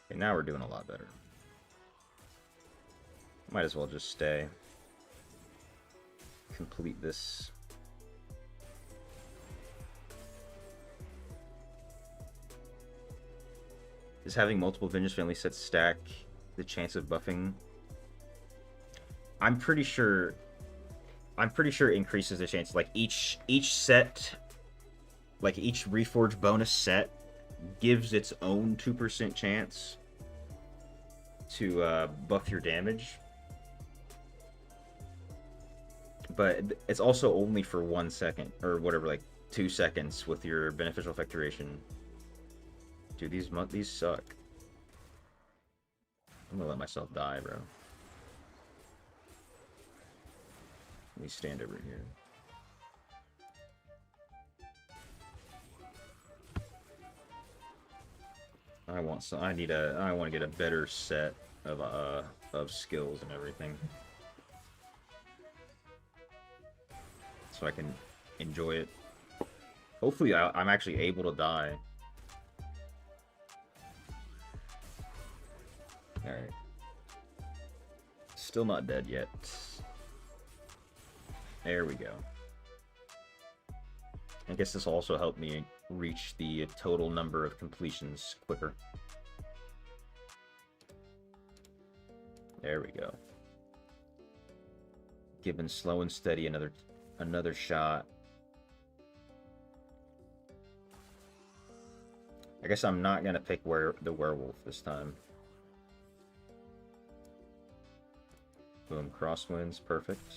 Okay, now we're doing a lot better. Might as well just stay. Complete this. Is having multiple Vengeance family sets stack the chance of buffing? I'm pretty sure it increases the chance. Like each set, like each Reforged bonus set gives its own 2% chance to buff your damage. But it's also only for 1 second, or whatever, like 2 seconds with your beneficial effect duration. Dude, these suck. I'm gonna let myself die, bro. Let me stand over here. I want to get a better set of skills and everything, so I can enjoy it. Hopefully, I'm actually able to die. All right. Still not dead yet. There we go. I guess this will also help me reach the total number of completions quicker. There we go. Giving slow and steady another shot. I guess I'm not gonna pick the werewolf this time. Boom, crosswinds, perfect.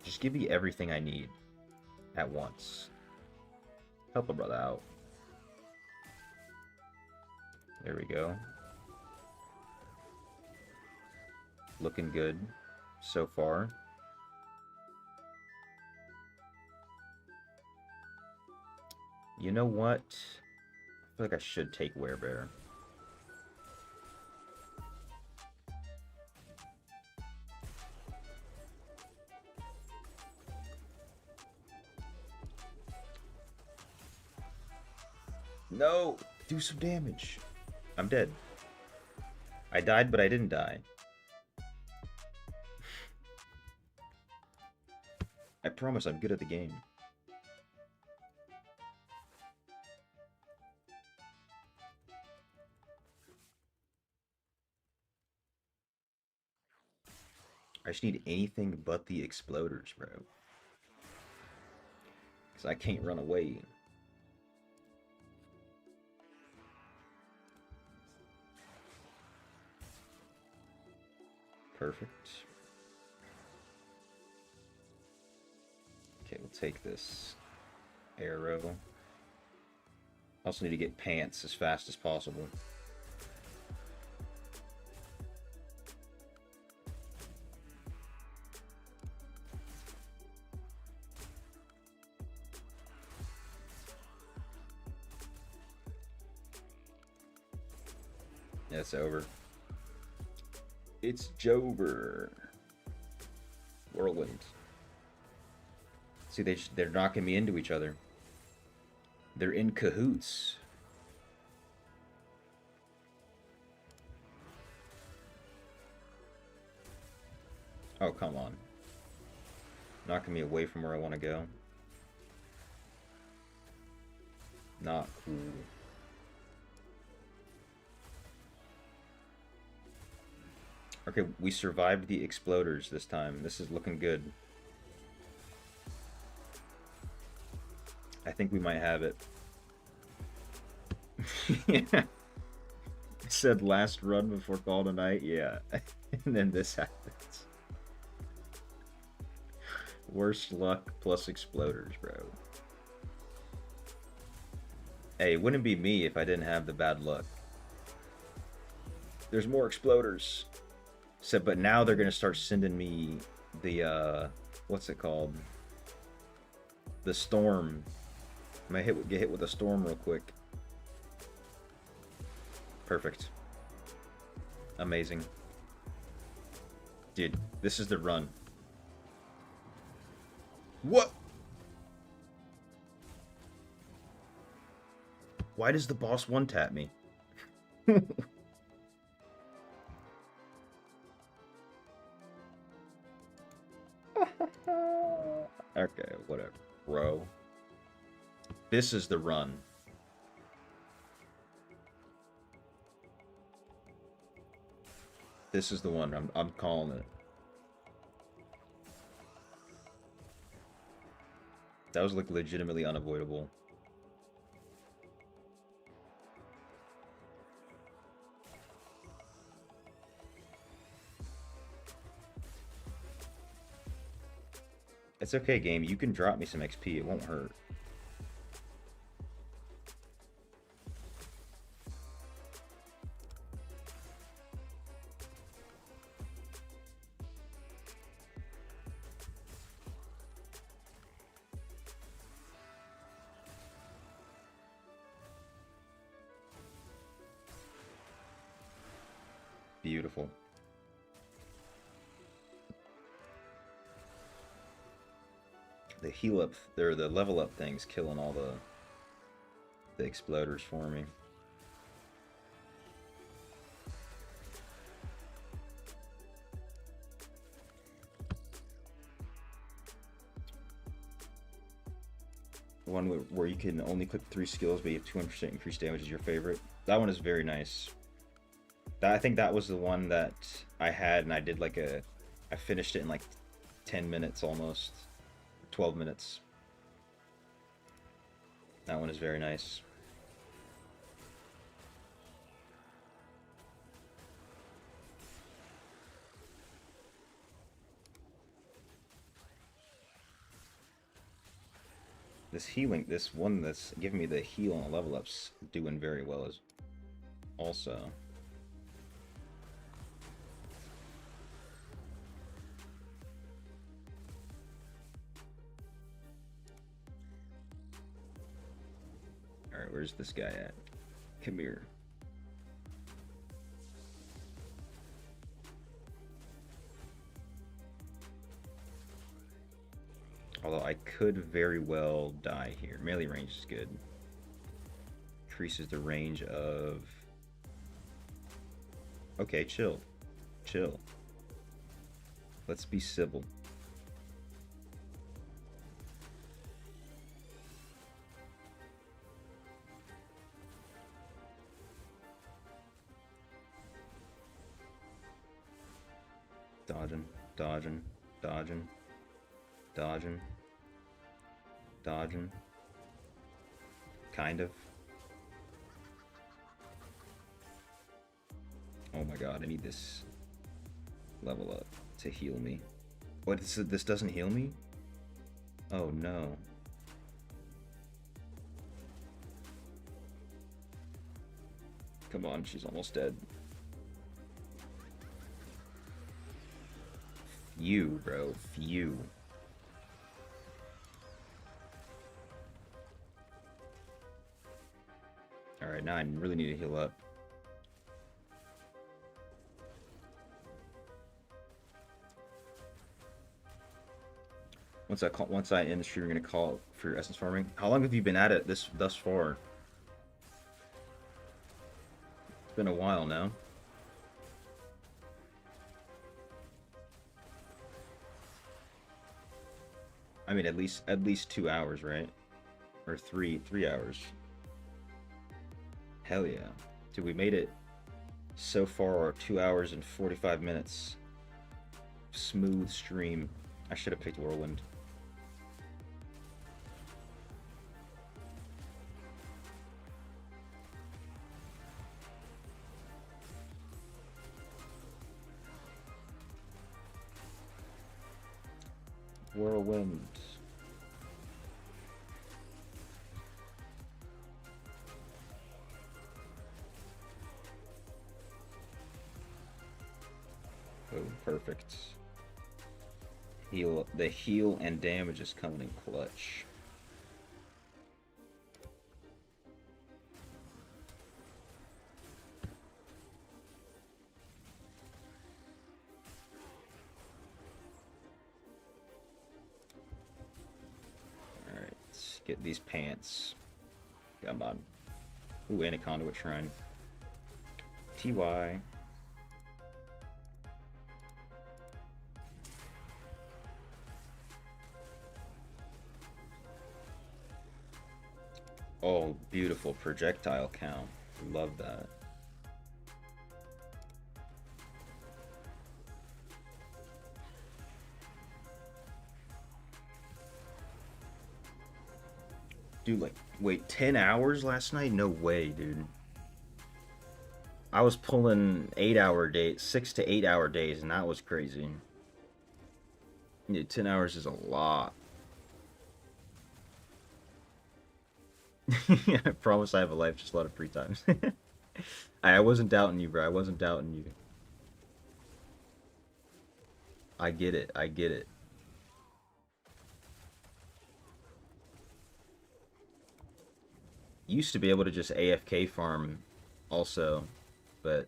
Just give me everything I need at once. Help a brother out. There we go. Looking good so far. You know what? I feel like I should take Werebear. No! Do some damage. I'm dead. I died, but I didn't die. I promise I'm good at the game. I just need anything but the exploders, bro. Because I can't run away. Perfect. Okay, we'll take this arrow. Also need to get pants as fast as possible. It's over. It's Jover. Whirlwind. See, they're knocking me into each other. They're in cahoots. Oh, come on. Knocking me away from where I want to go. Not cool. Okay, we survived the exploders this time. This is looking good. I think we might have it. Yeah. Said last run before call tonight. Yeah. And then this happens. Worst luck plus exploders, bro. Hey, it wouldn't be me if I didn't have the bad luck. There's more exploders. So, but now they're gonna start sending me the what's it called? The storm. I might get hit with a storm real quick. Perfect. Amazing. Dude, this is the run. What? Why does the boss one-tap me? Okay, whatever, bro. This is the run. This is the one. I'm calling it. That was like legitimately unavoidable. It's okay, game. You can drop me some XP. It won't hurt. Beautiful. The heal up, or the level up thing's killing all the exploders for me. One where you can only click 3 skills, but you have 200% increased damage is your favorite. That one is very nice. I think that was the one that I had, and I did like I finished it in like 10 minutes almost. 12 minutes. That one is very nice. This healing, this one that's giving me the heal on the level ups, doing very well as also. Alright, where's this guy at? Come here. Although I could very well die here. Melee range is good. Increases the range of... Okay, chill. Chill. Let's be civil. Dodging, dodging, dodging, dodging, dodging. Kind of. Oh my god, I need this level up to heal me. What, this doesn't heal me? Oh no. Come on, she's almost dead. Few, bro. Few. Alright, now I really need to heal up. once I end the stream, you're gonna call for your essence farming. How long have you been at it thus far? It's been a while now. I mean, at least 2 hours, right? Or three hours. Hell yeah, dude, we made it so far. 2 hours and 45 minutes. Smooth stream. I should have picked Whirlwind. Whirlwind. Oh, perfect. The heal and damage is coming in clutch. Alright, let's get these pants. Come on. Ooh, and a conduit shrine. TY. Oh, beautiful projectile count. Love that. Dude, like, wait, 10 hours last night? No way, dude. I was pulling 8-hour days, 6 to 8 hour days, and that was crazy. Yeah, 10 hours is a lot. I promise I have a life, just a lot of free time. I wasn't doubting you, bro. I wasn't doubting you. I get it. I get it. Used to be able to just AFK farm also, but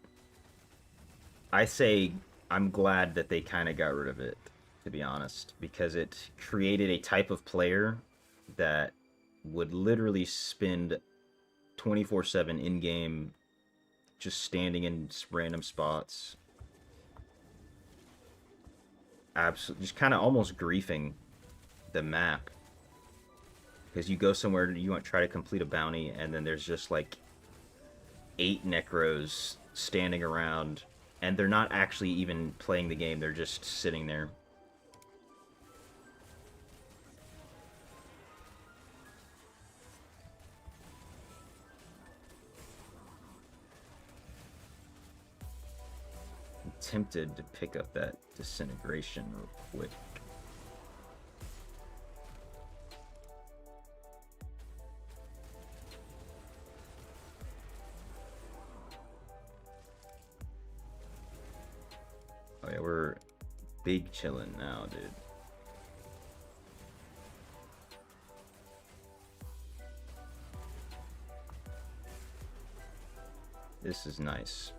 I say I'm glad that they kind of got rid of it, to be honest, because it created a type of player that would literally spend 24/7 in-game just standing in random spots. Absolutely, just kind of almost griefing the map. Because you go somewhere, you want to try to complete a bounty, and then there's just like 8 Necros standing around, and they're not actually even playing the game, they're just sitting there. I'm tempted to pick up that disintegration real quick. Oh yeah, we're big chillin' now, dude. This is nice.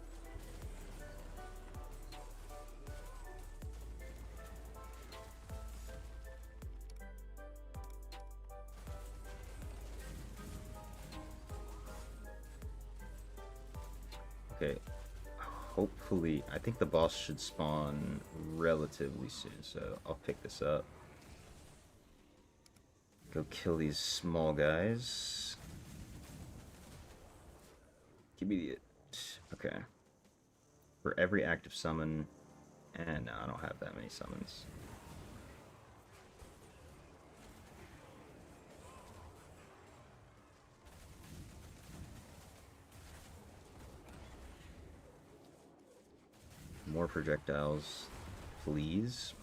Okay. Hopefully, I think the boss should spawn relatively soon, so I'll pick this up. Go kill these small guys. Give me the... Okay. For every active summon... And no, I don't have that many summons. More projectiles, please.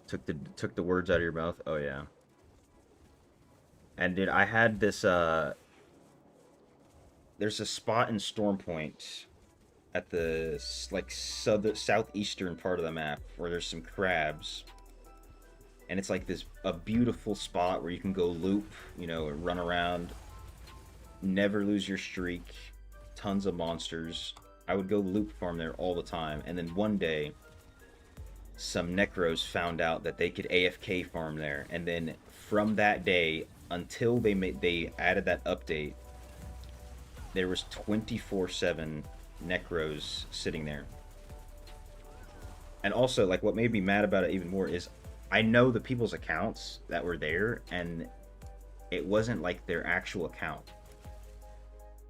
Took the words out of your mouth. Oh yeah. And dude, I had this there's a spot in Stormpoint at the like southeastern part of the map where there's some crabs. And it's like a beautiful spot where you can go loop, you know, run around. Never lose your streak. Tons of monsters. I would go loop farm there all the time, and then one day, some necros found out that they could AFK farm there, and then from that day until they added that update, there was 24/7 necros sitting there. And also, like, what made me mad about it even more is I know the people's accounts that were there, and it wasn't like their actual account.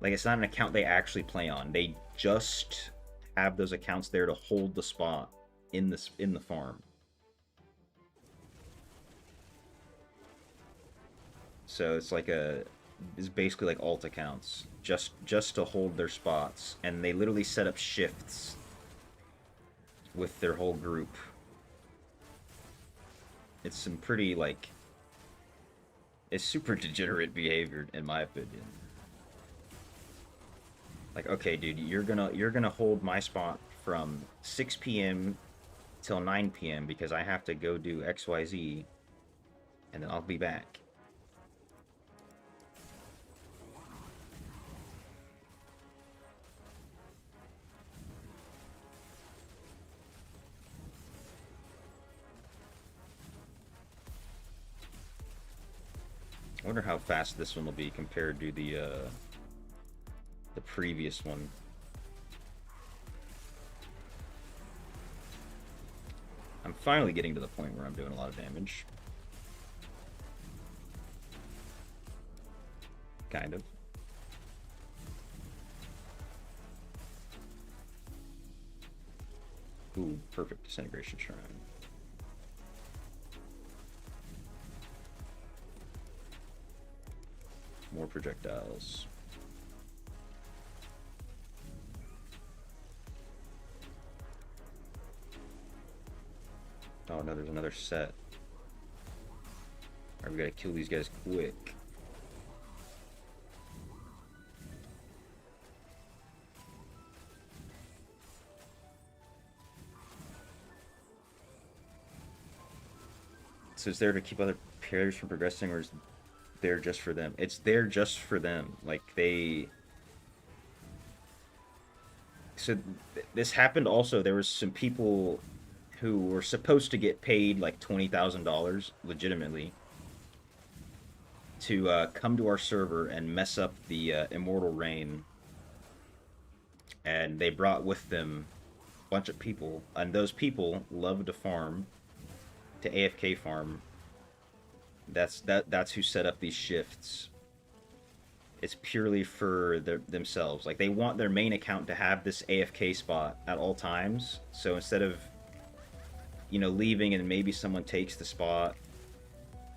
Like, it's not an account they actually play on. They just have those accounts there to hold the spot in the farm. So it's basically like alt accounts, just to hold their spots, and they literally set up shifts with their whole group. It's some pretty, like, it's super degenerate behavior in my opinion. Like, okay, dude, you're gonna hold my spot from 6 p.m. till 9 p.m. because I have to go do XYZ, and then I'll be back. I wonder how fast this one will be compared to the previous one. I'm finally getting to the point where I'm doing a lot of damage. Kind of. Ooh, perfect disintegration shrine. More projectiles. Oh no, there's another set. Alright, we gotta kill these guys quick. So it's there to keep other players from progressing, or is there just for them? It's there just for them. Like, they... So this happened also. There was some people who were supposed to get paid like $20,000 legitimately to come to our server and mess up the Immortal Reign. And they brought with them a bunch of people, and those people love to farm, to AFK farm. That's who set up these shifts. It's purely for themselves. Like, they want their main account to have this AFK spot at all times. So instead of, you know, leaving and maybe someone takes the spot,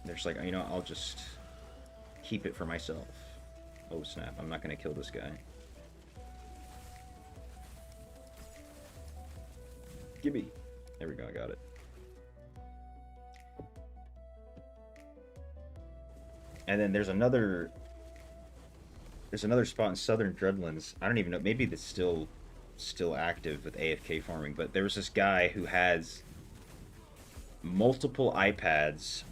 they're just like, you know, I'll just keep it for myself. Oh snap, I'm not gonna kill this guy. Gimme. There we go, I got it. And then there's another spot in Southern Dreadlands. I don't even know, maybe that's still active with AFK farming, but there was this guy who has multiple iPads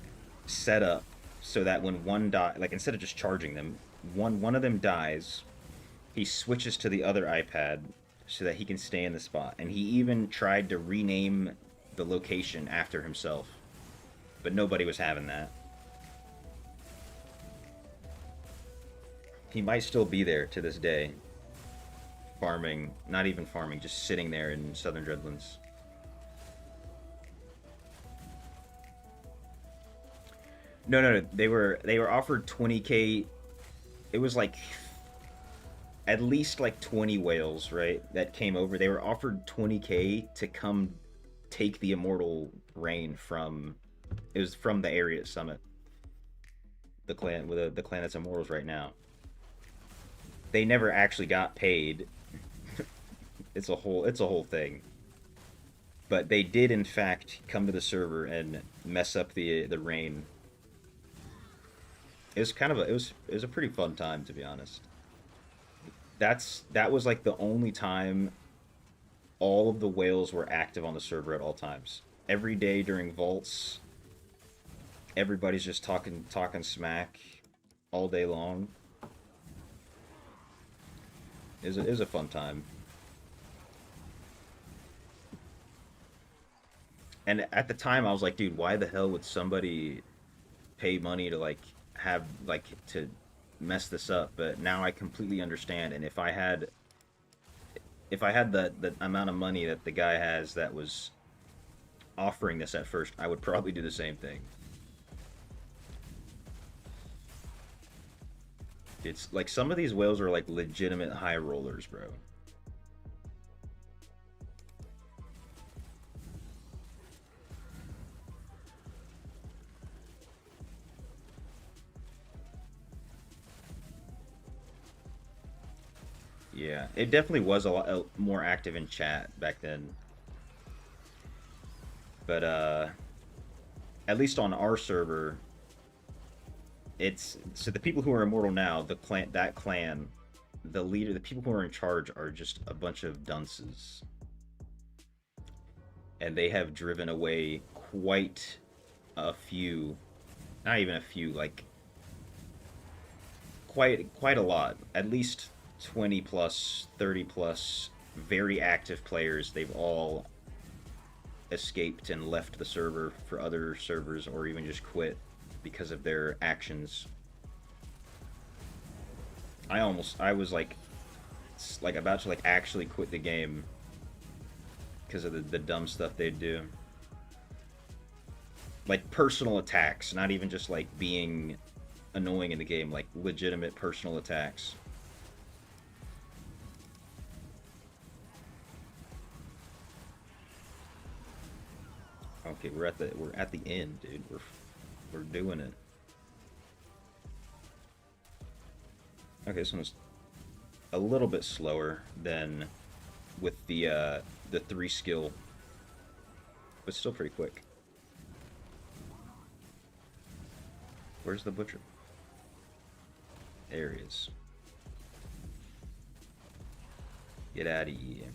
set up so that when one die, like, instead of just charging them, one of them dies, he switches to the other iPad so that he can stay in the spot. And he even tried to rename the location after himself, but nobody was having that. He might still be there to this day, farming, not even farming, just sitting there in Southern Dreadlands. No, they were offered 20k. It was like at least like 20 whales, right, that came over. They were offered 20k to come take the Immortal Reign from, it was from the area summit, the clan with the clan that's Immortals right now. They never actually got paid. It's a whole thing. But they did in fact come to the server and mess up the Reign. It was kind of it was a pretty fun time, to be honest. That was like the only time all of the whales were active on the server at all times. Every day during vaults, everybody's just talking smack all day long. It was a fun time. And at the time, I was like, dude, why the hell would somebody pay money to like have like to mess this up? But now I completely understand. And if I had the amount of money that the guy has that was offering this at first, I would probably do the same thing. It's like some of these whales are like legitimate high rollers, bro. Yeah, it definitely was a lot more active in chat back then. But at least on our server, it's so the people who are immortal now, that clan, the leader, the people who are in charge are just a bunch of dunces, and they have driven away quite a few, not even a few, like quite a lot, at least 20 plus, 30 plus very active players. They've all escaped and left the server for other servers or even just quit because of their actions. I was like about to like actually quit the game because of the dumb stuff they'd do. Like personal attacks, not even just like being annoying in the game, like legitimate personal attacks. Okay, we're at the end, dude. We're doing it. Okay, this one's a little bit slower than with the 3 skill, but still pretty quick. Where's the butcher? There he is. Get out of here.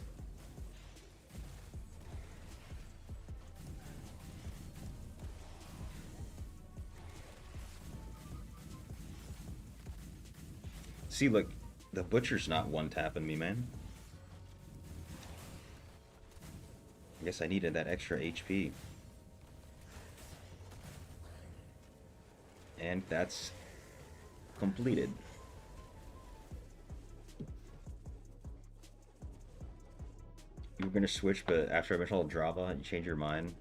See, look, the butcher's not one-tapping me, man. I guess I needed that extra HP. And that's completed. You were gonna switch, but after I mentioned all the drama, you change your mind.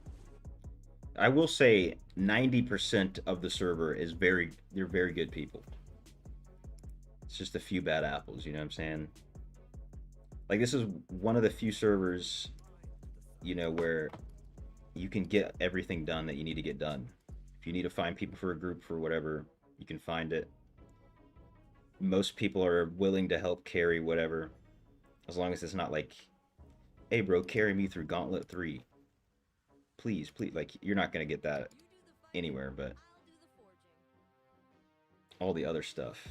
I will say 90% of the server is they're very good people. It's just a few bad apples, you know what I'm saying? Like, this is one of the few servers, you know, where you can get everything done that you need to get done. If you need to find people for a group for whatever, you can find it. Most people are willing to help carry whatever, as long as it's not like, hey bro, carry me through Gauntlet 3. Please, please. Like, you're not going to get that anywhere, but all the other stuff.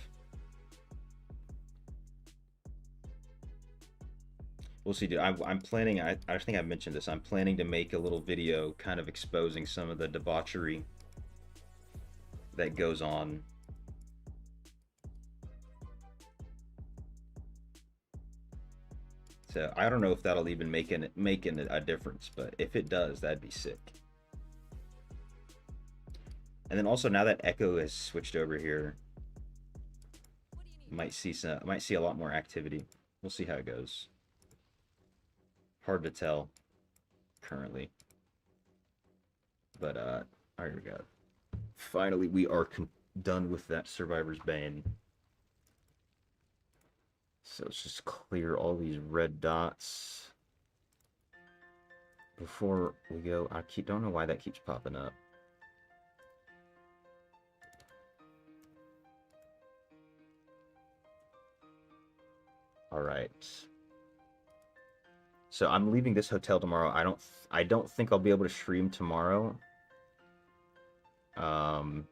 We'll see, dude. I'm planning, I think I mentioned this, I'm planning to make a little video kind of exposing some of the debauchery that goes on. So I don't know if that'll even make a difference, but if it does, that'd be sick. And then also, now that Echo has switched over here, might see a lot more activity. We'll see how it goes. Hard to tell currently, but all right, we got it. Finally, we are done with that Survivor's Bane. So let's just clear all these red dots before we go. Don't know why that keeps popping up. All right. So I'm leaving this hotel tomorrow. I don't think I'll be able to stream tomorrow. We'll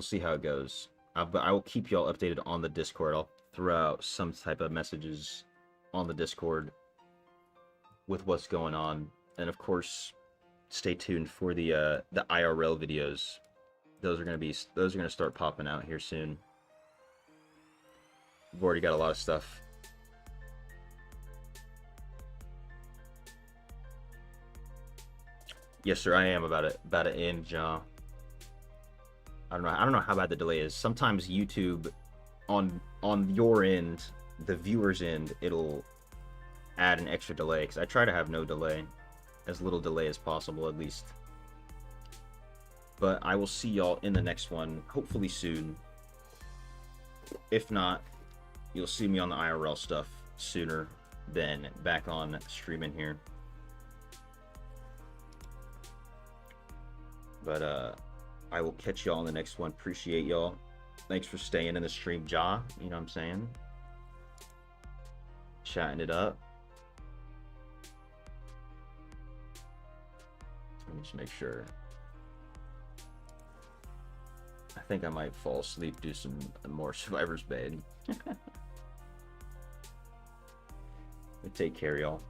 see how it goes. But I will keep y'all updated on the Discord. I'll throw out some type of messages on the Discord with what's going on, and of course, stay tuned for the IRL videos. Those are gonna start popping out here soon. We've already got a lot of stuff. Yes, sir. I am about to end, John. I don't know how bad the delay is. Sometimes YouTube, on your end, the viewer's end, it'll add an extra delay because I try to have no delay, as little delay as possible at least. But I will see y'all in the next one, hopefully soon. If not, you'll see me on the IRL stuff sooner than back on streaming here. But I will catch y'all in the next one. Appreciate y'all. Thanks for staying in the stream, Ja. You know what I'm saying? Chatting it up. Let me just make sure. I think I might fall asleep, do some more Survivor's Bed. Take care, y'all.